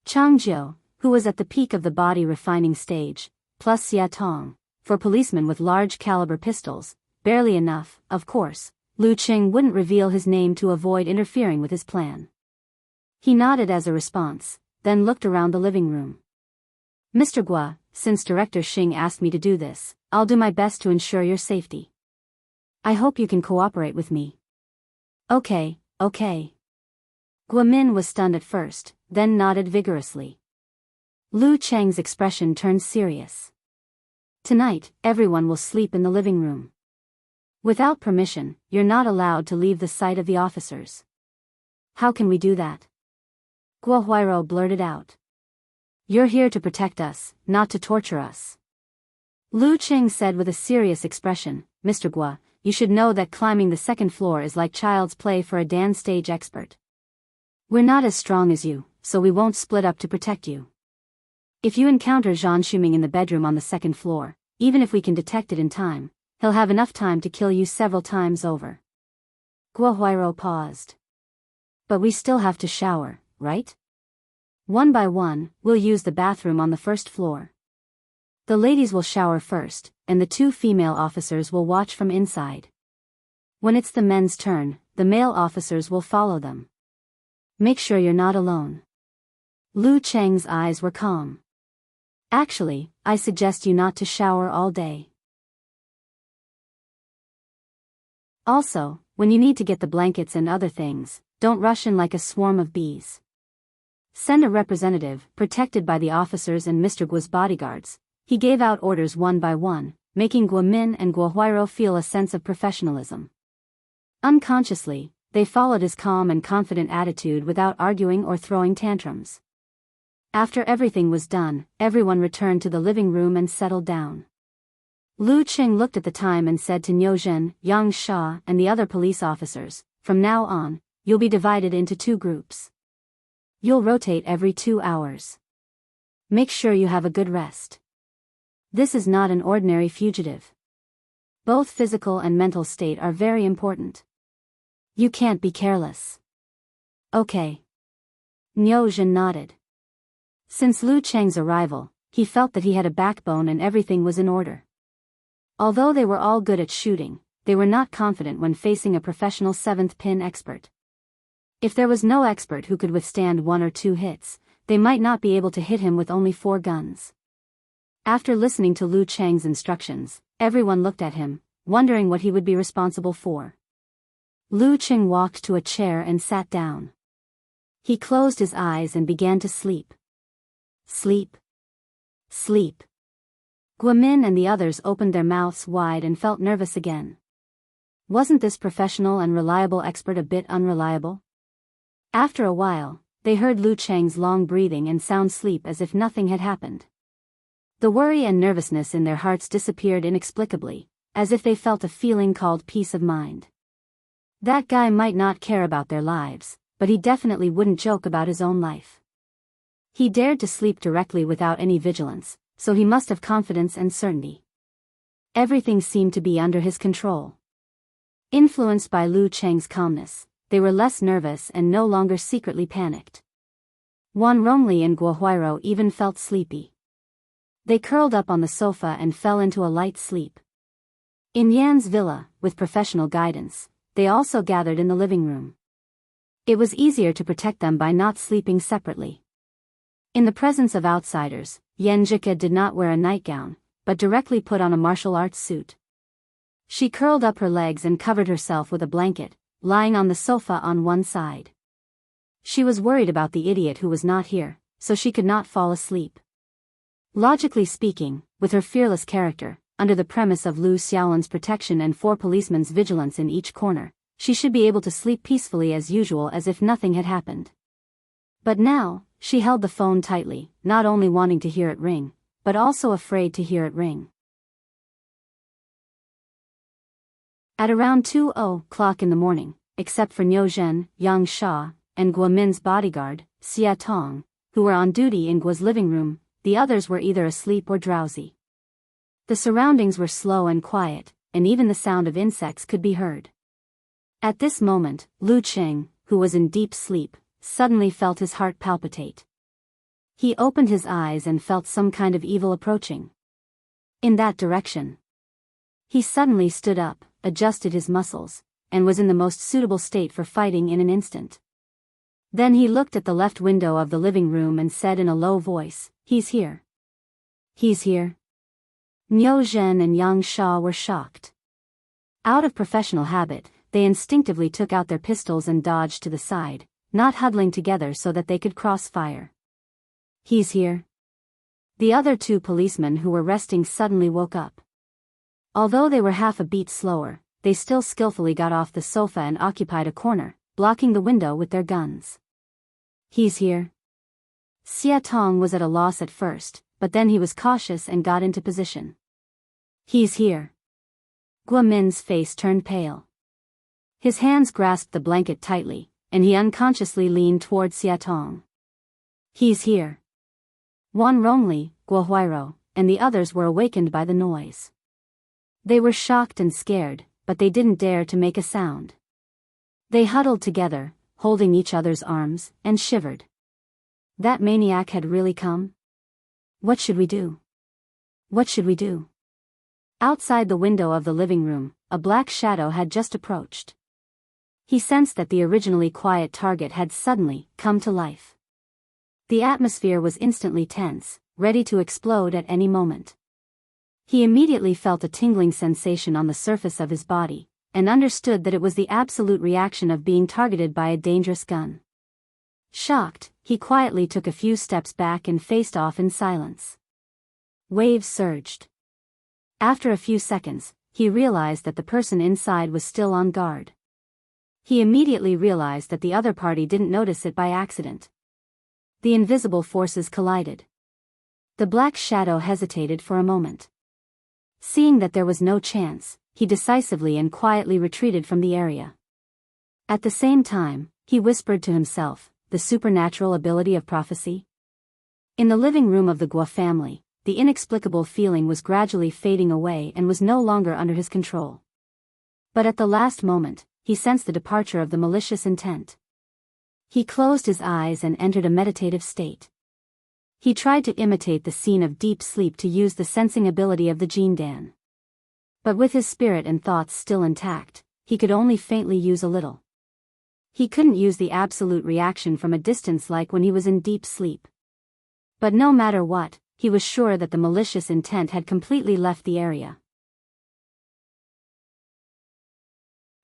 Chang Jiu, who was at the peak of the body refining stage, plus Xia Tong, for policemen with large caliber pistols, barely enough, of course, Lu Qing wouldn't reveal his name to avoid interfering with his plan. He nodded as a response, then looked around the living room. Mr. Guo, since Director Xing asked me to do this, I'll do my best to ensure your safety. I hope you can cooperate with me. Okay. Guo-min was stunned at first, then nodded vigorously. Lu Cheng's expression turned serious. Tonight, everyone will sleep in the living room. Without permission, you're not allowed to leave the sight of the officers. How can we do that? Guo Huairou blurted out. You're here to protect us, not to torture us. Lu Qing said with a serious expression, Mr. Guo, you should know that climbing the second floor is like child's play for a dance stage expert. We're not as strong as you, so we won't split up to protect you. If you encounter Zhang Shuming in the bedroom on the second floor, even if we can detect it in time, he'll have enough time to kill you several times over. Guo Huairou paused. But we still have to shower, right? One by one, we'll use the bathroom on the first floor. The ladies will shower first, and the 2 female officers will watch from inside. When it's the men's turn, the male officers will follow them. Make sure you're not alone. Lu Cheng's eyes were calm. Actually, I suggest you not to shower all day. Also, when you need to get the blankets and other things, don't rush in like a swarm of bees. Send a representative, protected by the officers and Mr. Guo's bodyguards. He gave out orders one by one, making Guo-min and Guo Huairou feel a sense of professionalism. Unconsciously, they followed his calm and confident attitude without arguing or throwing tantrums. After everything was done, everyone returned to the living room and settled down. Lu Qing looked at the time and said to Niu Zhen, Yang Sha, and the other police officers, from now on, you'll be divided into 2 groups. You'll rotate every 2 hours. Make sure you have a good rest. This is not an ordinary fugitive. Both physical and mental state are very important. You can't be careless. Okay. Niu Zhen nodded. Since Lu Cheng's arrival, he felt that he had a backbone and everything was in order. Although they were all good at shooting, they were not confident when facing a professional 7th pin expert. If there was no expert who could withstand 1 or 2 hits, they might not be able to hit him with only 4 guns. After listening to Lu Cheng's instructions, everyone looked at him, wondering what he would be responsible for. Lu Qing walked to a chair and sat down. He closed his eyes and began to sleep. Sleep. Sleep. Guamin and the others opened their mouths wide and felt nervous again. Wasn't this professional and reliable expert a bit unreliable? After a while, they heard Lu Cheng's long breathing and sound sleep as if nothing had happened. The worry and nervousness in their hearts disappeared inexplicably, as if they felt a feeling called peace of mind. That guy might not care about their lives, but he definitely wouldn't joke about his own life. He dared to sleep directly without any vigilance, so he must have confidence and certainty. Everything seemed to be under his control. Influenced by Lu Cheng's calmness, they were less nervous and no longer secretly panicked. Wan Rongli and Guo Huairou even felt sleepy. They curled up on the sofa and fell into a light sleep. In Yan's villa, with professional guidance, they also gathered in the living room. It was easier to protect them by not sleeping separately. In the presence of outsiders, Yan Zhika did not wear a nightgown, but directly put on a martial arts suit. She curled up her legs and covered herself with a blanket, lying on the sofa on one side. She was worried about the idiot who was not here, so she could not fall asleep. Logically speaking, with her fearless character, under the premise of Lu Xiaolan's protection and 4 policemen's vigilance in each corner, she should be able to sleep peacefully as usual as if nothing had happened. But now, she held the phone tightly, not only wanting to hear it ring, but also afraid to hear it ring. At around 2:00 in the morning, except for Niu Zhen, Yang Sha, and Guo Min's bodyguard, Xia Tong, who were on duty in Guo's living room, the others were either asleep or drowsy. The surroundings were slow and quiet, and even the sound of insects could be heard. At this moment, Lu Cheng, who was in deep sleep, suddenly felt his heart palpitate. He opened his eyes and felt some kind of evil approaching. In that direction. He suddenly stood up, adjusted his muscles, and was in the most suitable state for fighting in an instant. Then he looked at the left window of the living room and said in a low voice, "He's here. He's here." Niu Zhen and Yang Sha were shocked. Out of professional habit, they instinctively took out their pistols and dodged to the side, not huddling together so that they could cross fire. "He's here." The other 2 policemen who were resting suddenly woke up. Although they were half a beat slower, they still skillfully got off the sofa and occupied a corner, blocking the window with their guns. "He's here." Xia Tong was at a loss at first, but then he was cautious and got into position. "He's here." Guo Min's face turned pale. His hands grasped the blanket tightly, and he unconsciously leaned toward Xia Tong. "He's here." Wan Rongli, Guo Huairou, and the others were awakened by the noise. They were shocked and scared, but they didn't dare to make a sound. They huddled together, holding each other's arms, and shivered. That maniac had really come? What should we do? What should we do? Outside the window of the living room, a black shadow had just approached. He sensed that the originally quiet target had suddenly come to life. The atmosphere was instantly tense, ready to explode at any moment. He immediately felt a tingling sensation on the surface of his body, and understood that it was the absolute reaction of being targeted by a dangerous gun. Shocked, he quietly took a few steps back and faced off in silence. Waves surged. After a few seconds, he realized that the person inside was still on guard. He immediately realized that the other party didn't notice it by accident. The invisible forces collided. The black shadow hesitated for a moment. Seeing that there was no chance, he decisively and quietly retreated from the area. At the same time, he whispered to himself, the supernatural ability of prophecy? In the living room of the Guo family, the inexplicable feeling was gradually fading away and was no longer under his control. But at the last moment, he sensed the departure of the malicious intent. He closed his eyes and entered a meditative state. He tried to imitate the scene of deep sleep to use the sensing ability of the Jindan. But with his spirit and thoughts still intact, he could only faintly use a little. He couldn't use the absolute reaction from a distance like when he was in deep sleep. But no matter what, he was sure that the malicious intent had completely left the area.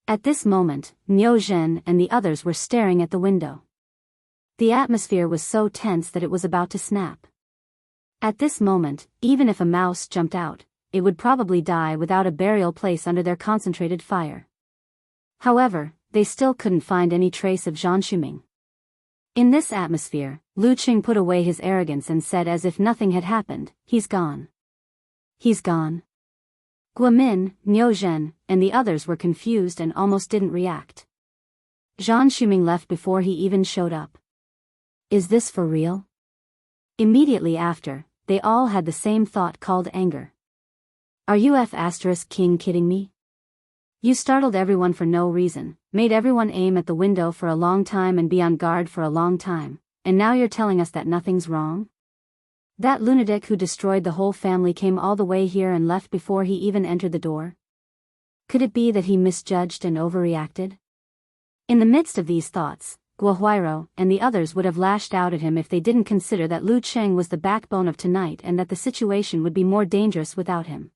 At this moment, Niu Zhen and the others were staring at the window. The atmosphere was so tense that it was about to snap. At this moment, even if a mouse jumped out, it would probably die without a burial place under their concentrated fire. However, they still couldn't find any trace of Zhang Shuming. In this atmosphere, Lu Qing put away his arrogance and said as if nothing had happened, "He's gone." "He's gone?" Guomin, Niu Zhen, and the others were confused and almost didn't react. Zhang Shuming left before he even showed up. Is this for real? Immediately after, they all had the same thought called anger. Are you King kidding me? You startled everyone for no reason, made everyone aim at the window for a long time and be on guard for a long time, and now you're telling us that nothing's wrong? That lunatic who destroyed the whole family came all the way here and left before he even entered the door? Could it be that he misjudged and overreacted? In the midst of these thoughts, Guo Huairou and the others would have lashed out at him if they didn't consider that Lu Cheng was the backbone of tonight and that the situation would be more dangerous without him.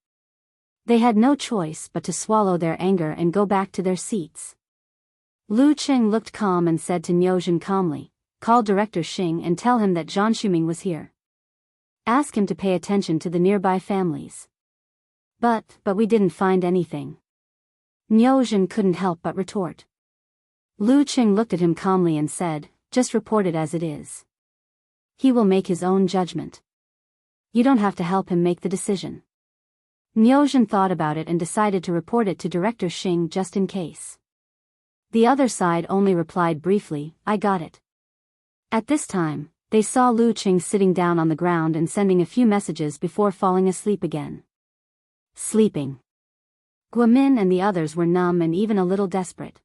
They had no choice but to swallow their anger and go back to their seats. Lu Cheng looked calm and said to Niu Zhen calmly, "Call Director Xing and tell him that Zhang Shuming was here. Ask him to pay attention to the nearby families." But we didn't find anything. Niu Zhen couldn't help but retort. Lu Cheng looked at him calmly and said, "Just report it as it is. He will make his own judgment. You don't have to help him make the decision." Niu Zhen thought about it and decided to report it to Director Xing just in case. The other side only replied briefly, "I got it." At this time, they saw Lu Cheng sitting down on the ground and sending a few messages before falling asleep again. Sleeping. Guomin and the others were numb and even a little desperate.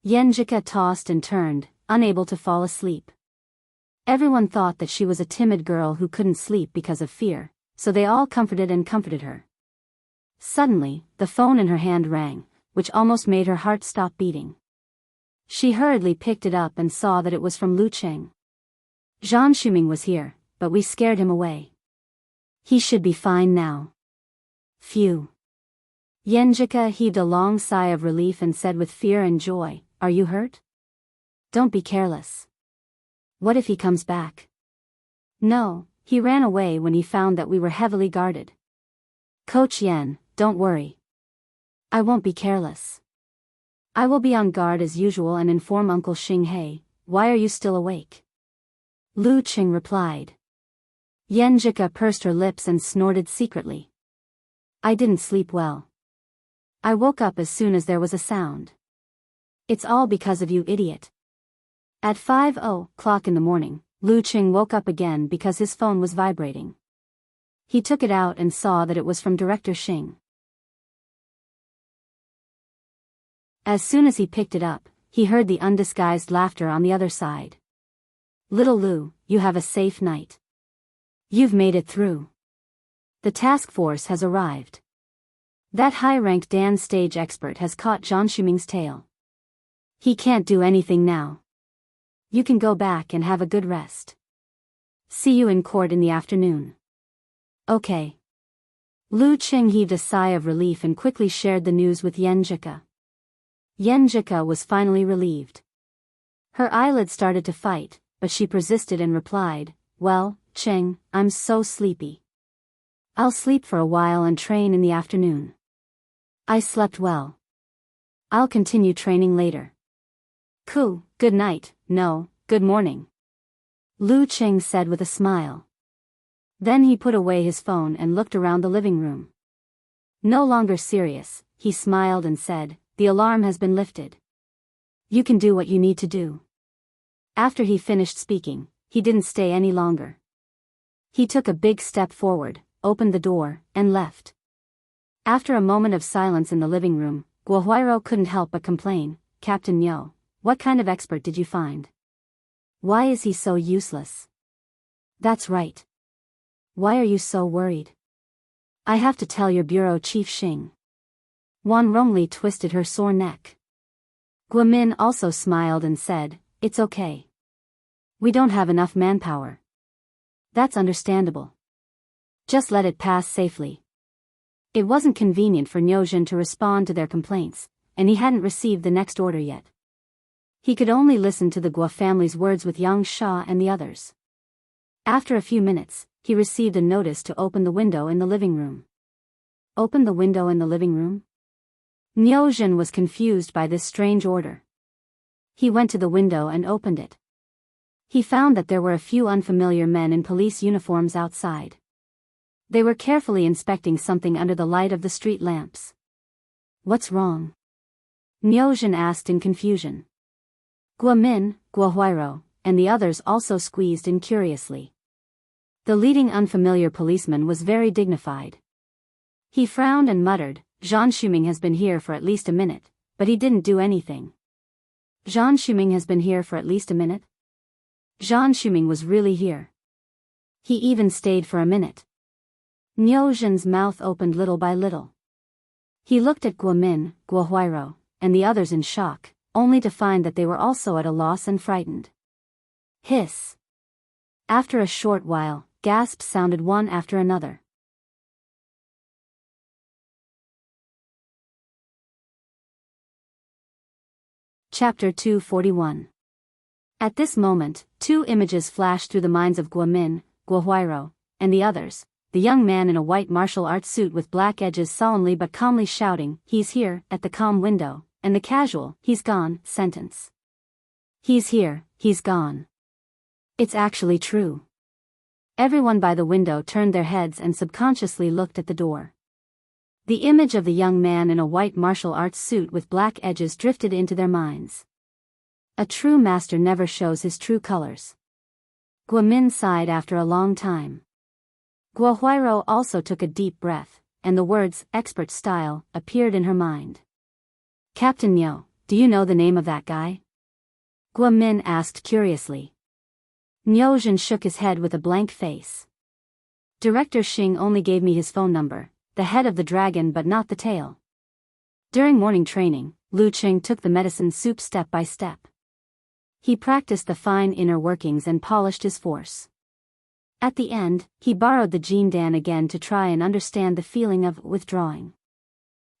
Yenjika tossed and turned, unable to fall asleep. Everyone thought that she was a timid girl who couldn't sleep because of fear, so they all comforted her. Suddenly, the phone in her hand rang, which almost made her heart stop beating. She hurriedly picked it up and saw that it was from Lu Cheng. "Zhang Shuming was here, but we scared him away. He should be fine now." Phew. Yenjika heaved a long sigh of relief and said with fear and joy, "Are you hurt? Don't be careless. What if he comes back?" "No, he ran away when he found that we were heavily guarded." "Coach Yen, don't worry. I won't be careless. I will be on guard as usual and inform Uncle Xing He. Why are you still awake?" Lu Cheng replied. Yenjika pursed her lips and snorted secretly. "I didn't sleep well. I woke up as soon as there was a sound. It's all because of you, idiot." At 5:00 in the morning, Lu Cheng woke up again because his phone was vibrating. He took it out and saw that it was from Director Xing. As soon as he picked it up, he heard the undisguised laughter on the other side. "Little Lu, you have a safe night. You've made it through. The task force has arrived. That high-ranked dance stage expert has caught Zhang Shuming's tail. He can't do anything now. You can go back and have a good rest. See you in court in the afternoon." "Okay." Lu Cheng heaved a sigh of relief and quickly shared the news with Yenjika. Yenjika was finally relieved. Her eyelids started to fight, but she persisted and replied, "Well, Cheng, I'm so sleepy. I'll sleep for a while and train in the afternoon. I slept well. I'll continue training later." Good night, no, good morning," Lu Cheng said with a smile. Then he put away his phone and looked around the living room. No longer serious, he smiled and said, "The alarm has been lifted. You can do what you need to do." After he finished speaking, he didn't stay any longer. He took a big step forward, opened the door, and left. After a moment of silence in the living room, Guo Huairou couldn't help but complain, "Captain Yo, what kind of expert did you find? Why is he so useless?" "That's right. Why are you so worried?" "I have to tell your bureau chief Xing." Wan Rongli twisted her sore neck. Guomin also smiled and said, "It's okay. We don't have enough manpower." "That's understandable. Just let it pass safely." It wasn't convenient for Niu Zhen to respond to their complaints, and he hadn't received the next order yet. He could only listen to the Guo family's words with Yang Sha and the others. After a few minutes, he received a notice to open the window in the living room. Open the window in the living room? Nyojin was confused by this strange order. He went to the window and opened it. He found that there were a few unfamiliar men in police uniforms outside. They were carefully inspecting something under the light of the street lamps. What's wrong? Nyojin asked in confusion. Guamin, Guahuiro, and the others also squeezed in curiously. The leading unfamiliar policeman was very dignified. He frowned and muttered, Zhang Shuming has been here for at least a minute, but he didn't do anything. Zhang Shuming has been here for at least a minute? Zhang Shuming was really here. He even stayed for a minute. Nyojin's mouth opened little by little. He looked at Guamin, Guahuiro, and the others in shock, only to find that they were also at a loss and frightened. Hiss. After a short while, gasps sounded one after another. Chapter 241. At this moment, two images flashed through the minds of Guamin, Guahuiro, and the others. The young man in a white martial arts suit with black edges solemnly but calmly shouting, "He's here," at the calm window, and the casual, "He's gone," sentence. He's here, he's gone. It's actually true. Everyone by the window turned their heads and subconsciously looked at the door. The image of the young man in a white martial arts suit with black edges drifted into their minds. A true master never shows his true colors. Guamin sighed after a long time. Guahuiro also took a deep breath, and the words, "expert style," appeared in her mind. "Captain Nyo, do you know the name of that guy?" Guamin asked curiously. Nyojin shook his head with a blank face. "Director Xing only gave me his phone number, the head of the dragon but not the tail." During morning training, Lu Qing took the medicine soup step by step. He practiced the fine inner workings and polished his force. At the end, he borrowed the Jin Dan again to try and understand the feeling of withdrawing.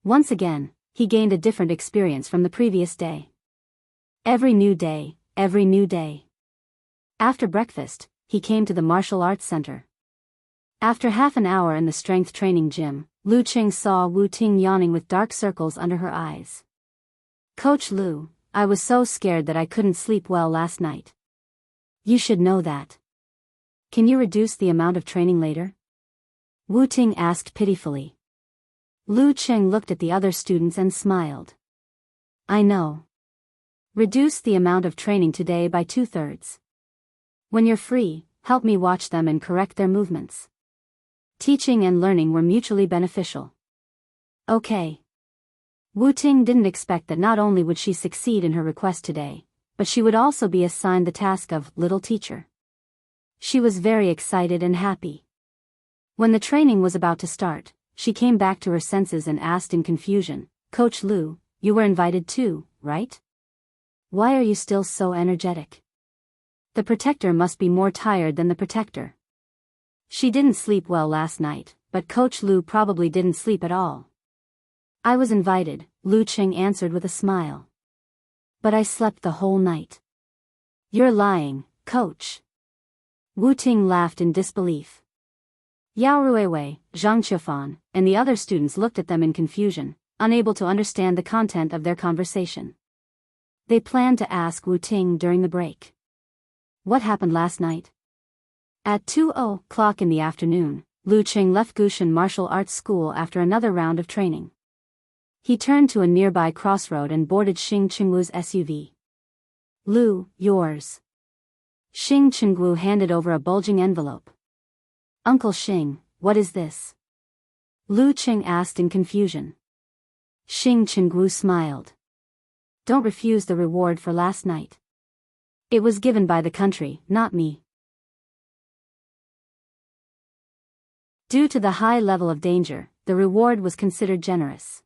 Once again, he gained a different experience from the previous day. Every new day, every new day. After breakfast, he came to the martial arts center. After half an hour in the strength training gym, Lu Qing saw Wu Ting yawning with dark circles under her eyes. "Coach Lu, I was so scared that I couldn't sleep well last night." "You should know that. Can you reduce the amount of training later?" Wu Ting asked pitifully. Lu Qing looked at the other students and smiled. "I know. Reduce the amount of training today by 2/3. When you're free, help me watch them and correct their movements." Teaching and learning were mutually beneficial. Okay. Wu Ting didn't expect that not only would she succeed in her request today, but she would also be assigned the task of little teacher. She was very excited and happy. When the training was about to start, she came back to her senses and asked in confusion, "Coach Lu, you were invited too, right? Why are you still so energetic? The protector must be more tired than the protector." She didn't sleep well last night, but Coach Lu probably didn't sleep at all. "I was invited," Lu Qing answered with a smile. "But I slept the whole night." "You're lying, coach." Wu Ting laughed in disbelief. Yao Ruiwei, Zhang Qiufan, and the other students looked at them in confusion, unable to understand the content of their conversation. They planned to ask Wu Ting during the break. "What happened last night?" At 2:00 in the afternoon, Lu Qing left Gushan Martial Arts School after another round of training. He turned to a nearby crossroad and boarded Xing Qingwu's SUV. "Lu, yours." Xing Qingwu handed over a bulging envelope. "Uncle Xing, what is this?" Lu Qing asked in confusion. Xing Qingwu smiled. "Don't refuse the reward for last night. It was given by the country, not me." Due to the high level of danger, the reward was considered generous.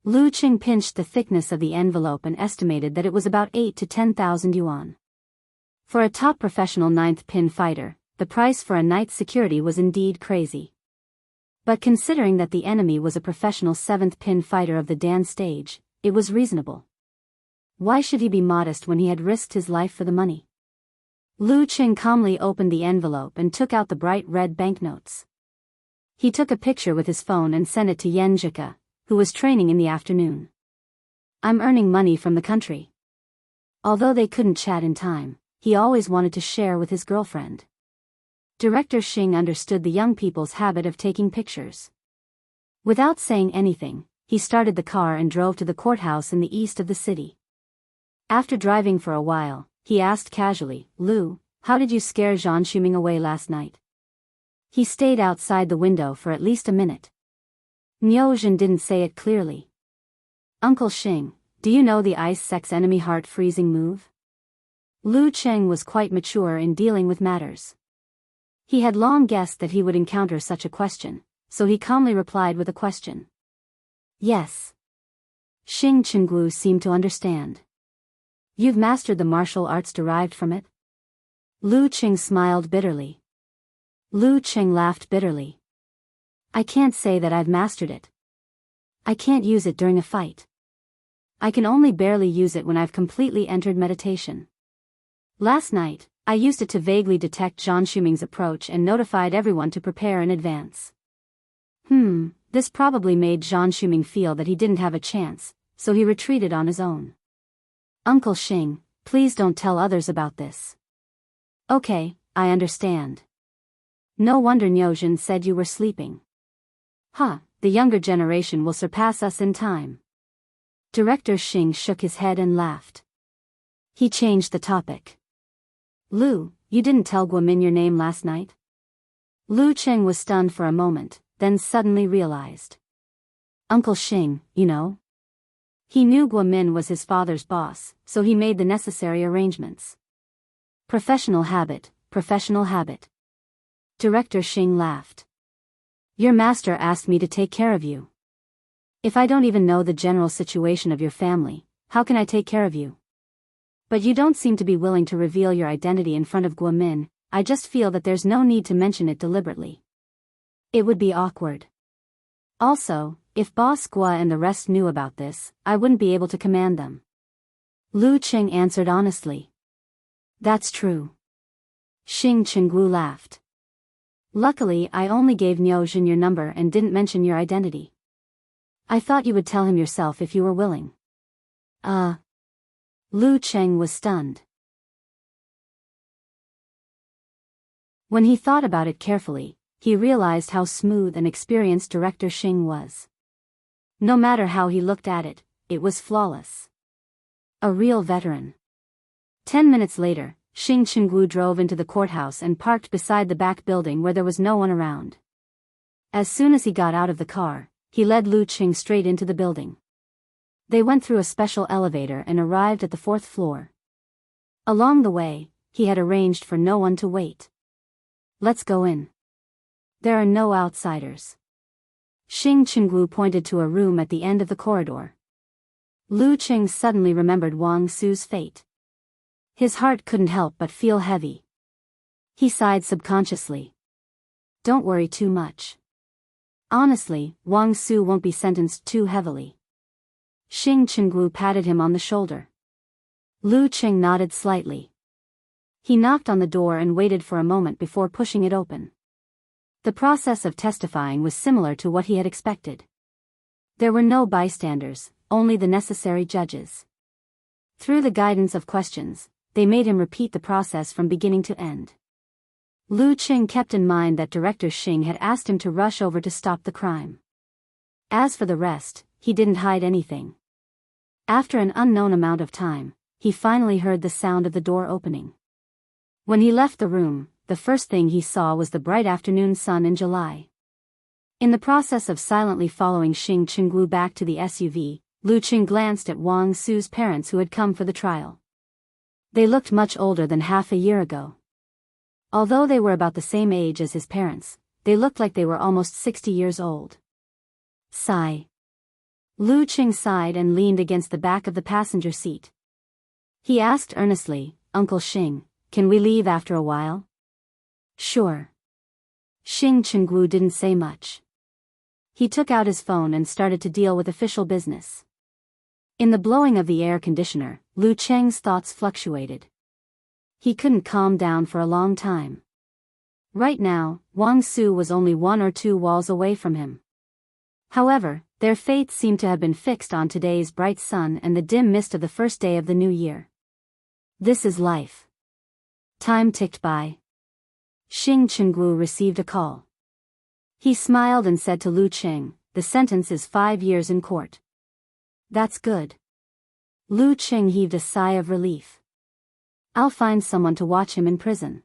Lu Qing pinched the thickness of the envelope and estimated that it was about 8,000 to 10,000 yuan. For a top professional 9th pin fighter, the price for a night's security was indeed crazy. But considering that the enemy was a professional 7th pin fighter of the Dan stage, it was reasonable. Why should he be modest when he had risked his life for the money? Lu Qing calmly opened the envelope and took out the bright red banknotes. He took a picture with his phone and sent it to Yenjika, who was training in the afternoon. I'm earning money from the country. Although they couldn't chat in time, he always wanted to share with his girlfriend. Director Xing understood the young people's habit of taking pictures. Without saying anything, he started the car and drove to the courthouse in the east of the city. After driving for a while, he asked casually, Lu, how did you scare Zhang Shuming away last night? He stayed outside the window for at least a minute. Niuzhen didn't say it clearly. Uncle Xing, do you know the ice sex enemy heart freezing move? Lu Cheng was quite mature in dealing with matters. He had long guessed that he would encounter such a question, so he calmly replied with a question. Yes. Xing Qinggu seemed to understand. You've mastered the martial arts derived from it? Lu Qing smiled bitterly. Lu Qing laughed bitterly. I can't say that I've mastered it. I can't use it during a fight. I can only barely use it when I've completely entered meditation. Last night, I used it to vaguely detect Zhang Shuming's approach and notified everyone to prepare in advance. This probably made Zhang Shuming feel that he didn't have a chance, so he retreated on his own. Uncle Xing, please don't tell others about this. Okay, I understand. No wonder Niuzhen said you were sleeping. The younger generation will surpass us in time. Director Xing shook his head and laughed. He changed the topic. Lu, you didn't tell Guomin your name last night? Lu Cheng was stunned for a moment, then suddenly realized. Uncle Xing, you know? He knew Guomin was his father's boss, so he made the necessary arrangements. Professional habit, professional habit. Director Xing laughed. Your master asked me to take care of you. If I don't even know the general situation of your family, how can I take care of you? But you don't seem to be willing to reveal your identity in front of Guomin. I just feel that there's no need to mention it deliberately. It would be awkward. Also, if Boss Gua and the rest knew about this, I wouldn't be able to command them. Lu Qing answered honestly. That's true. Xing Qinggu laughed. Luckily, I only gave Niuzhen your number and didn't mention your identity. I thought you would tell him yourself if you were willing. Lu Cheng was stunned. When he thought about it carefully, he realized how smooth and experienced Director Xing was. No matter how he looked at it, it was flawless. A real veteran. 10 minutes later, Xing Qinggu drove into the courthouse and parked beside the back building where there was no one around. As soon as he got out of the car, he led Lu Qing straight into the building. They went through a special elevator and arrived at the 4th floor. Along the way, he had arranged for no one to wait. Let's go in. There are no outsiders. Xing Qinggu pointed to a room at the end of the corridor. Lu Qing suddenly remembered Wang Su's fate. His heart couldn't help but feel heavy. He sighed subconsciously. Don't worry too much. Honestly, Wang Su won't be sentenced too heavily. Xing Qinggu patted him on the shoulder. Lu Qing nodded slightly. He knocked on the door and waited for a moment before pushing it open. The process of testifying was similar to what he had expected. There were no bystanders, only the necessary judges. Through the guidance of questions, they made him repeat the process from beginning to end. Lu Qing kept in mind that Director Xing had asked him to rush over to stop the crime. As for the rest, he didn't hide anything. After an unknown amount of time, he finally heard the sound of the door opening. When he left the room, the first thing he saw was the bright afternoon sun in July. In the process of silently following Xing Qinggu back to the SUV, Lu Qing glanced at Wang Su's parents who had come for the trial. They looked much older than half a year ago. Although they were about the same age as his parents, they looked like they were almost 60 years old. Sigh. Lu Qing sighed and leaned against the back of the passenger seat. He asked earnestly, Uncle Xing, can we leave after a while? Sure. Xing Qinggu didn't say much. He took out his phone and started to deal with official business. In the blowing of the air conditioner, Lu Cheng's thoughts fluctuated. He couldn't calm down for a long time. Right now, Wang Su was only 1 or 2 walls away from him. However, their fates seemed to have been fixed on today's bright sun and the dim mist of the first day of the new year. This is life. Time ticked by. Xing Chenggu received a call. He smiled and said to Lu Qing, "The sentence is 5 years in court." "That's good." Lu Qing heaved a sigh of relief. "I'll find someone to watch him in prison.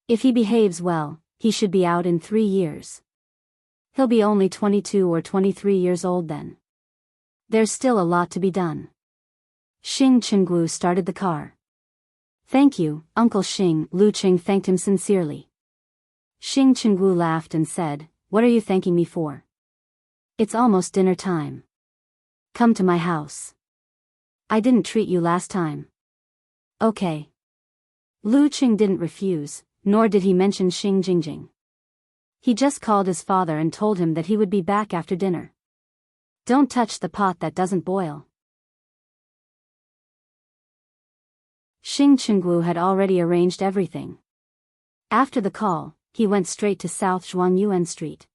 If he behaves well, he should be out in 3 years. He'll be only 22 or 23 years old then. There's still a lot to be done." Xing Chenggu started the car. "Thank you, Uncle Xing." Lu Qing thanked him sincerely. Xing Chenggu laughed and said, "What are you thanking me for? It's almost dinner time. Come to my house. I didn't treat you last time." "Okay." Lu Qing didn't refuse, nor did he mention Xing Jingjing. He just called his father and told him that he would be back after dinner. "Don't touch the pot that doesn't boil." Xing Chenggu had already arranged everything. After the call, he went straight to South Zhuangyuan Street.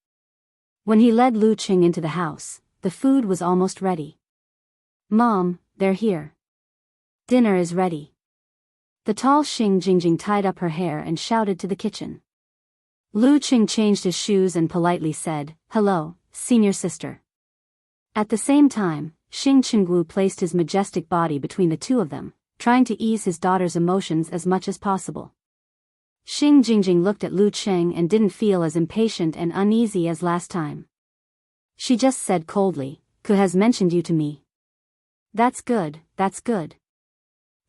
When he led Lu Qing into the house, the food was almost ready. "Mom, they're here. Dinner is ready." The tall Xing Jingjing tied up her hair and shouted to the kitchen. Lu Qing changed his shoes and politely said, "Hello, senior sister." At the same time, Xing Chenggu placed his majestic body between the two of them, trying to ease his daughter's emotions as much as possible. Xing Jingjing looked at Lu Qing and didn't feel as impatient and uneasy as last time. She just said coldly, "Ku has mentioned you to me." That's good, that's good."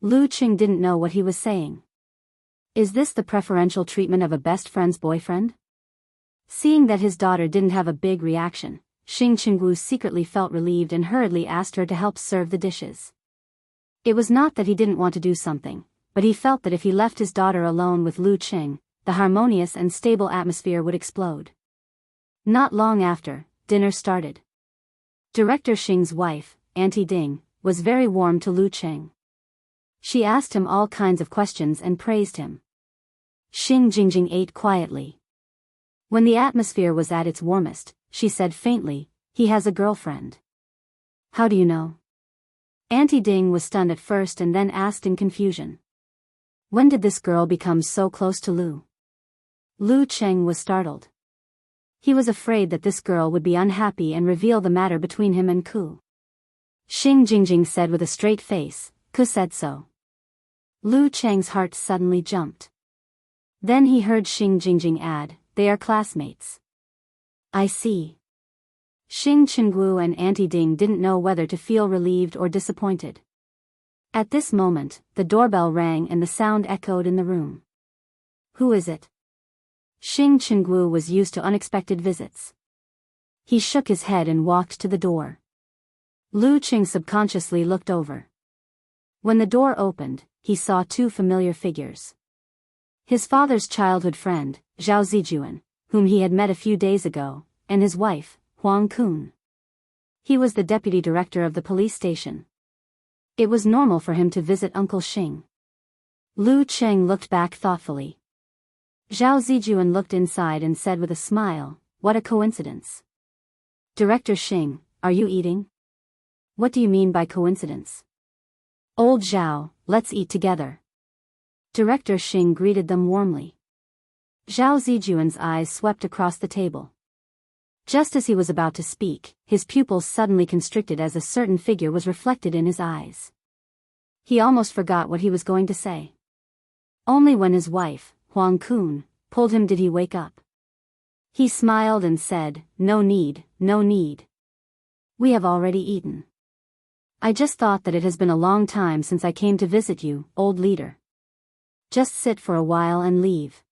Lu Qing didn't know what he was saying. Is this the preferential treatment of a best friend's boyfriend? Seeing that his daughter didn't have a big reaction, Xing Chenggu secretly felt relieved and hurriedly asked her to help serve the dishes. It was not that he didn't want to do something, but he felt that if he left his daughter alone with Lu Qing, the harmonious and stable atmosphere would explode. Not long after, dinner started. Director Xing's wife, Auntie Ding, was very warm to Lu Qing. She asked him all kinds of questions and praised him. Xing Jingjing ate quietly. When the atmosphere was at its warmest, she said faintly, "He has a girlfriend." "How do you know?" Auntie Ding was stunned at first and then asked in confusion. "When did this girl become so close to Lu?" Lu Qing was startled. He was afraid that this girl would be unhappy and reveal the matter between him and Ku. Xing Jingjing said with a straight face, "Ku said so." Lu Cheng's heart suddenly jumped. Then he heard Xing Jingjing add, "They are classmates." "I see." Xing Chenggu and Auntie Ding didn't know whether to feel relieved or disappointed. At this moment, the doorbell rang and the sound echoed in the room. "Who is it?" Xing Chenggu was used to unexpected visits. He shook his head and walked to the door. Lu Qing subconsciously looked over. When the door opened, he saw 2 familiar figures. His father's childhood friend, Zhao Zijuan, whom he had met a few days ago, and his wife, Huang Kun. He was the deputy director of the police station. It was normal for him to visit Uncle Xing. Lu Qing looked back thoughtfully. Zhao Zijuan looked inside and said with a smile, "What a coincidence." "Director Xing, are you eating?" "What do you mean by coincidence?" "Old Zhao, let's eat together." Director Xing greeted them warmly. Zhao Zijuan's eyes swept across the table. Just as he was about to speak, his pupils suddenly constricted as a certain figure was reflected in his eyes. He almost forgot what he was going to say. Only when his wife, Huang Kun, pulled him did he wake up. He smiled and said, "No need, no need. We have already eaten. I just thought that it has been a long time since I came to visit you, old leader. Just sit for a while and leave."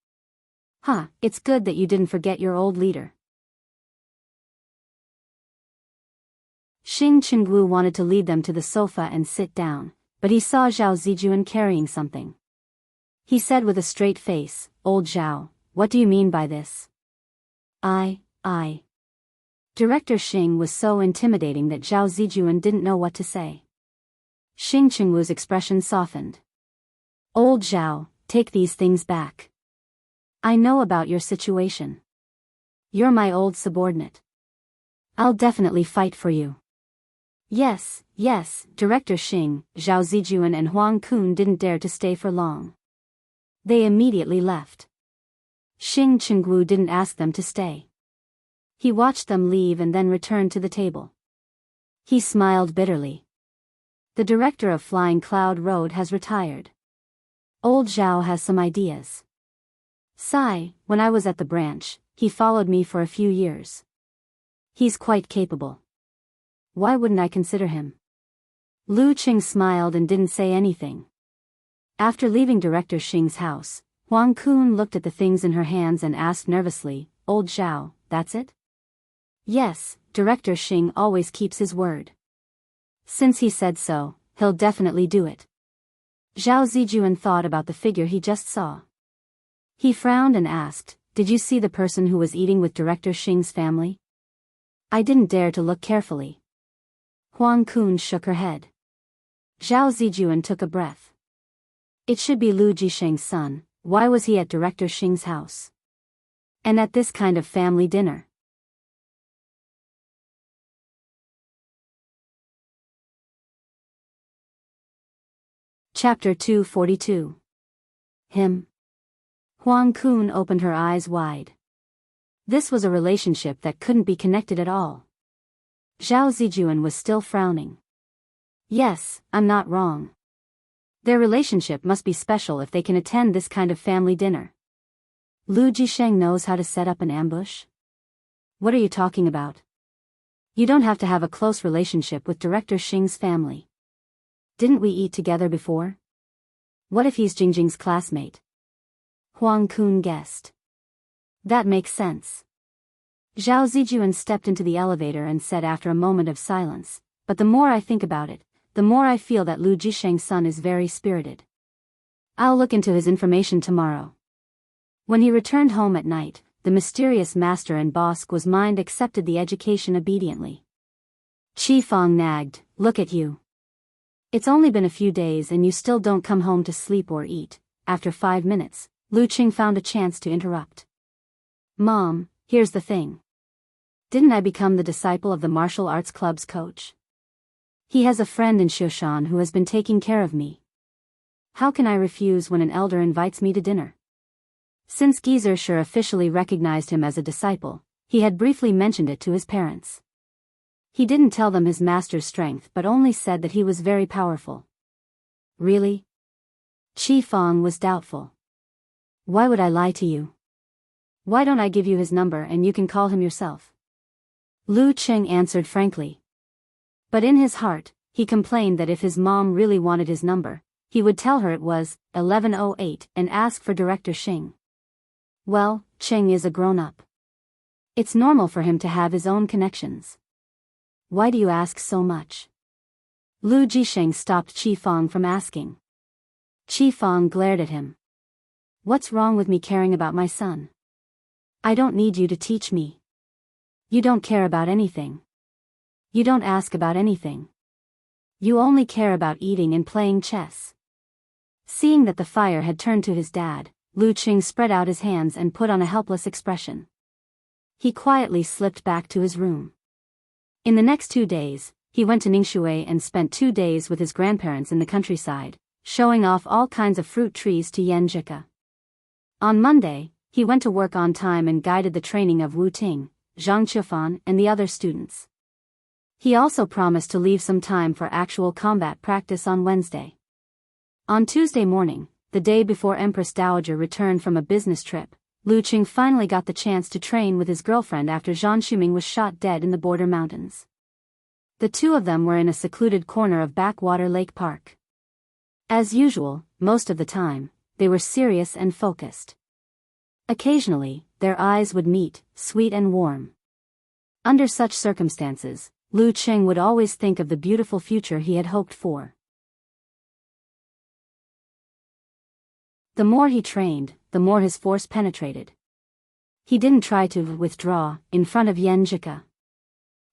"Huh, it's good that you didn't forget your old leader." Xing Chenggu wanted to lead them to the sofa and sit down, but he saw Zhao Zijuan carrying something. He said with a straight face, "Old Zhao, what do you mean by this?" I. Director Xing was so intimidating that Zhao Zijuan didn't know what to say. Xing Chengwu's expression softened. Old Zhao, take these things back. I know about your situation. You're my old subordinate. I'll definitely fight for you. Yes, yes, Director Xing, Zhao Zijuan and Huang Kun didn't dare to stay for long. They immediately left. Xing Chenggu didn't ask them to stay. He watched them leave and then returned to the table. He smiled bitterly. The director of Flying Cloud Road has retired. Old Zhao has some ideas. Sai, when I was at the branch, he followed me for a few years. He's quite capable. Why wouldn't I consider him? Lu Qing smiled and didn't say anything. After leaving Director Xing's house, Huang Kun looked at the things in her hands and asked nervously, Old Zhao, that's it? Yes, Director Xing always keeps his word. Since he said so, he'll definitely do it. Zhao Zijuan thought about the figure he just saw. He frowned and asked, Did you see the person who was eating with Director Xing's family? I didn't dare to look carefully. Huang Kun shook her head. Zhao Zijuan took a breath. It should be Lu Jisheng's son. Why was he at Director Xing's house? And at this kind of family dinner? Chapter 242. Him. Huang Kun opened her eyes wide. This was a relationship that couldn't be connected at all. Zhao Zijuan was still frowning. Yes, I'm not wrong. Their relationship must be special if they can attend this kind of family dinner. Lu Jisheng knows how to set up an ambush? What are you talking about? You don't have to have a close relationship with Director Xing's family. Didn't we eat together before? What if he's Jingjing's classmate? Huang Kun guessed. That makes sense. Zhao Zijuan stepped into the elevator and said after a moment of silence, but the more I think about it, the more I feel that Lu Jisheng's son is very spirited. I'll look into his information tomorrow. When he returned home at night, the mysterious master and boss Guo's mind accepted the education obediently. Qi Fang nagged, Look at you. It's only been a few days and you still don't come home to sleep or eat. After 5 minutes, Lu Qing found a chance to interrupt. Mom, here's the thing. Didn't I become the disciple of the martial arts club's coach? He has a friend in Xiushan who has been taking care of me. How can I refuse when an elder invites me to dinner? Since Geezer officially recognized him as a disciple, he had briefly mentioned it to his parents. He didn't tell them his master's strength but only said that he was very powerful. Really? Qi Fang was doubtful. Why would I lie to you? Why don't I give you his number and you can call him yourself? Lu Qing answered frankly. But in his heart, he complained that if his mom really wanted his number, he would tell her it was 1108 and ask for Director Xing. Well, Qing is a grown-up. It's normal for him to have his own connections. Why do you ask so much? Lu Jisheng stopped Qi Fang from asking. Qi Fang glared at him. What's wrong with me caring about my son? I don't need you to teach me. You don't care about anything. You don't ask about anything. You only care about eating and playing chess. Seeing that the fire had turned to his dad, Lu Qing spread out his hands and put on a helpless expression. He quietly slipped back to his room. In the next 2 days, he went to Ningxue and spent 2 days with his grandparents in the countryside, showing off all kinds of fruit trees to Yanjika. On Monday, he went to work on time and guided the training of Wu Ting, Zhang Qifan and the other students. He also promised to leave some time for actual combat practice on Wednesday. On Tuesday morning, the day before Empress Dowager returned from a business trip, Lu Qing finally got the chance to train with his girlfriend after Zhang Shuming was shot dead in the border mountains. The two of them were in a secluded corner of Backwater Lake Park. As usual, most of the time, they were serious and focused. Occasionally, their eyes would meet, sweet and warm. Under such circumstances, Lu Qing would always think of the beautiful future he had hoped for. The more he trained, the more his force penetrated. He didn't try to withdraw in front of Yanjika.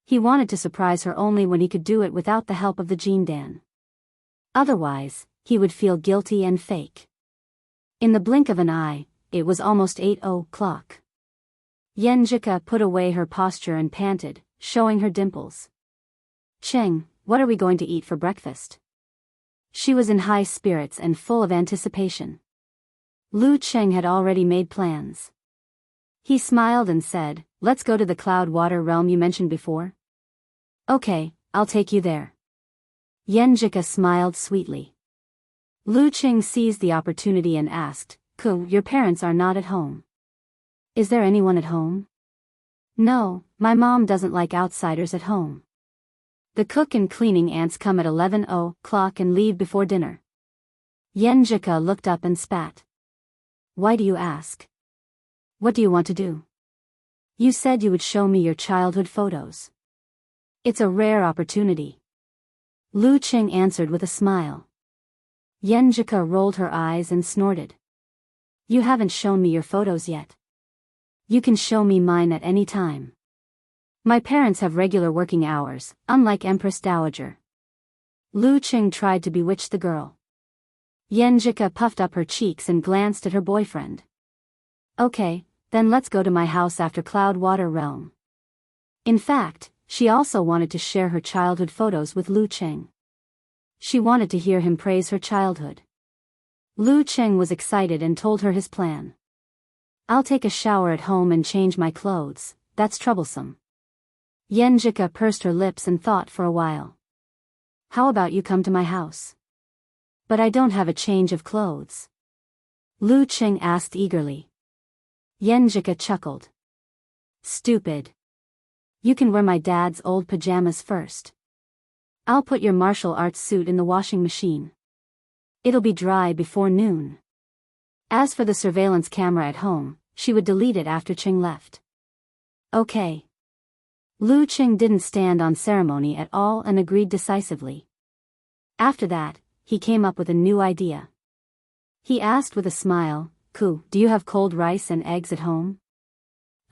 He wanted to surprise her only when he could do it without the help of the Jindan. Otherwise, he would feel guilty and fake. In the blink of an eye, it was almost 8 o'clock. Yenjika put away her posture and panted, showing her dimples. Cheng, what are we going to eat for breakfast? She was in high spirits and full of anticipation. Lu Cheng had already made plans. He smiled and said, let's go to the cloud water realm you mentioned before. Okay, I'll take you there. Yenjika smiled sweetly. Lu Cheng seized the opportunity and asked, Ku, your parents are not at home. Is there anyone at home? No, my mom doesn't like outsiders at home. The cook and cleaning ants come at 11 o'clock and leave before dinner. Yenjika looked up and spat. Why do you ask? What do you want to do? You said you would show me your childhood photos. It's a rare opportunity. Lu Cheng answered with a smile. Yenjika rolled her eyes and snorted. You haven't shown me your photos yet. You can show me mine at any time. My parents have regular working hours, unlike Empress Dowager. Lu Cheng tried to bewitch the girl. Yenjika puffed up her cheeks and glanced at her boyfriend. Okay, then let's go to my house after Cloud Water Realm. In fact, she also wanted to share her childhood photos with Lu Cheng. She wanted to hear him praise her childhood. Lu Cheng was excited and told her his plan. I'll take a shower at home and change my clothes, that's troublesome. Yenjika pursed her lips and thought for a while. How about you come to my house? But I don't have a change of clothes. Lu Cheng asked eagerly. Yenjika chuckled. Stupid. You can wear my dad's old pajamas first. I'll put your martial arts suit in the washing machine. It'll be dry before noon. As for the surveillance camera at home, she would delete it after Cheng left. Okay. Lu Cheng didn't stand on ceremony at all and agreed decisively. After that, he came up with a new idea. He asked with a smile, Ku, do you have cold rice and eggs at home?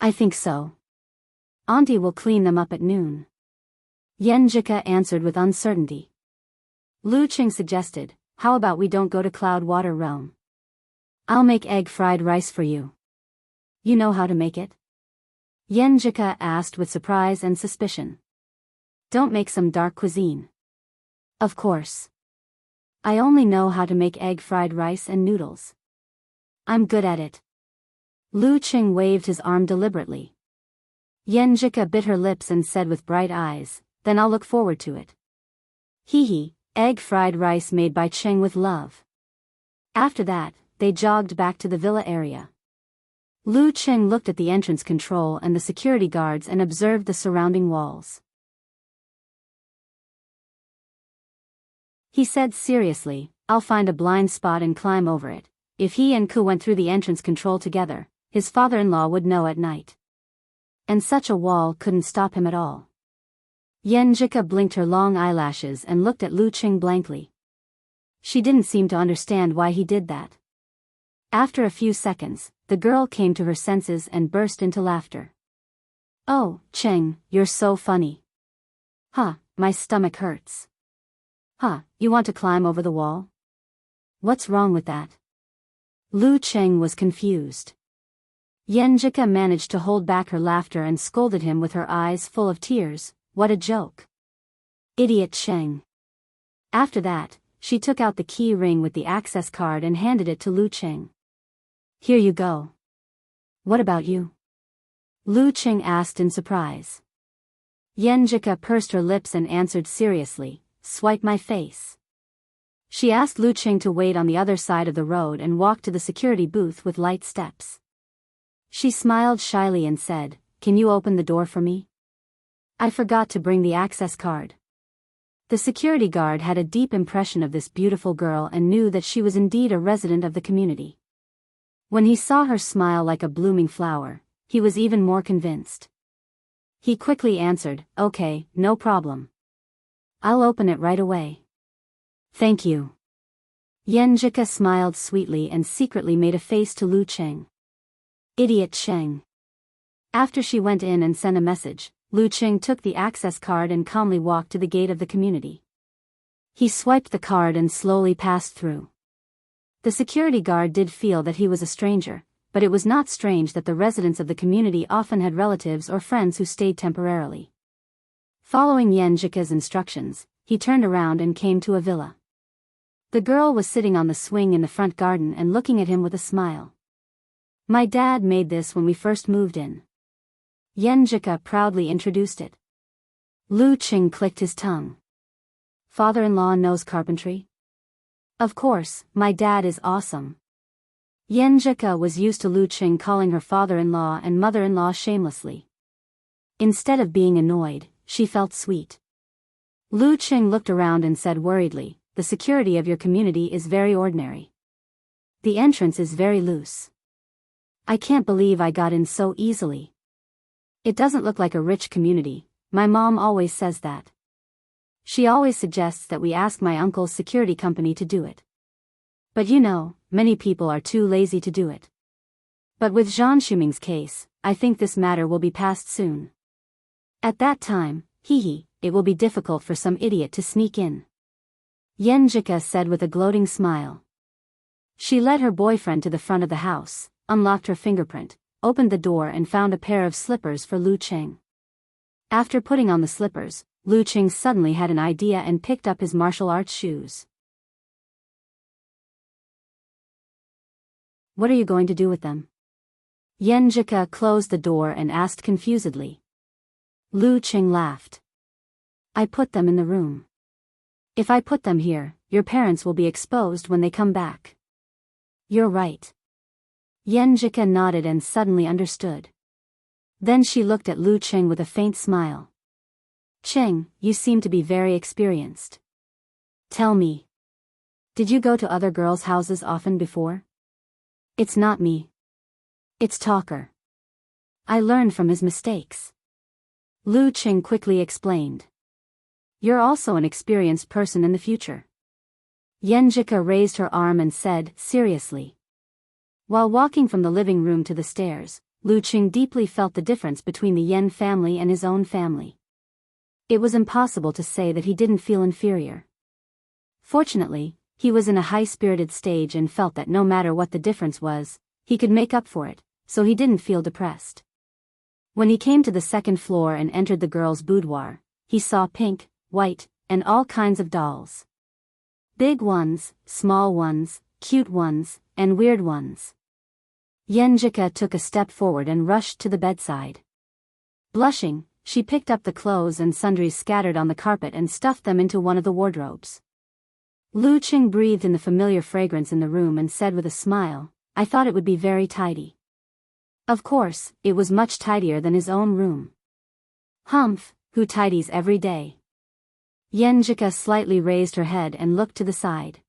I think so. Auntie will clean them up at noon. Yenjika answered with uncertainty. Lu Cheng suggested, how about we don't go to Cloud Water Realm? I'll make egg fried rice for you. You know how to make it? Yenjika asked with surprise and suspicion. Don't make some dark cuisine. Of course. I only know how to make egg fried rice and noodles. I'm good at it. Lu Cheng waved his arm deliberately. Yenjika bit her lips and said with bright eyes, then I'll look forward to it. Hee, egg fried rice made by Cheng with love. After that, they jogged back to the villa area. Lu Cheng looked at the entrance control and the security guards and observed the surrounding walls. He said seriously, I'll find a blind spot and climb over it. If he and Ku went through the entrance control together, his father-in-law would know at night. And such a wall couldn't stop him at all. Yenjika blinked her long eyelashes and looked at Lu Cheng blankly. She didn't seem to understand why he did that. After a few seconds, the girl came to her senses and burst into laughter. Oh, Cheng, you're so funny. Huh, my stomach hurts. Huh, you want to climb over the wall? What's wrong with that? Lu Cheng was confused. Yenjika managed to hold back her laughter and scolded him with her eyes full of tears. What a joke. Idiot Cheng. After that, she took out the key ring with the access card and handed it to Lu Cheng. Here you go. What about you? Lu Cheng asked in surprise. Yenjika pursed her lips and answered seriously, swipe my face. She asked Lu Cheng to wait on the other side of the road and walk to the security booth with light steps. She smiled shyly and said, Can you open the door for me? I forgot to bring the access card. The security guard had a deep impression of this beautiful girl and knew that she was indeed a resident of the community. When he saw her smile like a blooming flower, he was even more convinced. He quickly answered, Okay, no problem. I'll open it right away. Thank you. Yenjika smiled sweetly and secretly made a face to Lu Cheng. Idiot Cheng. After she went in and sent a message, Lu Cheng took the access card and calmly walked to the gate of the community. He swiped the card and slowly passed through. The security guard did feel that he was a stranger, but it was not strange that the residents of the community often had relatives or friends who stayed temporarily. Following Yenjika's instructions, he turned around and came to a villa. The girl was sitting on the swing in the front garden and looking at him with a smile. "My dad made this when we first moved in." Yenjika proudly introduced it. Lu Qing clicked his tongue. "Father-in-law knows carpentry?" "Of course, my dad is awesome." Yenjika was used to Lu Qing calling her father-in-law and mother-in-law shamelessly. Instead of being annoyed, she felt sweet. Lu Qing looked around and said worriedly, "The security of your community is very ordinary. The entrance is very loose. I can't believe I got in so easily. It doesn't look like a rich community. My mom always says that. She always suggests that we ask my uncle's security company to do it. But you know, many people are too lazy to do it. But with Zhang Shuming's case, I think this matter will be passed soon. At that time, it will be difficult for some idiot to sneak in." Yenjika said with a gloating smile. She led her boyfriend to the front of the house, unlocked her fingerprint, opened the door and found a pair of slippers for Lu Qing. After putting on the slippers, Lu Qing suddenly had an idea and picked up his martial arts shoes. "What are you going to do with them?" Yenjika closed the door and asked confusedly. Lu Qing laughed. "I put them in the room. If I put them here, your parents will be exposed when they come back." "You're right." Yenjika nodded and suddenly understood. Then she looked at Lu Qing with a faint smile. "Qing, you seem to be very experienced. Tell me, did you go to other girls' houses often before?" "It's not me. It's Talker. I learned from his mistakes." Lu Qing quickly explained. "You're also an experienced person in the future." Yenjika raised her arm and said, seriously. While walking from the living room to the stairs, Lu Qing deeply felt the difference between the Yen family and his own family. It was impossible to say that he didn't feel inferior. Fortunately, he was in a high-spirited stage and felt that no matter what the difference was, he could make up for it, so he didn't feel depressed. When he came to the second floor and entered the girls' boudoir, he saw pink, white, and all kinds of dolls. Big ones, small ones, cute ones, and weird ones. Yenjika took a step forward and rushed to the bedside. Blushing, she picked up the clothes and sundries scattered on the carpet and stuffed them into one of the wardrobes. Lu Qing breathed in the familiar fragrance in the room and said with a smile, "I thought it would be very tidy." Of course, it was much tidier than his own room. "Humph, who tidies every day?" Yenjika slightly raised her head and looked to the side.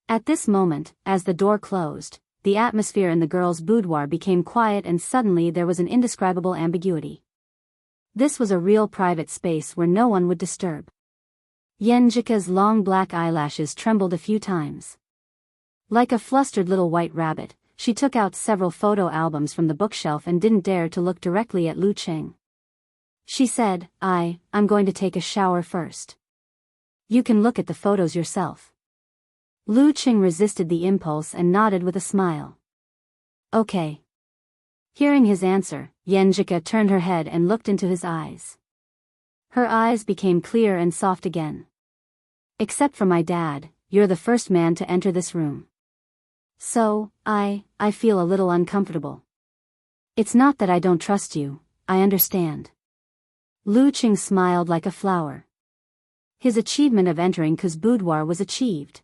At this moment, as the door closed, the atmosphere in the girls' boudoir became quiet and suddenly there was an indescribable ambiguity. This was a real private space where no one would disturb. Yenjika's long black eyelashes trembled a few times. Like a flustered little white rabbit, she took out several photo albums from the bookshelf and didn't dare to look directly at Lu Qing. She said, I'm going to take a shower first. You can look at the photos yourself." Lu Qing resisted the impulse and nodded with a smile. "Okay." Hearing his answer, Yenjika turned her head and looked into his eyes. Her eyes became clear and soft again. "Except for my dad, you're the first man to enter this room. So, I feel a little uncomfortable. It's not that I don't trust you, I understand." Lu Qing smiled like a flower. His achievement of entering Ku's boudoir was achieved.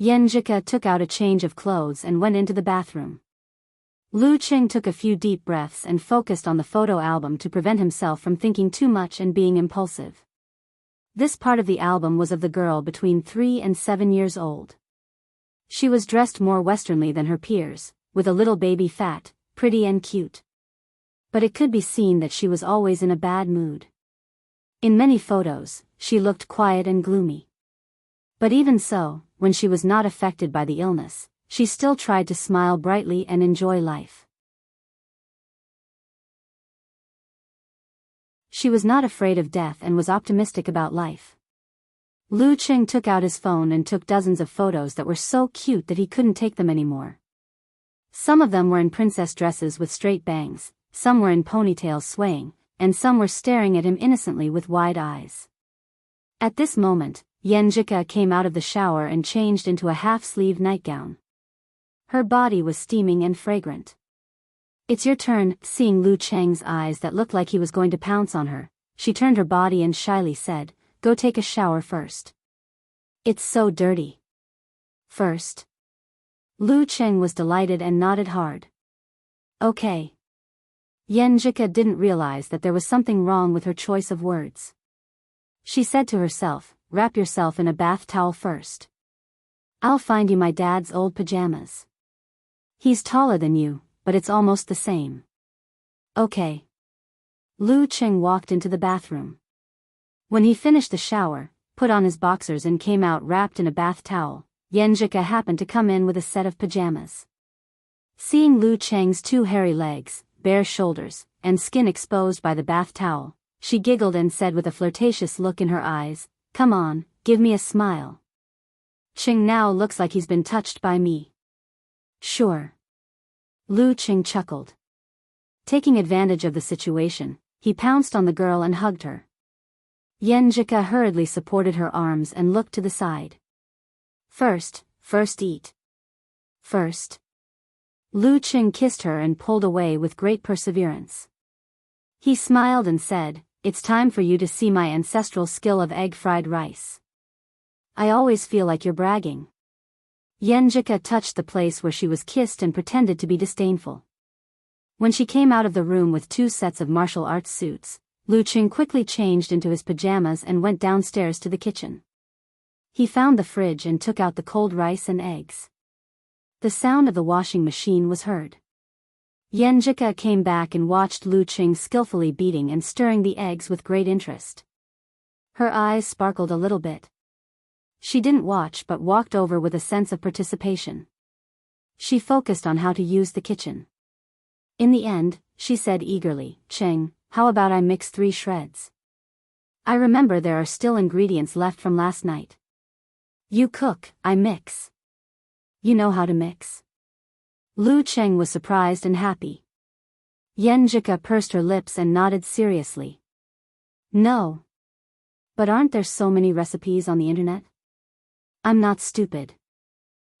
Yenjika took out a change of clothes and went into the bathroom. Lu Qing took a few deep breaths and focused on the photo album to prevent himself from thinking too much and being impulsive. This part of the album was of the girl between 3 and 7 years old. She was dressed more westernly than her peers, with a little baby fat, pretty and cute. But it could be seen that she was always in a bad mood. In many photos, she looked quiet and gloomy. But even so, when she was not affected by the illness, she still tried to smile brightly and enjoy life. She was not afraid of death and was optimistic about life. Lu Cheng took out his phone and took dozens of photos that were so cute that he couldn't take them anymore. Some of them were in princess dresses with straight bangs, some were in ponytails swaying, and some were staring at him innocently with wide eyes. At this moment, Yenjika came out of the shower and changed into a half-sleeved nightgown. Her body was steaming and fragrant. "It's your turn." Seeing Lu Cheng's eyes that looked like he was going to pounce on her, she turned her body and shyly said, "Go take a shower first." "It's so dirty." "First." Lu Cheng was delighted and nodded hard. "Okay." Yenjika didn't realize that there was something wrong with her choice of words. She said to herself, "Wrap yourself in a bath towel first. I'll find you my dad's old pajamas. He's taller than you, but it's almost the same." "Okay." Lu Cheng walked into the bathroom. When he finished the shower, put on his boxers and came out wrapped in a bath towel, Yenjika happened to come in with a set of pajamas. Seeing Lu Cheng's two hairy legs, bare shoulders, and skin exposed by the bath towel, she giggled and said with a flirtatious look in her eyes, "Come on, give me a smile. Cheng now looks like he's been touched by me." "Sure." Lu Cheng chuckled. Taking advantage of the situation, he pounced on the girl and hugged her. Yenjika hurriedly supported her arms and looked to the side. First eat. First." Lu Cheng kissed her and pulled away with great perseverance. He smiled and said, "It's time for you to see my ancestral skill of egg-fried rice. I always feel like you're bragging." Yenjika touched the place where she was kissed and pretended to be disdainful. When she came out of the room with two sets of martial arts suits, Lu Cheng quickly changed into his pajamas and went downstairs to the kitchen. He found the fridge and took out the cold rice and eggs. The sound of the washing machine was heard. Yenjika came back and watched Lu Cheng skillfully beating and stirring the eggs with great interest. Her eyes sparkled a little bit. She didn't watch but walked over with a sense of participation. She focused on how to use the kitchen. In the end, she said eagerly, "Cheng, how about I mix 3 shreds? I remember there are still ingredients left from last night." "You cook, I mix. You know how to mix." Lu Cheng was surprised and happy. Yenjika pursed her lips and nodded seriously. "No. But aren't there so many recipes on the internet? I'm not stupid.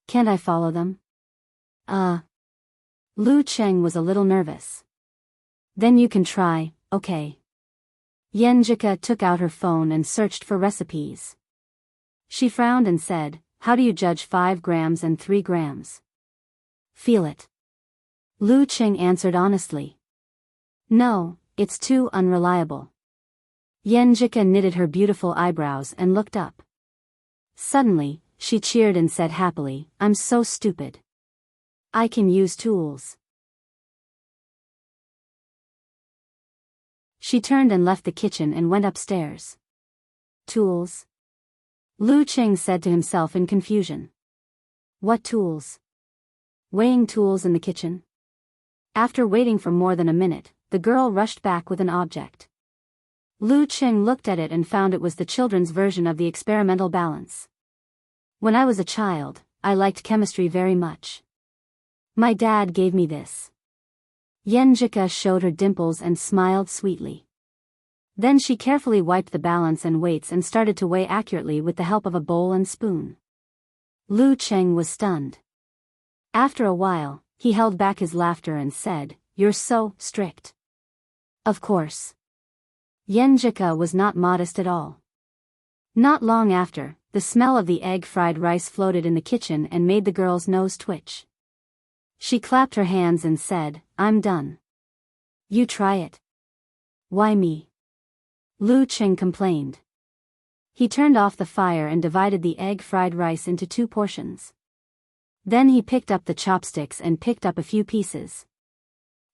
Can't I follow them?" Lu Cheng was a little nervous. "Then you can try, okay." Yenjika took out her phone and searched for recipes. She frowned and said, "How do you judge 5 grams and 3 grams? Feel it." Lu Cheng answered honestly. "No, it's too unreliable." Yenjika knitted her beautiful eyebrows and looked up. Suddenly, she cheered and said happily, "I'm so stupid. I can use tools." She turned and left the kitchen and went upstairs. "Tools?" Lu Cheng said to himself in confusion. "What tools? Weighing tools in the kitchen?" After waiting for more than a minute, the girl rushed back with an object. Lu Cheng looked at it and found it was the children's version of the experimental balance. "When I was a child, I liked chemistry very much. My dad gave me this." Yenjika showed her dimples and smiled sweetly. Then she carefully wiped the balance and weights and started to weigh accurately with the help of a bowl and spoon. Lu Cheng was stunned. After a while, he held back his laughter and said, "You're so strict." "Of course." Yenjika was not modest at all. Not long after, the smell of the egg-fried rice floated in the kitchen and made the girl's nose twitch. She clapped her hands and said, "I'm done. You try it." "Why me?" Lu Cheng complained. He turned off the fire and divided the egg-fried rice into 2 portions. Then he picked up the chopsticks and picked up a few pieces.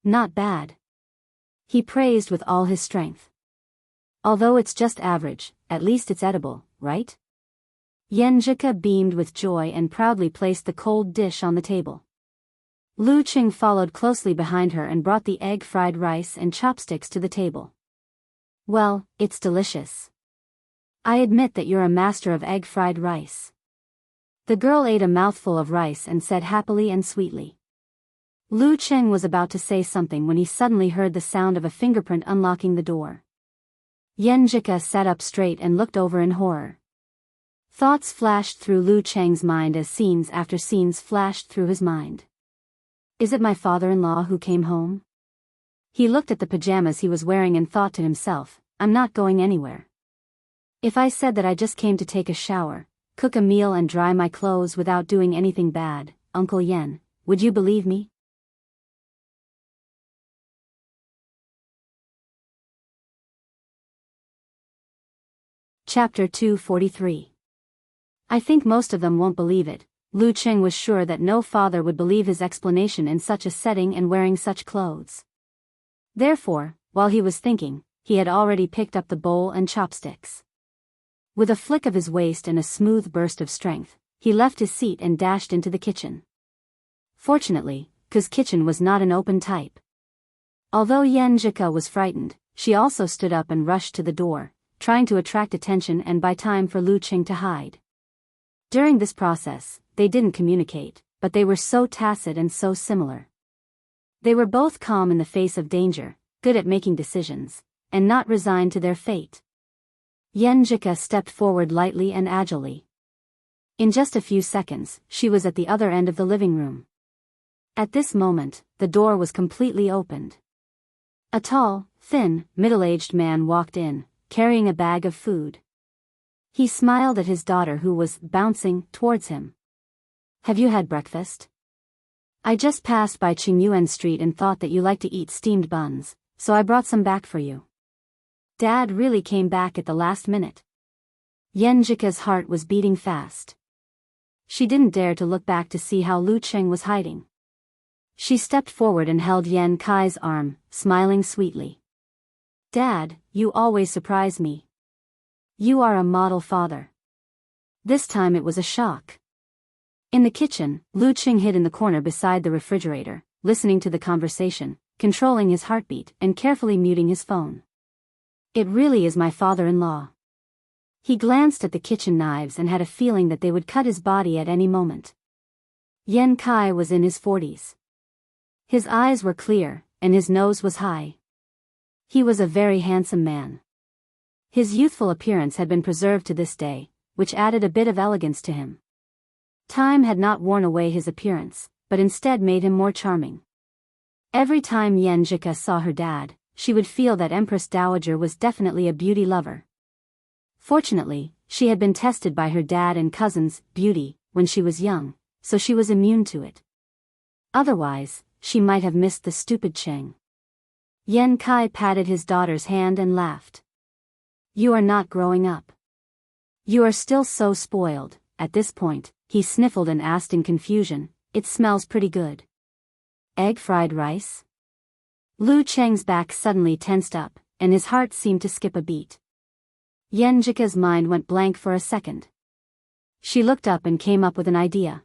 "Not bad," he praised with all his strength. "Although it's just average, at least it's edible, right?" Yenjika beamed with joy and proudly placed the cold dish on the table. Lu Cheng followed closely behind her and brought the egg-fried rice and chopsticks to the table. "Well, it's delicious. I admit that you're a master of egg fried rice. The girl ate a mouthful of rice and said happily and sweetly. Lu Cheng was about to say something when he suddenly heard the sound of a fingerprint unlocking the door. Yen Jika sat up straight and looked over in horror. Thoughts flashed through Lu Cheng's mind as scenes after scenes flashed through his mind. Is it my father-in-law who came home? He looked at the pajamas he was wearing and thought to himself, I'm not going anywhere. If I said that I just came to take a shower, cook a meal and dry my clothes without doing anything bad, Uncle Yen, would you believe me? Chapter 243. I think most of them won't believe it. Lu Cheng was sure that no father would believe his explanation in such a setting and wearing such clothes. Therefore, while he was thinking, he had already picked up the bowl and chopsticks. With a flick of his waist and a smooth burst of strength, he left his seat and dashed into the kitchen. Fortunately, Ka's kitchen was not an open type. Although Yen Jika was frightened, she also stood up and rushed to the door, trying to attract attention and buy time for Lu Cheng to hide. During this process, they didn't communicate, but they were so tacit and so similar. They were both calm in the face of danger, good at making decisions, and not resigned to their fate. Yen Jika stepped forward lightly and agilely. In just a few seconds, she was at the other end of the living room. At this moment, the door was completely opened. A tall, thin, middle-aged man walked in, carrying a bag of food. He smiled at his daughter who was bouncing towards him. Have you had breakfast? I just passed by Qingyuan Street and thought that you like to eat steamed buns, so I brought some back for you. Dad really came back at the last minute. Yen Jika's heart was beating fast. She didn't dare to look back to see how Lu Cheng was hiding. She stepped forward and held Yen Kai's arm, smiling sweetly. Dad, you always surprise me. You are a model father. This time it was a shock. In the kitchen, Lu Cheng hid in the corner beside the refrigerator, listening to the conversation, controlling his heartbeat and carefully muting his phone. It really is my father-in-law. He glanced at the kitchen knives and had a feeling that they would cut his body at any moment. Yen Kai was in his 40s. His eyes were clear, and his nose was high. He was a very handsome man. His youthful appearance had been preserved to this day, which added a bit of elegance to him. Time had not worn away his appearance, but instead made him more charming. Every time Yen Jika saw her dad, she would feel that Empress Dowager was definitely a beauty lover. Fortunately, she had been tested by her dad and cousins' beauty when she was young, so she was immune to it. Otherwise, she might have missed the stupid Cheng. Yen Kai patted his daughter's hand and laughed. You are not growing up. You are still so spoiled. At this point, he sniffled and asked in confusion, it smells pretty good. Egg fried rice? Lu Cheng's back suddenly tensed up, and his heart seemed to skip a beat. Yen Jika's mind went blank for a second. She looked up and came up with an idea.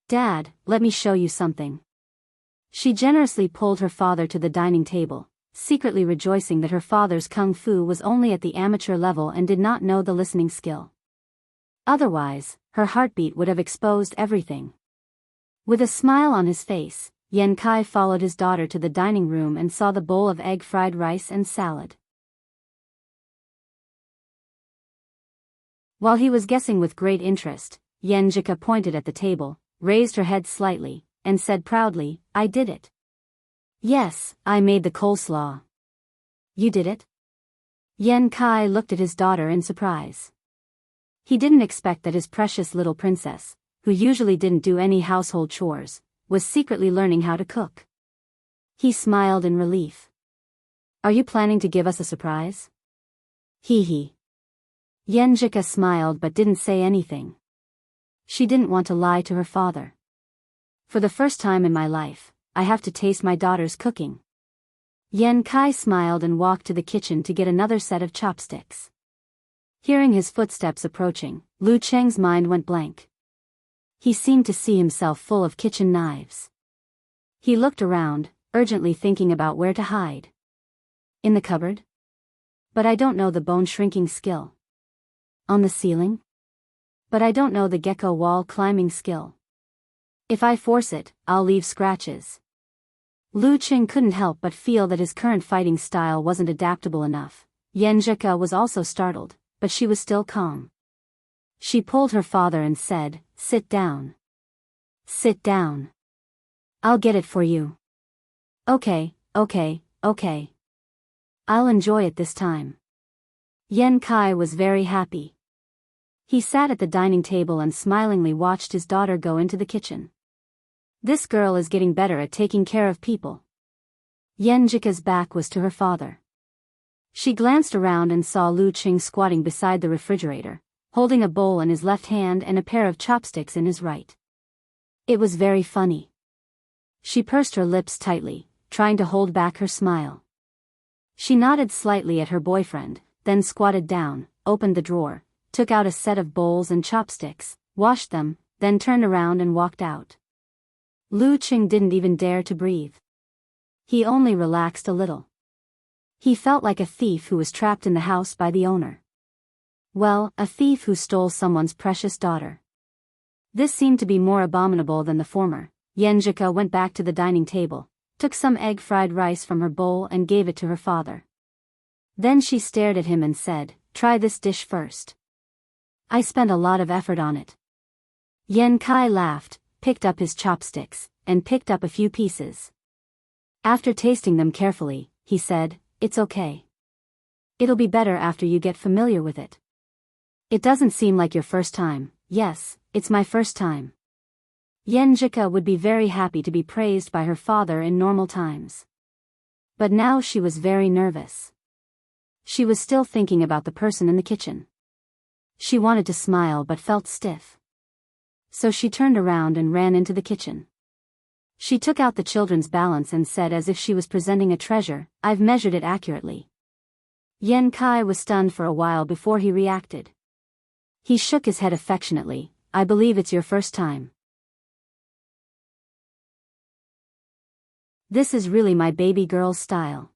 Dad, let me show you something. She generously pulled her father to the dining table, secretly rejoicing that her father's kung fu was only at the amateur level and did not know the listening skill. Otherwise, her heartbeat would have exposed everything. With a smile on his face, Yen Kai followed his daughter to the dining room and saw the bowl of egg fried rice and salad. While he was guessing with great interest, Yen Jika pointed at the table, raised her head slightly, and said proudly, I did it. Yes, I made the coleslaw. You did it? Yen Kai looked at his daughter in surprise. He didn't expect that his precious little princess, who usually didn't do any household chores, was secretly learning how to cook. He smiled in relief. Are you planning to give us a surprise? Hee. Yen Jika smiled but didn't say anything. She didn't want to lie to her father. For the first time in my life, I have to taste my daughter's cooking. Yen Kai smiled and walked to the kitchen to get another set of chopsticks. Hearing his footsteps approaching, Lu Cheng's mind went blank. He seemed to see himself full of kitchen knives. He looked around, urgently thinking about where to hide. In the cupboard? But I don't know the bone shrinking skill. On the ceiling? But I don't know the gecko wall climbing skill. If I force it, I'll leave scratches. Lu Qing couldn't help but feel that his current fighting style wasn't adaptable enough. Yenjika was also startled, but she was still calm. She pulled her father and said, "Sit down. Sit down. I'll get it for you." Okay. I'll enjoy it this time." Yan Kai was very happy. He sat at the dining table and smilingly watched his daughter go into the kitchen. This girl is getting better at taking care of people. Yenjika's back was to her father. She glanced around and saw Lu Qing squatting beside the refrigerator, holding a bowl in his left hand and a pair of chopsticks in his right. It was very funny. She pursed her lips tightly, trying to hold back her smile. She nodded slightly at her boyfriend, then squatted down, opened the drawer, took out a set of bowls and chopsticks, washed them, then turned around and walked out. Lu Qing didn't even dare to breathe. He only relaxed a little. He felt like a thief who was trapped in the house by the owner. Well, a thief who stole someone's precious daughter. This seemed to be more abominable than the former. Yenjika went back to the dining table, took some egg-fried rice from her bowl and gave it to her father. Then she stared at him and said, "Try this dish first. I spent a lot of effort on it." Yan Kai laughed, picked up his chopsticks, and picked up a few pieces. After tasting them carefully, he said, "It's okay. It'll be better after you get familiar with it. It doesn't seem like your first time." "Yes, it's my first time." Yenjika would be very happy to be praised by her father in normal times. But now she was very nervous. She was still thinking about the person in the kitchen. She wanted to smile but felt stiff. So she turned around and ran into the kitchen. She took out the children's balance and said as if she was presenting a treasure, "I've measured it accurately." Yan Kai was stunned for a while before he reacted. He shook his head affectionately. "I believe it's your first time. This is really my baby girl's style."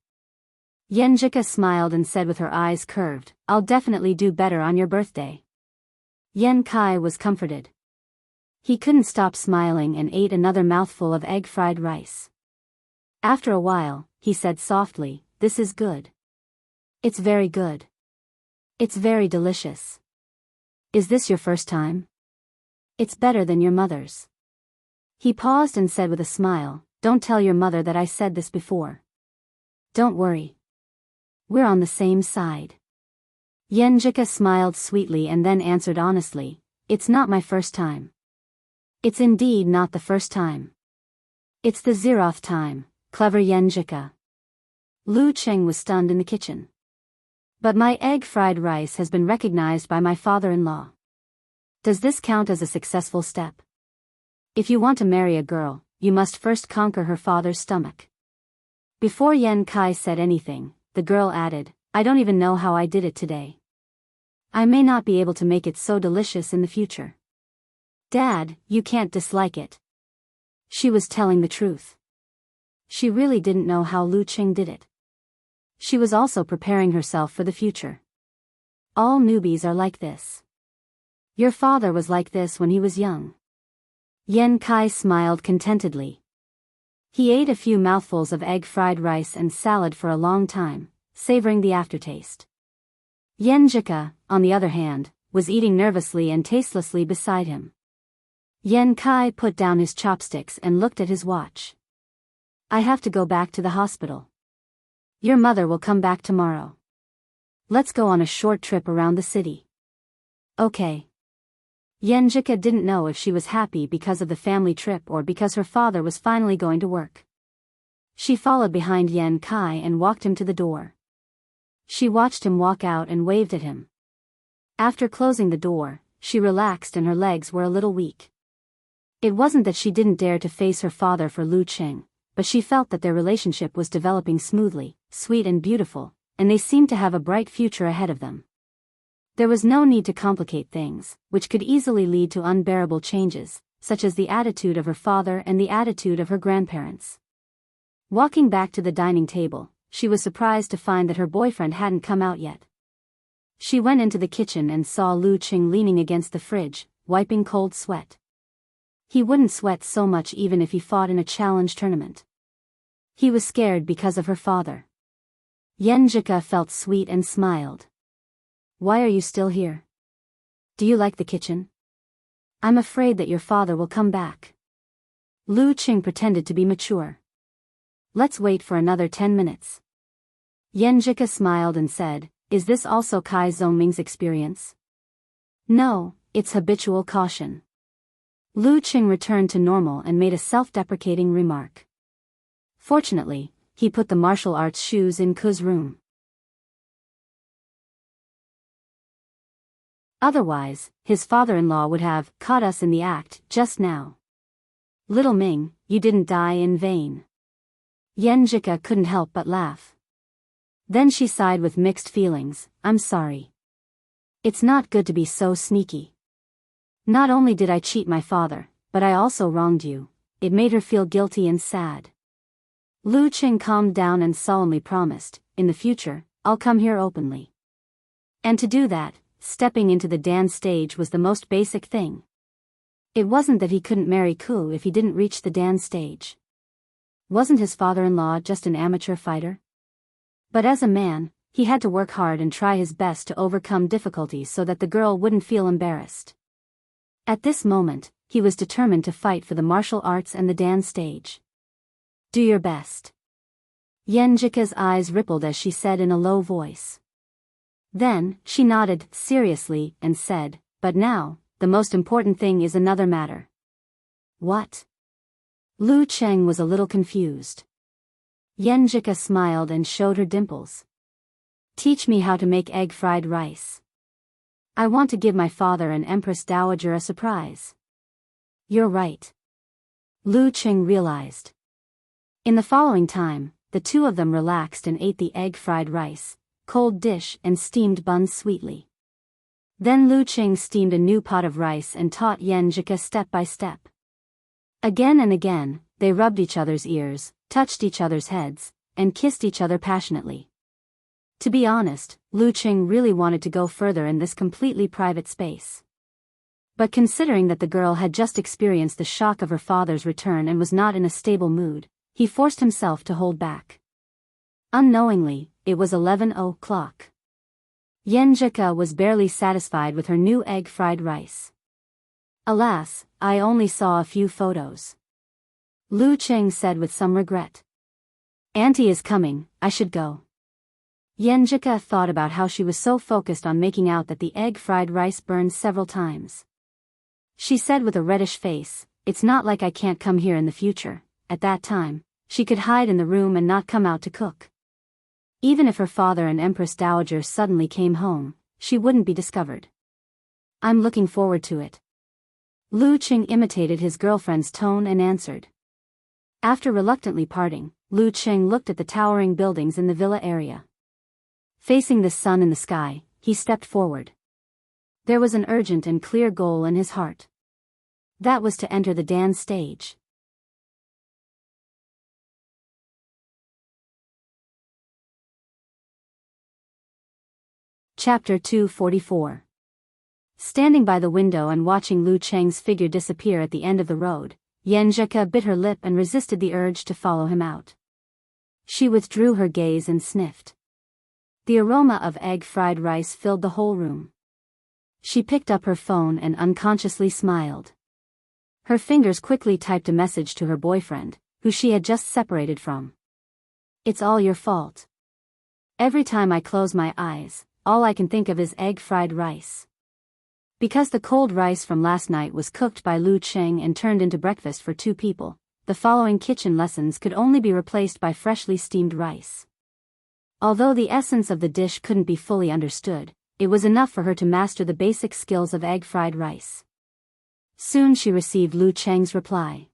Yenjika smiled and said with her eyes curved, "I'll definitely do better on your birthday." Yan Kai was comforted. He couldn't stop smiling and ate another mouthful of egg-fried rice. After a while, he said softly, "This is good. It's very good. It's very delicious. Is this your first time?" "It's better than your mother's." He paused and said with a smile, "Don't tell your mother that I said this before. Don't worry. We're on the same side." Yenjika smiled sweetly and then answered honestly, "It's not my first time. It's indeed not the first time. It's the 0th time." Clever Yenjika. Lu Qing was stunned in the kitchen. "But my egg-fried rice has been recognized by my father-in-law. Does this count as a successful step? If you want to marry a girl, you must first conquer her father's stomach." Before Yan Kai said anything, the girl added, "I don't even know how I did it today. I may not be able to make it so delicious in the future." "Dad, you can't dislike it." She was telling the truth. She really didn't know how Lu Qing did it. She was also preparing herself for the future. All newbies are like this. Your father was like this when he was young. Yan Kai smiled contentedly. He ate a few mouthfuls of egg-fried rice and salad for a long time, savoring the aftertaste. Yenjika, on the other hand, was eating nervously and tastelessly beside him. Yan Kai put down his chopsticks and looked at his watch. "I have to go back to the hospital. Your mother will come back tomorrow. Let's go on a short trip around the city." "Okay." Yenjika didn't know if she was happy because of the family trip or because her father was finally going to work. She followed behind Yan Kai and walked him to the door. She watched him walk out and waved at him. After closing the door, she relaxed and her legs were a little weak. It wasn't that she didn't dare to face her father for Lu Qing, but she felt that their relationship was developing smoothly, sweet and beautiful, and they seemed to have a bright future ahead of them. There was no need to complicate things, which could easily lead to unbearable changes, such as the attitude of her father and the attitude of her grandparents. Walking back to the dining table, she was surprised to find that her boyfriend hadn't come out yet. She went into the kitchen and saw Lu Qing leaning against the fridge, wiping cold sweat. He wouldn't sweat so much even if he fought in a challenge tournament. He was scared because of her father. Yenjika felt sweet and smiled. Why are you still here? Do you like the kitchen? I'm afraid that your father will come back. Lu Qing pretended to be mature. Let's wait for another 10 minutes. Yenjika smiled and said, is this also Kai Zhongming's experience? No, it's habitual caution. Lu Qing returned to normal and made a self-deprecating remark. Fortunately, he put the martial arts shoes in Ku's room. Otherwise, his father-in-law would have caught us in the act just now. Little Ming, you didn't die in vain. Yenjika couldn't help but laugh. Then she sighed with mixed feelings, I'm sorry. It's not good to be so sneaky. Not only did I cheat my father, but I also wronged you. It made her feel guilty and sad. Lu Qing calmed down and solemnly promised, in the future, I'll come here openly. And to do that, stepping into the dance stage was the most basic thing. It wasn't that he couldn't marry Ku if he didn't reach the dance stage. Wasn't his father-in-law just an amateur fighter? But as a man, he had to work hard and try his best to overcome difficulties so that the girl wouldn't feel embarrassed. At this moment, he was determined to fight for the martial arts and the dance stage. Do your best. Yenjika's eyes rippled as she said in a low voice. Then, she nodded seriously and said, but now, the most important thing is another matter. What? Lu Qing was a little confused. Yenjika smiled and showed her dimples. Teach me how to make egg fried rice. I want to give my father and Empress Dowager a surprise. You're right. Lu Qing realized. In the following time, the two of them relaxed and ate the egg fried rice, cold dish and steamed buns sweetly. Then Lu Qing steamed a new pot of rice and taught Yenjika step by step. Again and again, they rubbed each other's ears, touched each other's heads, and kissed each other passionately. To be honest, Lu Qing really wanted to go further in this completely private space. But considering that the girl had just experienced the shock of her father's return and was not in a stable mood, he forced himself to hold back. Unknowingly, it was 11 o'clock. Yenjika was barely satisfied with her new egg fried rice. Alas, I only saw a few photos. Lu Qing said with some regret. Auntie is coming, I should go. Yenjika thought about how she was so focused on making out that the egg fried rice burned several times. She said with a reddish face, it's not like I can't come here in the future. At that time, she could hide in the room and not come out to cook. Even if her father and Empress Dowager suddenly came home, she wouldn't be discovered. I'm looking forward to it. Lu Qing imitated his girlfriend's tone and answered. After reluctantly parting, Lu Qing looked at the towering buildings in the villa area. Facing the sun in the sky, he stepped forward. There was an urgent and clear goal in his heart. That was to enter the dance stage. Chapter 244. Standing by the window and watching Lu Qing's figure disappear at the end of the road, Yenjika bit her lip and resisted the urge to follow him out. She withdrew her gaze and sniffed. The aroma of egg fried rice filled the whole room. She picked up her phone and unconsciously smiled. Her fingers quickly typed a message to her boyfriend, who she had just separated from. It's all your fault. Every time I close my eyes, all I can think of is egg fried rice. Because the cold rice from last night was cooked by Lu Qing and turned into breakfast for 2 people, the following kitchen lessons could only be replaced by freshly steamed rice. Although the essence of the dish couldn't be fully understood, it was enough for her to master the basic skills of egg fried rice. Soon she received Lu Cheng's reply.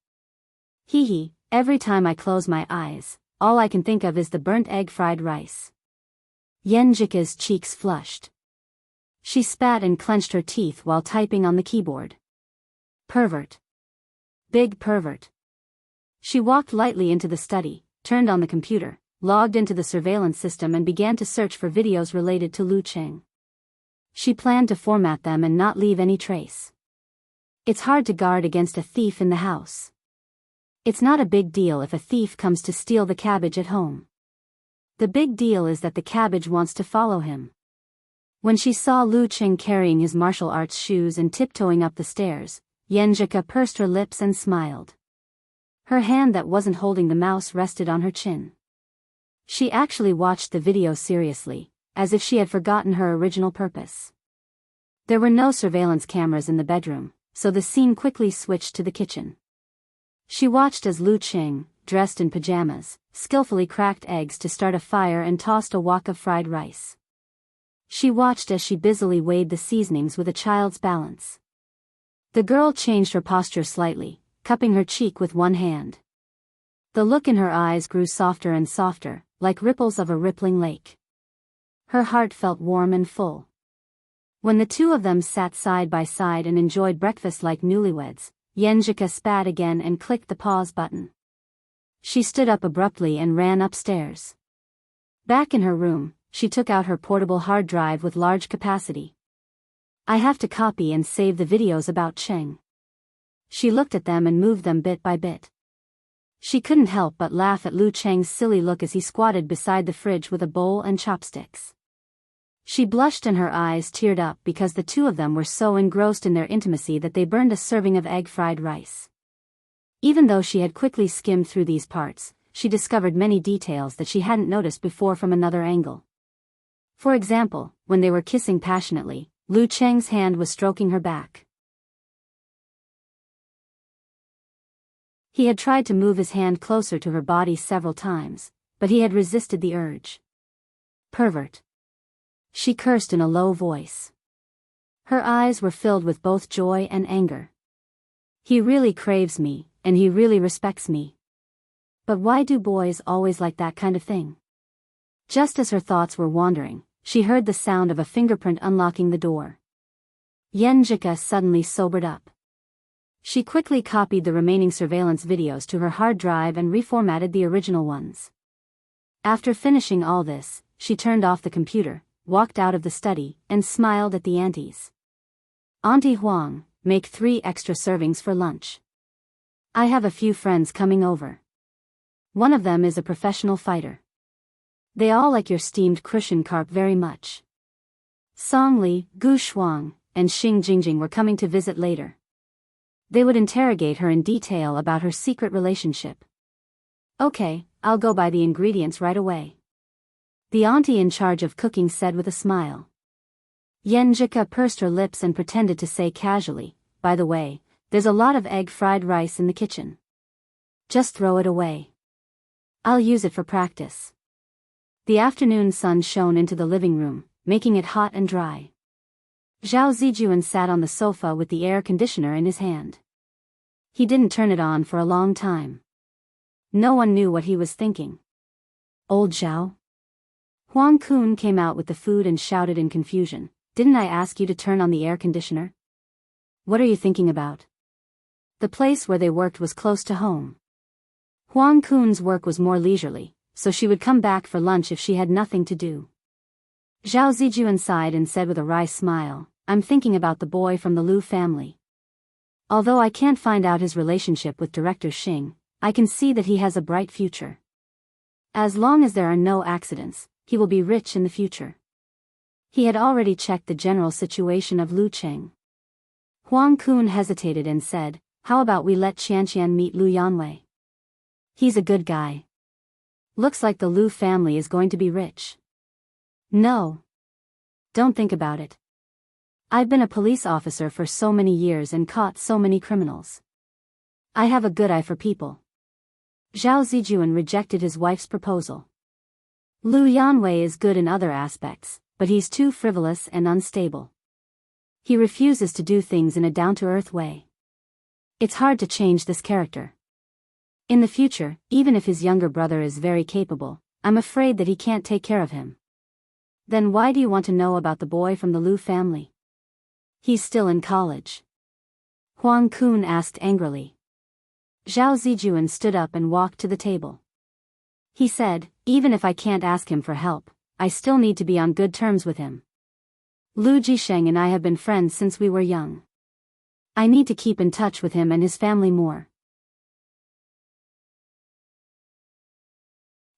Hee hee, every time I close my eyes, all I can think of is the burnt egg fried rice. Yenjika's cheeks flushed. She spat and clenched her teeth while typing on the keyboard. Pervert. Big pervert. She walked lightly into the study, turned on the computer, logged into the surveillance system and began to search for videos related to Lu Cheng. She planned to format them and not leave any trace. It's hard to guard against a thief in the house. It's not a big deal if a thief comes to steal the cabbage at home. The big deal is that the cabbage wants to follow him. When she saw Lu Qing carrying his martial arts shoes and tiptoeing up the stairs, Yenjika pursed her lips and smiled. Her hand that wasn't holding the mouse rested on her chin. She actually watched the video seriously, as if she had forgotten her original purpose. There were no surveillance cameras in the bedroom, so the scene quickly switched to the kitchen. She watched as Lu Qing, dressed in pajamas, skillfully cracked eggs to start a fire and tossed a wok of fried rice. She watched as she busily weighed the seasonings with a child's balance. The girl changed her posture slightly, cupping her cheek with one hand. The look in her eyes grew softer and softer, like ripples of a rippling lake. Her heart felt warm and full. When the two of them sat side by side and enjoyed breakfast like newlyweds, Yenjika spat again and clicked the pause button. She stood up abruptly and ran upstairs. Back in her room, she took out her portable hard drive with large capacity. I have to copy and save the videos about Cheng. She looked at them and moved them bit by bit. She couldn't help but laugh at Lu Cheng's silly look as he squatted beside the fridge with a bowl and chopsticks. She blushed and her eyes teared up because the two of them were so engrossed in their intimacy that they burned a serving of egg fried rice. Even though she had quickly skimmed through these parts, she discovered many details that she hadn't noticed before from another angle. For example, when they were kissing passionately, Lu Cheng's hand was stroking her back. He had tried to move his hand closer to her body several times, but he had resisted the urge. Pervert. She cursed in a low voice. Her eyes were filled with both joy and anger. He really craves me, and he really respects me. But why do boys always like that kind of thing? Just as her thoughts were wandering, she heard the sound of a fingerprint unlocking the door. Yenjika suddenly sobered up. She quickly copied the remaining surveillance videos to her hard drive and reformatted the original ones. After finishing all this, she turned off the computer, walked out of the study, and smiled at the aunties. Auntie Huang, make 3 extra servings for lunch. I have a few friends coming over. One of them is a professional fighter. They all like your steamed cushion carp very much. Song Li, Gu Shuang, and Xing Jingjing were coming to visit later. They would interrogate her in detail about her secret relationship. Okay, I'll go buy the ingredients right away. The auntie in charge of cooking said with a smile. Yenjika pursed her lips and pretended to say casually, by the way, there's a lot of egg fried rice in the kitchen. Just throw it away. I'll use it for practice. The afternoon sun shone into the living room, making it hot and dry. Zhao Zijuan sat on the sofa with the air conditioner in his hand. He didn't turn it on for a long time. No one knew what he was thinking. Old Zhao? Huang Kun came out with the food and shouted in confusion, didn't I ask you to turn on the air conditioner? What are you thinking about? The place where they worked was close to home. Huang Kun's work was more leisurely, so she would come back for lunch if she had nothing to do. Zhao Zijuan sighed and said with a wry smile, I'm thinking about the boy from the Lu family. Although I can't find out his relationship with Director Xing, I can see that he has a bright future. As long as there are no accidents, he will be rich in the future. He had already checked the general situation of Lu Cheng. Huang Kun hesitated and said, how about we let Qianqian meet Lu Yanwei? He's a good guy. Looks like the Lu family is going to be rich. No. Don't think about it. I've been a police officer for so many years and caught so many criminals. I have a good eye for people. Zhao Zijuan rejected his wife's proposal. Lu Yanwei is good in other aspects, but he's too frivolous and unstable. He refuses to do things in a down-to-earth way. It's hard to change this character. In the future, even if his younger brother is very capable, I'm afraid that he can't take care of him. Then why do you want to know about the boy from the Lu family? He's still in college. Huang Kun asked angrily. Zhao Zijuan stood up and walked to the table. He said, even if I can't ask him for help, I still need to be on good terms with him. Lu Jisheng and I have been friends since we were young. I need to keep in touch with him and his family more.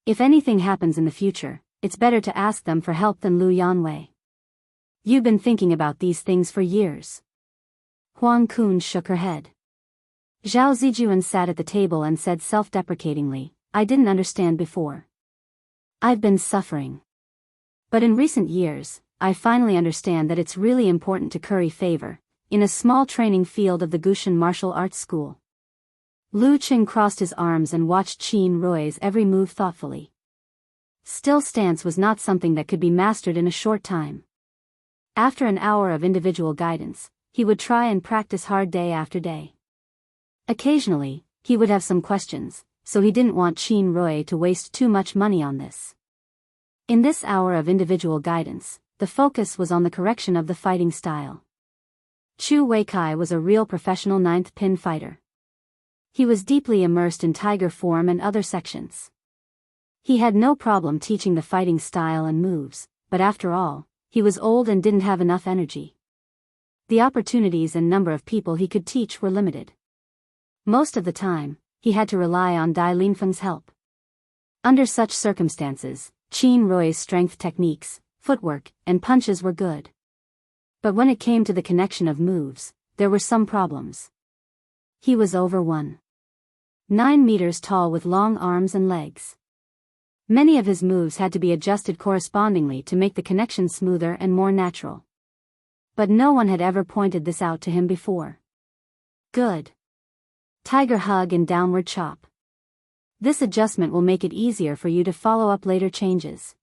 If anything happens in the future, it's better to ask them for help than Lu Yanwei. You've been thinking about these things for years. Huang Kun shook her head. Zhao Zijuan sat at the table and said self-deprecatingly, I didn't understand before. I've been suffering. But in recent years, I finally understand that it's really important to curry favor, in a small training field of the Gushan martial arts school. Lu Qing crossed his arms and watched Qin Rui's every move thoughtfully. Still stance was not something that could be mastered in a short time. After an hour of individual guidance, he would try and practice hard day after day. Occasionally, he would have some questions, so he didn't want Qin Rui to waste too much money on this. In this hour of individual guidance, the focus was on the correction of the fighting style. Chu Weikai was a real professional ninth pin fighter. He was deeply immersed in tiger form and other sections. He had no problem teaching the fighting style and moves, but after all, he was old and didn't have enough energy. The opportunities and number of people he could teach were limited. Most of the time, he had to rely on Dai Linfeng's help. Under such circumstances, Qin Rui's strength techniques, footwork, and punches were good. But when it came to the connection of moves, there were some problems. He was over 1.9 meters tall with long arms and legs. Many of his moves had to be adjusted correspondingly to make the connection smoother and more natural. But no one had ever pointed this out to him before. Good. Tiger hug and downward chop. This adjustment will make it easier for you to follow up later changes.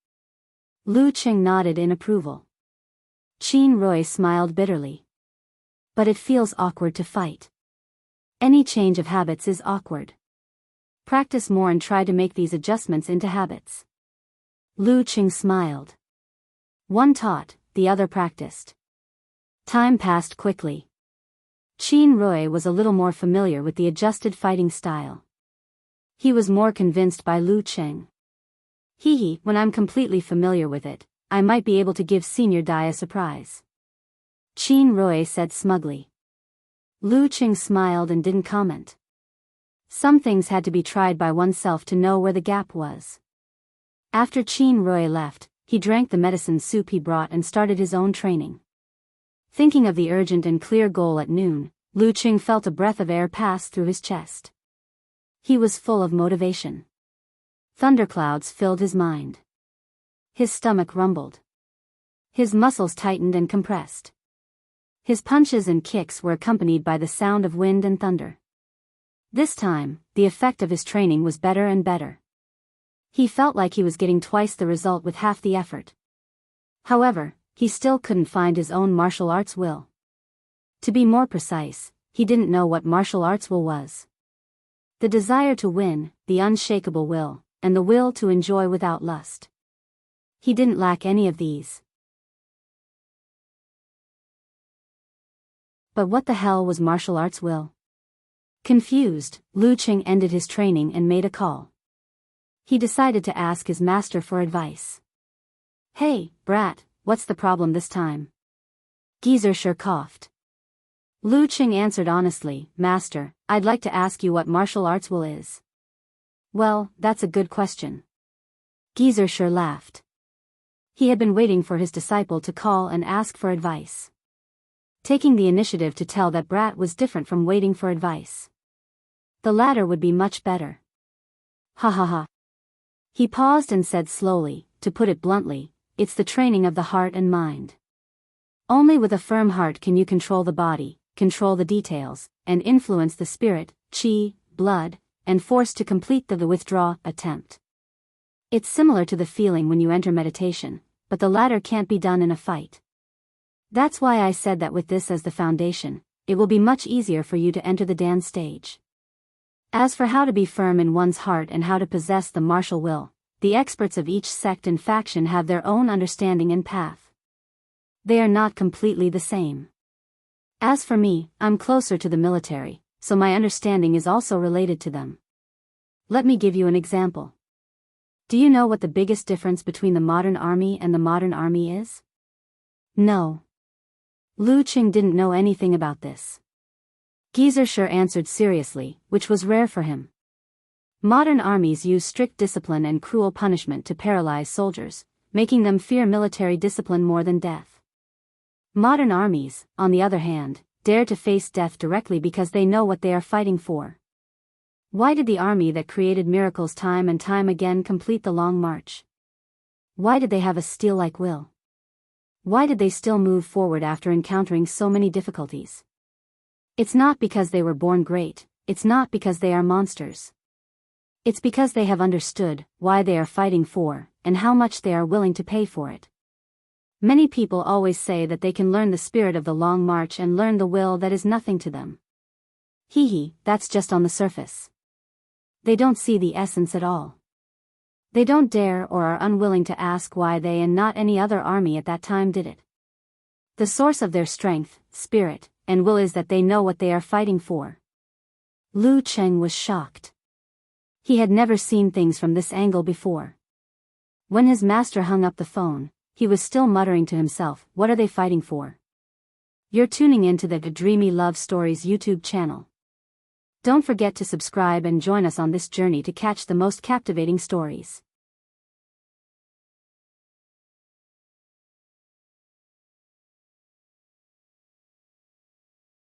Lu Qing nodded in approval. Qin Rui smiled bitterly. But it feels awkward to fight. Any change of habits is awkward. Practice more and try to make these adjustments into habits. Lu Qing smiled. One taught, the other practiced. Time passed quickly. Qin Rui was a little more familiar with the adjusted fighting style. He was more convinced by Lu Qing. When I'm completely familiar with it, I might be able to give Senior Dai a surprise. Qin Rui said smugly. Lu Qing smiled and didn't comment. Some things had to be tried by oneself to know where the gap was. After Qin Rui left, he drank the medicine soup he brought and started his own training. Thinking of the urgent and clear goal at noon, Lu Qing felt a breath of air pass through his chest. He was full of motivation. Thunderclouds filled his mind. His stomach rumbled. His muscles tightened and compressed. His punches and kicks were accompanied by the sound of wind and thunder. This time, the effect of his training was better and better. He felt like he was getting twice the result with half the effort. However, he still couldn't find his own martial arts will. To be more precise, he didn't know what martial arts will was. The desire to win, the unshakable will, and the will to enjoy without lust. He didn't lack any of these. But what the hell was martial arts will? Confused, Lu Qing ended his training and made a call. He decided to ask his master for advice. Hey, brat, what's the problem this time? Geezer sure coughed. Lu Qing answered honestly, Master, I'd like to ask you what martial arts will is. Well, that's a good question. Geezer sure laughed. He had been waiting for his disciple to call and ask for advice. Taking the initiative to tell that brat was different from waiting for advice. The latter would be much better. Ha ha ha. He paused and said slowly, to put it bluntly, it's the training of the heart and mind. Only with a firm heart can you control the body, control the details, and influence the spirit, qi, blood, and force to complete the withdraw attempt. It's similar to the feeling when you enter meditation, but the latter can't be done in a fight. That's why I said that with this as the foundation, it will be much easier for you to enter the Dan stage. As for how to be firm in one's heart and how to possess the martial will, the experts of each sect and faction have their own understanding and path. They are not completely the same. As for me, I'm closer to the military, so my understanding is also related to them. Let me give you an example. Do you know what the biggest difference between the modern army and the modern army is? No. Lu Qing didn't know anything about this. Geezer sure answered seriously, which was rare for him. Modern armies use strict discipline and cruel punishment to paralyze soldiers, making them fear military discipline more than death. Modern armies, on the other hand, dare to face death directly because they know what they are fighting for. Why did the army that created miracles time and time again complete the long march? Why did they have a steel-like will? Why did they still move forward after encountering so many difficulties? It's not because they were born great, it's not because they are monsters. It's because they have understood why they are fighting for, and how much they are willing to pay for it. Many people always say that they can learn the spirit of the long march and learn the will that is nothing to them. That's just on the surface. They don't see the essence at all. They don't dare or are unwilling to ask why they and not any other army at that time did it. The source of their strength, spirit, and will is that they know what they are fighting for. Lu Qing was shocked. He had never seen things from this angle before. When his master hung up the phone, he was still muttering to himself, "What are they fighting for?" You're tuning into the Dreamy Love Stories YouTube channel. Don't forget to subscribe and join us on this journey to catch the most captivating stories.